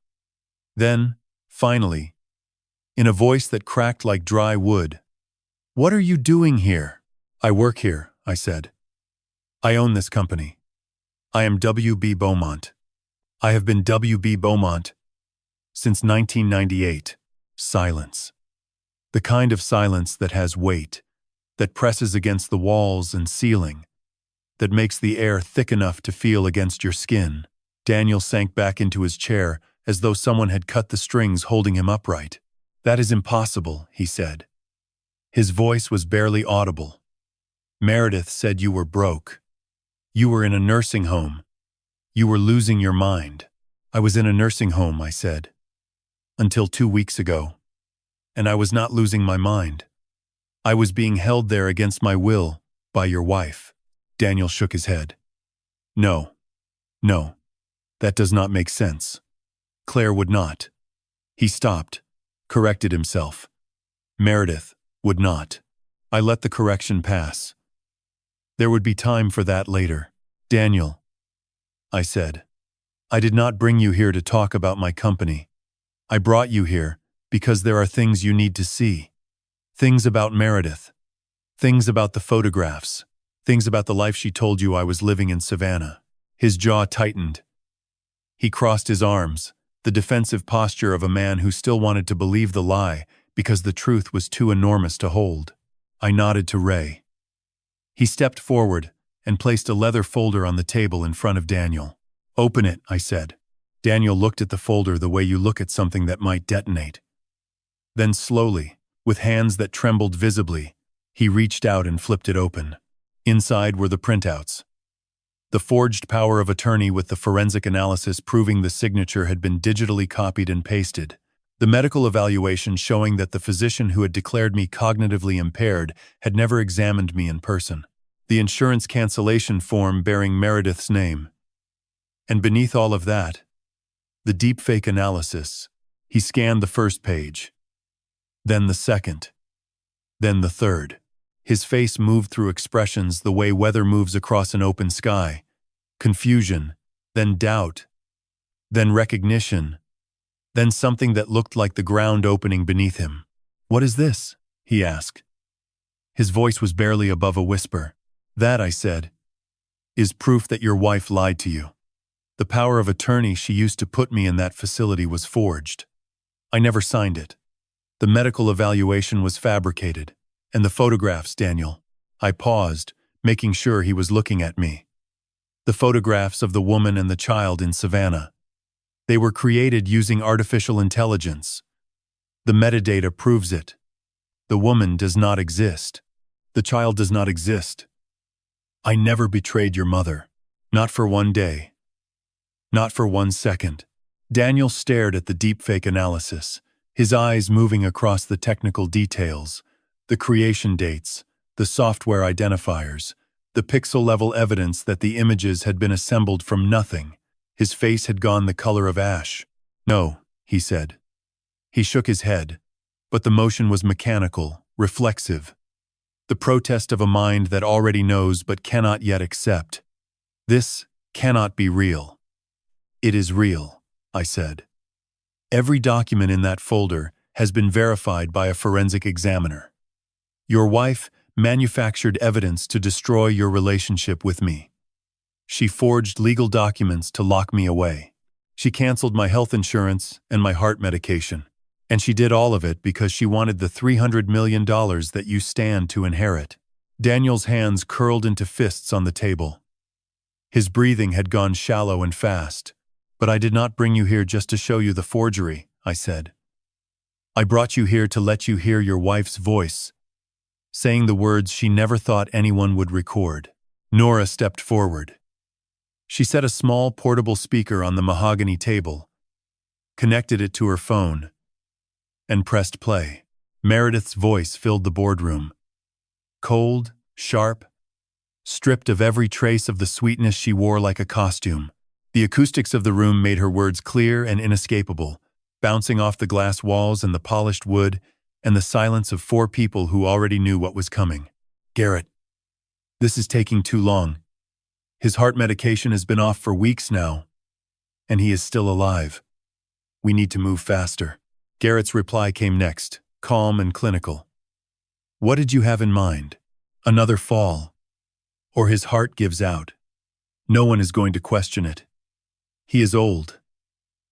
Then, finally, in a voice that cracked like dry wood, "What are you doing here?" "I work here," I said. "I own this company. I am W.B. Beaumont. I have been W.B. Beaumont since 1998. Silence. The kind of silence that has weight, that presses against the walls and ceiling, that makes the air thick enough to feel against your skin. Daniel sank back into his chair as though someone had cut the strings holding him upright. "That is impossible," he said. His voice was barely audible. "Meredith said you were broke. You were in a nursing home. You were losing your mind." "I was in a nursing home," I said, "until 2 weeks ago. And I was not losing my mind. I was being held there against my will by your wife." Daniel shook his head. No, that does not make sense. Claire would not." He stopped, corrected himself. "Meredith would not." I let the correction pass. There would be time for that later. "Daniel," I said, I did not bring you here to talk about my company. I brought you here because there are things you need to see. Things about Meredith. Things about the photographs. Things about the life she told you I was living in Savannah. His jaw tightened. He crossed his arms, the defensive posture of a man who still wanted to believe the lie because the truth was too enormous to hold. I nodded to Ray. He stepped forward and placed a leather folder on the table in front of Daniel. "Open it," I said. Daniel looked at the folder the way you look at something that might detonate. Then slowly, with hands that trembled visibly, he reached out and flipped it open. Inside were the printouts. The forged power of attorney with the forensic analysis proving the signature had been digitally copied and pasted. The medical evaluation showing that the physician who had declared me cognitively impaired had never examined me in person. The insurance cancellation form bearing Meredith's name. And beneath all of that, the deepfake analysis. He scanned the first page, then the second, then the third. His face moved through expressions the way weather moves across an open sky. Confusion, then doubt, then recognition, then something that looked like the ground opening beneath him. "What is this?" he asked. His voice was barely above a whisper. "That," I said, "is proof that your wife lied to you. The power of attorney she used to put me in that facility was forged. I never signed it. The medical evaluation was fabricated. And the photographs, Daniel." I paused, making sure he was looking at me. "The photographs of the woman and the child in Savannah. They were created using artificial intelligence. The metadata proves it. The woman does not exist. The child does not exist. I never betrayed your mother. Not for one day. Not for 1 second." Daniel stared at the deepfake analysis, his eyes moving across the technical details. The creation dates, the software identifiers, the pixel-level evidence that the images had been assembled from nothing. His face had gone the color of ash. "No," he said. He shook his head, but the motion was mechanical, reflexive. The protest of a mind that already knows but cannot yet accept. "This cannot be real." "It is real," I said. "Every document in that folder has been verified by a forensic examiner. Your wife manufactured evidence to destroy your relationship with me. She forged legal documents to lock me away. She canceled my health insurance and my heart medication. And she did all of it because she wanted the $300 million that you stand to inherit." Daniel's hands curled into fists on the table. His breathing had gone shallow and fast. "But I did not bring you here just to show you the forgery," I said. "I brought you here to let you hear your wife's voice, saying the words she never thought anyone would record." Nora stepped forward. She set a small portable speaker on the mahogany table, connected it to her phone, and pressed play. Meredith's voice filled the boardroom. Cold, sharp, stripped of every trace of the sweetness she wore like a costume. The acoustics of the room made her words clear and inescapable, bouncing off the glass walls and the polished wood, and the silence of 4 people who already knew what was coming. "Garrett, this is taking too long. His heart medication has been off for weeks now, and he is still alive. We need to move faster." Garrett's reply came next, calm and clinical. "What did you have in mind? Another fall? Or his heart gives out? No one is going to question it. He is old.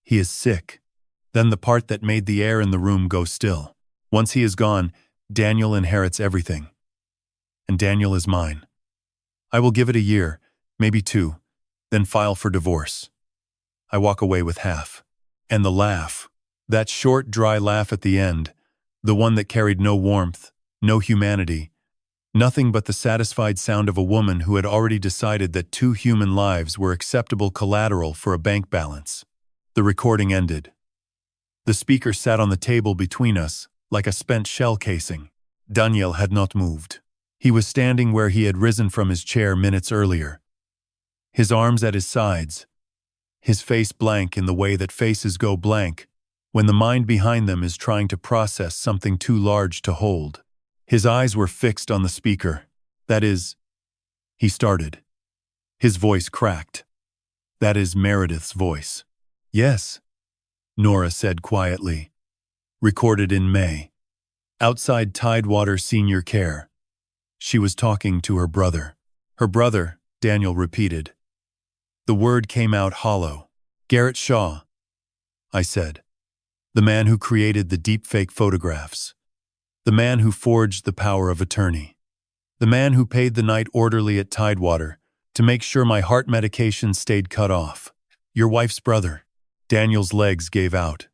He is sick." Then the part that made the air in the room go still. "Once he is gone, Daniel inherits everything. And Daniel is mine. I will give it a year, maybe 2, then file for divorce. I walk away with half." And the laugh, that short, dry laugh at the end, the one that carried no warmth, no humanity, nothing but the satisfied sound of a woman who had already decided that 2 human lives were acceptable collateral for a bank balance. The recording ended. The speaker sat on the table between us, like a spent shell casing. Daniel had not moved. He was standing where he had risen from his chair minutes earlier, his arms at his sides, his face blank in the way that faces go blank when the mind behind them is trying to process something too large to hold. His eyes were fixed on the speaker. "That is," he started. His voice cracked. That is Meredith's voice. Yes, Nora said quietly. Recorded in May. Outside Tidewater Senior Care. She was talking to her brother. Her brother, Daniel repeated. The word came out hollow. Garrett Shaw, I said. The man who created the deepfake photographs. The man who forged the power of attorney. The man who paid the night orderly at Tidewater to make sure my heart medication stayed cut off. Your wife's brother. Daniel's legs gave out.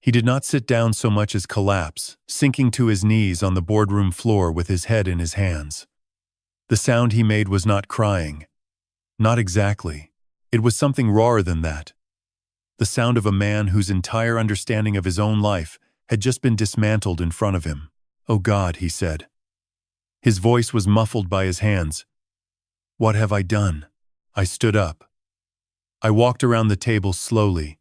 He did not sit down so much as collapse, sinking to his knees on the boardroom floor with his head in his hands. The sound he made was not crying. Not exactly. It was something rawer than that. The sound of a man whose entire understanding of his own life had just been dismantled in front of him. Oh God, he said. His voice was muffled by his hands. What have I done? I stood up. I walked around the table slowly,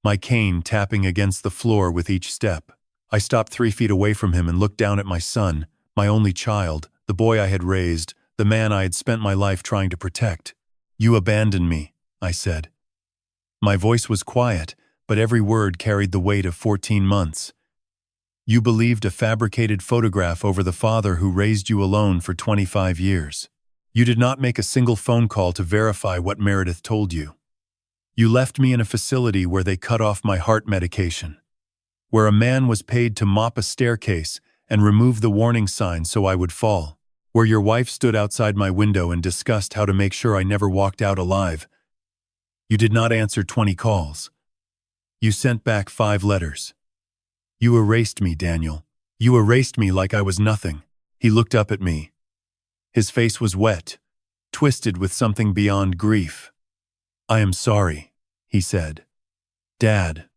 my cane tapping against the floor with each step. I stopped 3 feet away from him and looked down at my son, my only child, the boy I had raised, the man I had spent my life trying to protect. You abandoned me, I said. My voice was quiet, but every word carried the weight of 14 months. You believed a fabricated photograph over the father who raised you alone for 25 years. You did not make a single phone call to verify what Meredith told you. You left me in a facility where they cut off my heart medication, where a man was paid to mop a staircase and remove the warning sign so I would fall, where your wife stood outside my window and discussed how to make sure I never walked out alive. You did not answer 20 calls. You sent back 5 letters. You erased me, Daniel. You erased me like I was nothing. He looked up at me. His face was wet, twisted with something beyond grief. I am sorry, he said. Dad,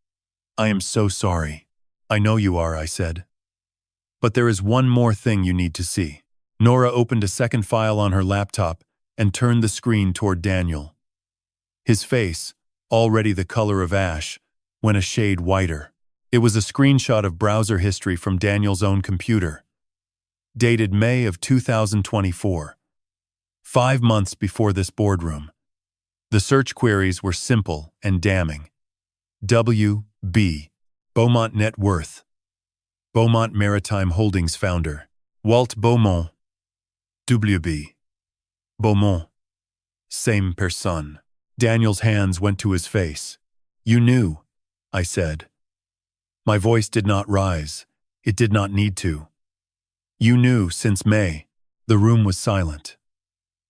I am so sorry. I know you are, I said. But there is one more thing you need to see. Nora opened a second file on her laptop and turned the screen toward Daniel. His face, already the color of ash, went a shade whiter. It was a screenshot of browser history from Daniel's own computer, dated May of 2024, 5 months before this boardroom. The search queries were simple and damning. W.B. Beaumont net worth. Beaumont Maritime Holdings founder. Walt Beaumont. W.B. Beaumont. Same person. Daniel's hands went to his face. You knew, I said. My voice did not rise. It did not need to. You knew since May. The room was silent.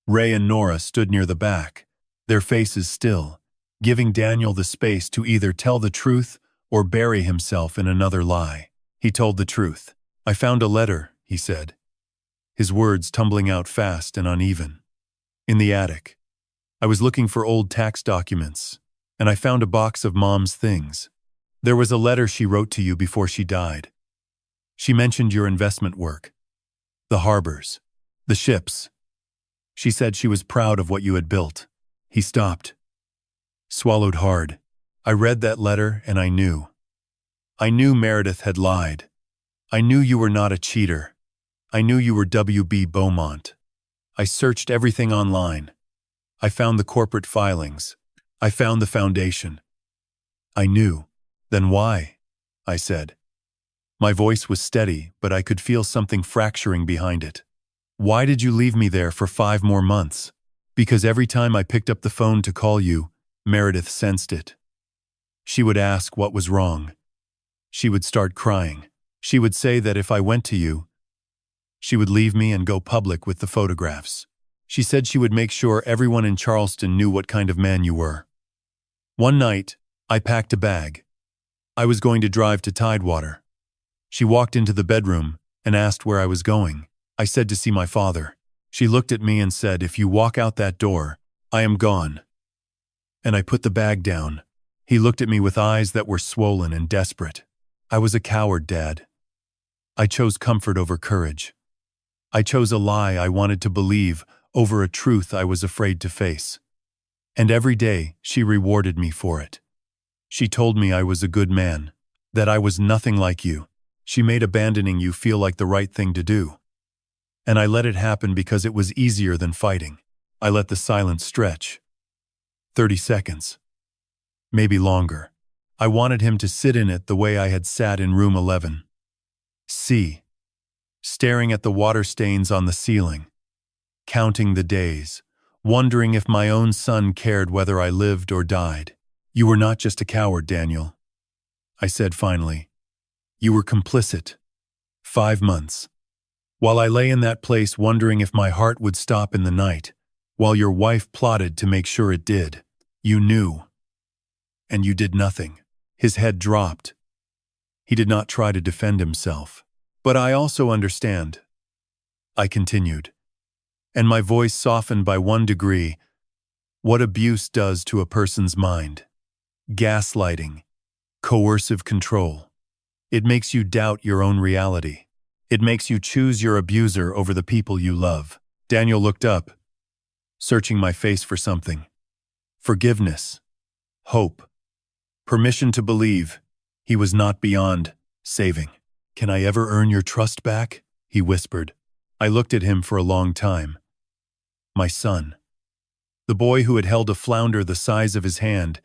Ray and Nora stood near the back, their faces still, giving Daniel the space to either tell the truth or bury himself in another lie. He told the truth. I found a letter, he said, his words tumbling out fast and uneven. In the attic. I was looking for old tax documents, and I found a box of Mom's things. There was a letter she wrote to you before she died. She mentioned your investment work, the harbors, the ships. She said she was proud of what you had built. He stopped, swallowed hard. I read that letter and I knew. I knew Meredith had lied. I knew you were not a cheater. I knew you were W.B. Beaumont. I searched everything online. I found the corporate filings. I found the foundation. I knew. Then why? I said. My voice was steady, but I could feel something fracturing behind it. Why did you leave me there for 5 more months? Because every time I picked up the phone to call you, Meredith sensed it. She would ask what was wrong. She would start crying. She would say that if I went to you, she would leave me and go public with the photographs. She said she would make sure everyone in Charleston knew what kind of man you were. One night, I packed a bag. I was going to drive to Tidewater. She walked into the bedroom and asked where I was going. I said to see my father. She looked at me and said, if you walk out that door, I am gone. And I put the bag down. He looked at me with eyes that were swollen and desperate. I was a coward, Dad. I chose comfort over courage. I chose a lie I wanted to believe over a truth I was afraid to face. And every day she rewarded me for it. She told me I was a good man, that I was nothing like you. She made abandoning you feel like the right thing to do. And I let it happen because it was easier than fighting. I let the silence stretch. 30 seconds. Maybe longer. I wanted him to sit in it the way I had sat in room 11. C. Staring at the water stains on the ceiling. Counting the days. Wondering if my own son cared whether I lived or died. You were not just a coward, Daniel, I said finally. You were complicit. 5 months. While I lay in that place wondering if my heart would stop in the night, while your wife plotted to make sure it did, you knew. And you did nothing. His head dropped. He did not try to defend himself. But I also understand. I continued, and my voice softened by 1 degree, what abuse does to a person's mind. Gaslighting. Coercive control. It makes you doubt your own reality. It makes you choose your abuser over the people you love. Daniel looked up, searching my face for something. Forgiveness. Hope. Permission to believe he was not beyond saving. Can I ever earn your trust back? He whispered. I looked at him for a long time. My son. The boy who had held a flounder the size of his hand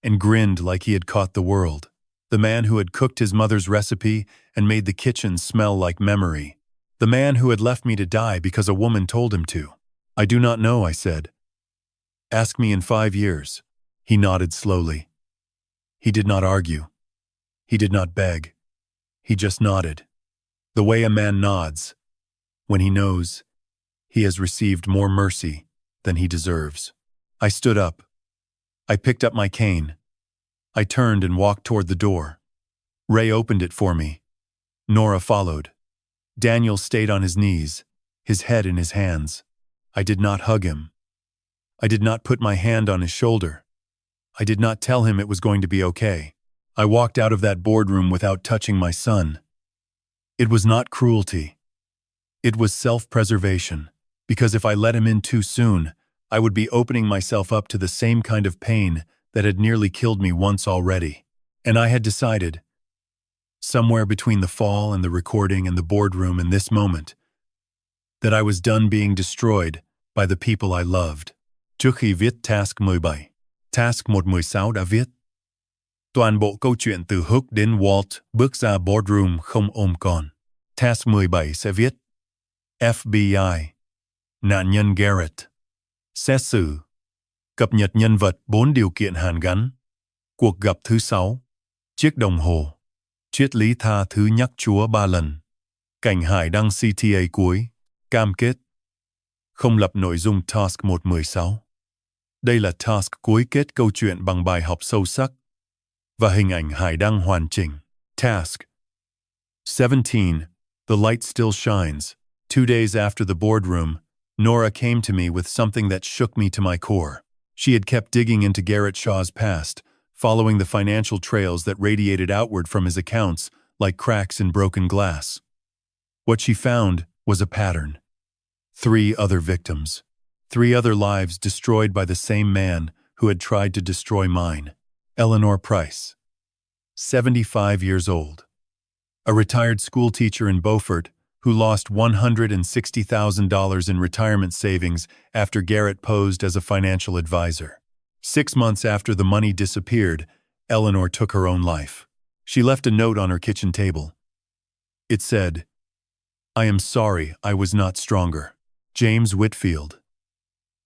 and grinned like he had caught the world. The man who had cooked his mother's recipe and made the kitchen smell like memory. The man who had left me to die because a woman told him to. I do not know, I said. Ask me in 5 years. He nodded slowly. He did not argue. He did not beg. He just nodded. The way a man nods when he knows he has received more mercy than he deserves. I stood up. I picked up my cane. I turned and walked toward the door. Ray opened it for me. Nora followed. Daniel stayed on his knees, his head in his hands. I did not hug him. I did not put my hand on his shoulder. I did not tell him it was going to be okay. I walked out of that boardroom without touching my son. It was not cruelty. It was self-preservation, because if I let him in too soon, I would be opening myself up to the same kind of pain that had nearly killed me once already. And I had decided, somewhere between the fall and the recording and the boardroom and this moment, that I was done being destroyed by the people I loved. Trước khi viết Task 17, Task 116 đã viết. Toàn bộ câu chuyện từ Hook đến Walt bước ra boardroom không ôm con. Task 17 sẽ viết. FBI. Nạn nhân Garrett. Xét xử. Cập nhật nhân vật 4 điều kiện hàn gắn. Cuộc gặp thứ 6. Chiếc đồng hồ. Triết lý tha thứ nhắc Chúa 3 lần. Cảnh hải đăng CTA cuối. Cam kết. Không lập nội dung Task 116. Đây là task cuối kết câu chuyện bằng bài học sâu sắc và hình ảnh hải đăng hoàn chỉnh. Task 17. The light still shines. 2 days after the boardroom, Nora came to me with something that shook me to my core. She had kept digging into Garrett Shaw's past, following the financial trails that radiated outward from his accounts like cracks in broken glass. What she found was a pattern. 3 other victims. 3 other lives destroyed by the same man who had tried to destroy mine. Eleanor Price. 75 years old. A retired school teacher in Beaufort who lost $160,000 in retirement savings after Garrett posed as a financial advisor. 6 months after the money disappeared, Eleanor took her own life. She left a note on her kitchen table. It said, I am sorry I was not stronger. James Whitfield.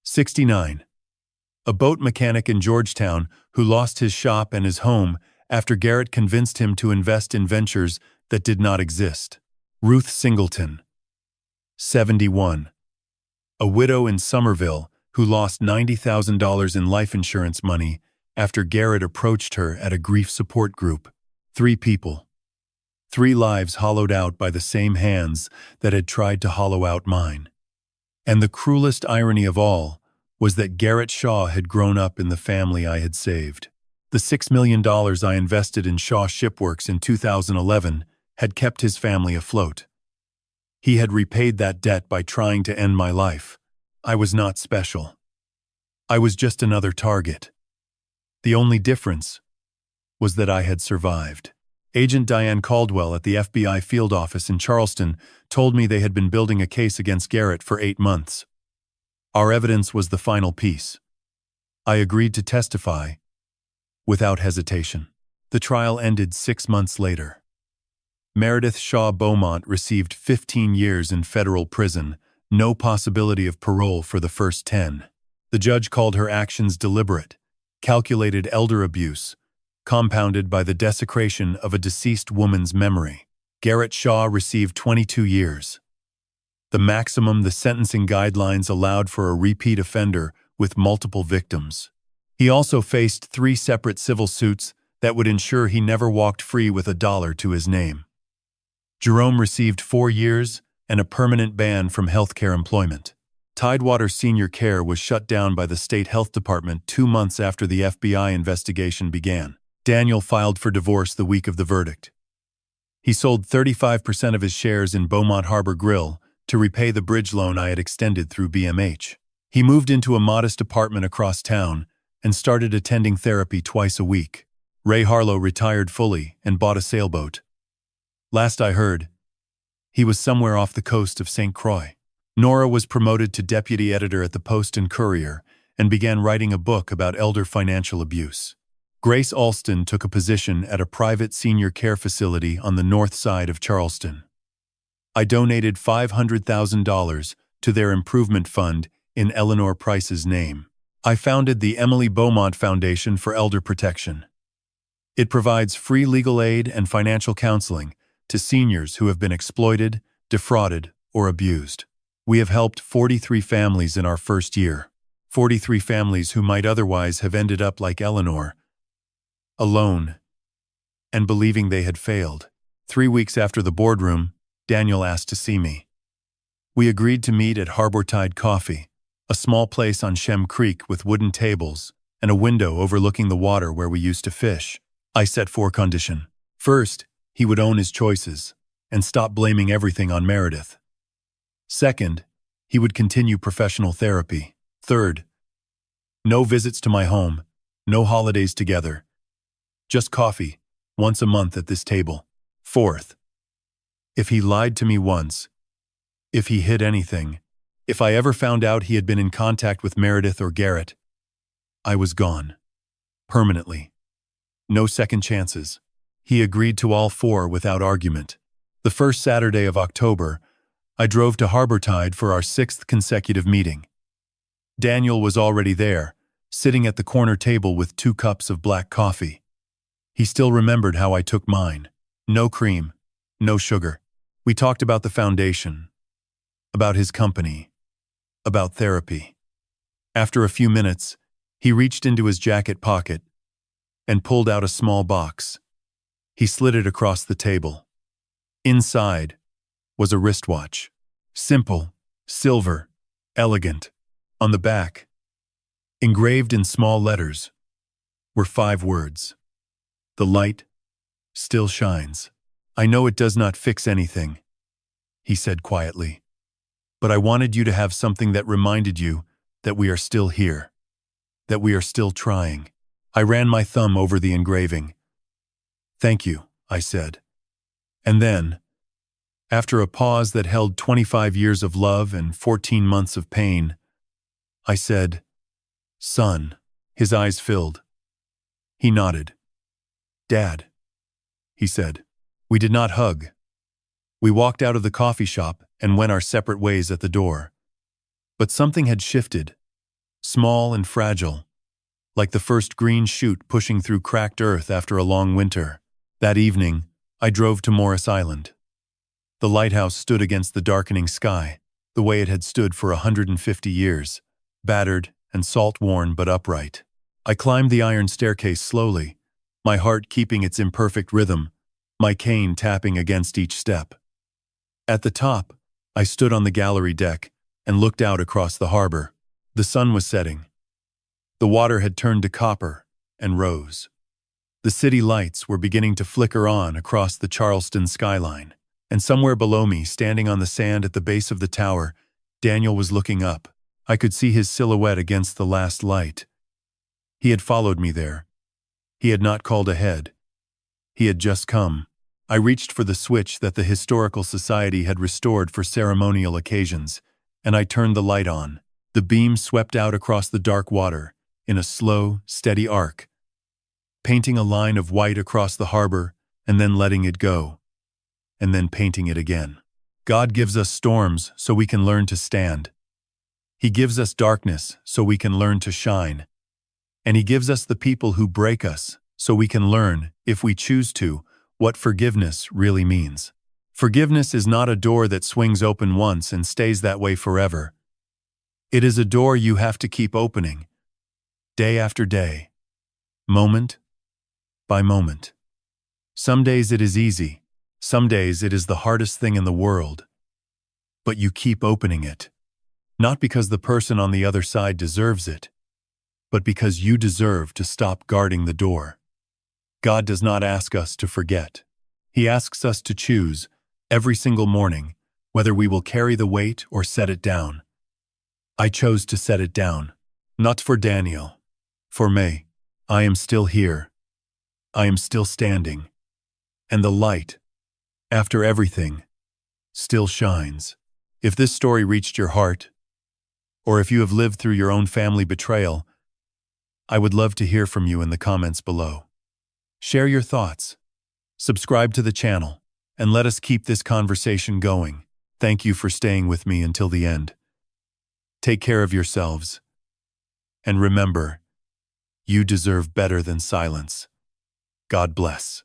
69. A boat mechanic in Georgetown who lost his shop and his home after Garrett convinced him to invest in ventures that did not exist. Ruth Singleton. 71. A widow in Somerville who lost $90,000 in life insurance money after Garrett approached her at a grief support group. 3 people. 3 lives hollowed out by the same hands that had tried to hollow out mine. And the cruelest irony of all was that Garrett Shaw had grown up in the family I had saved. The $6 million I invested in Shaw Shipworks in 2011 had kept his family afloat. He had repaid that debt by trying to end my life. I was not special. I was just another target. The only difference was that I had survived. Agent Diane Caldwell at the FBI field office in Charleston told me they had been building a case against Garrett for 8 months. Our evidence was the final piece. I agreed to testify without hesitation. The trial ended 6 months later. Meredith Shaw Beaumont received 15 years in federal prison, no possibility of parole for the first 10. The judge called her actions deliberate, calculated elder abuse, compounded by the desecration of a deceased woman's memory. Garrett Shaw received 22 years. The maximum the sentencing guidelines allowed for a repeat offender with multiple victims. He also faced 3 separate civil suits that would ensure he never walked free with $1 to his name. Jerome received 4 years and a permanent ban from healthcare employment. Tidewater Senior Care was shut down by the state health department 2 months after the FBI investigation began. Daniel filed for divorce the week of the verdict. He sold 35% of his shares in Beaumont Harbor Grill to repay the bridge loan I had extended through BMH. He moved into a modest apartment across town and started attending therapy twice a week. Ray Harlow retired fully and bought a sailboat. Last I heard, he was somewhere off the coast of St. Croix. Nora was promoted to deputy editor at the Post and Courier and began writing a book about elder financial abuse. Grace Alston took a position at a private senior care facility on the north side of Charleston. I donated $500,000 to their improvement fund in Eleanor Price's name. I founded the Emily Beaumont Foundation for Elder Protection. It provides free legal aid and financial counseling to seniors who have been exploited, defrauded, or abused. We have helped 43 families in our first year, 43 families who might otherwise have ended up like Eleanor, alone, and believing they had failed. 3 weeks after the boardroom, Daniel asked to see me. We agreed to meet at Harbortide Coffee, a small place on Shem Creek with wooden tables and a window overlooking the water where we used to fish. I set 4 conditions. First, he would own his choices and stop blaming everything on Meredith. Second, he would continue professional therapy. Third, no visits to my home, no holidays together. Just coffee, once a month at this table. Fourth, if he lied to me once, if he hid anything, if I ever found out he had been in contact with Meredith or Garrett, I was gone. Permanently. No second chances. He agreed to all 4 without argument. The first Saturday of October, I drove to Harbortide for our 6th consecutive meeting. Daniel was already there, sitting at the corner table with 2 cups of black coffee. He still remembered how I took mine. No cream, no sugar. We talked about the foundation, about his company, about therapy. After a few minutes, he reached into his jacket pocket and pulled out a small box. He slid it across the table. Inside was a wristwatch. Simple, silver, elegant. On the back, engraved in small letters, were 5 words. The light still shines. I know it does not fix anything, he said quietly, but I wanted you to have something that reminded you that we are still here, that we are still trying. I ran my thumb over the engraving. Thank you, I said. And then, after a pause that held 25 years of love and 14 months of pain, I said, Son. His eyes filled. He nodded. Dad, he said. We did not hug. We walked out of the coffee shop and went our separate ways at the door. But something had shifted, small and fragile, like the first green shoot pushing through cracked earth after a long winter. That evening, I drove to Morris Island. The lighthouse stood against the darkening sky, the way it had stood for 150 years, battered and salt-worn but upright. I climbed the iron staircase slowly, my heart keeping its imperfect rhythm, my cane tapping against each step. At the top, I stood on the gallery deck and looked out across the harbor. The sun was setting. The water had turned to copper and rose. The city lights were beginning to flicker on across the Charleston skyline, and somewhere below me, standing on the sand at the base of the tower, Daniel was looking up. I could see his silhouette against the last light. He had followed me there. He had not called ahead. He had just come. I reached for the switch that the Historical Society had restored for ceremonial occasions, and I turned the light on. The beam swept out across the dark water, in a slow, steady arc, painting a line of white across the harbor and then letting it go, and then painting it again. God gives us storms so we can learn to stand. He gives us darkness so we can learn to shine. And He gives us the people who break us so we can learn, if we choose to, what forgiveness really means. Forgiveness is not a door that swings open once and stays that way forever. It is a door you have to keep opening, day after day, moment by moment. Some days it is easy, some days it is the hardest thing in the world. But you keep opening it, not because the person on the other side deserves it, but because you deserve to stop guarding the door. God does not ask us to forget. He asks us to choose, every single morning, whether we will carry the weight or set it down. I chose to set it down, not for Daniel, for me. I am still here. I am still standing. And the light, after everything, still shines. If this story reached your heart, or if you have lived through your own family betrayal, I would love to hear from you in the comments below. Share your thoughts, subscribe to the channel, and let us keep this conversation going. Thank you for staying with me until the end. Take care of yourselves. And remember, you deserve better than silence. God bless.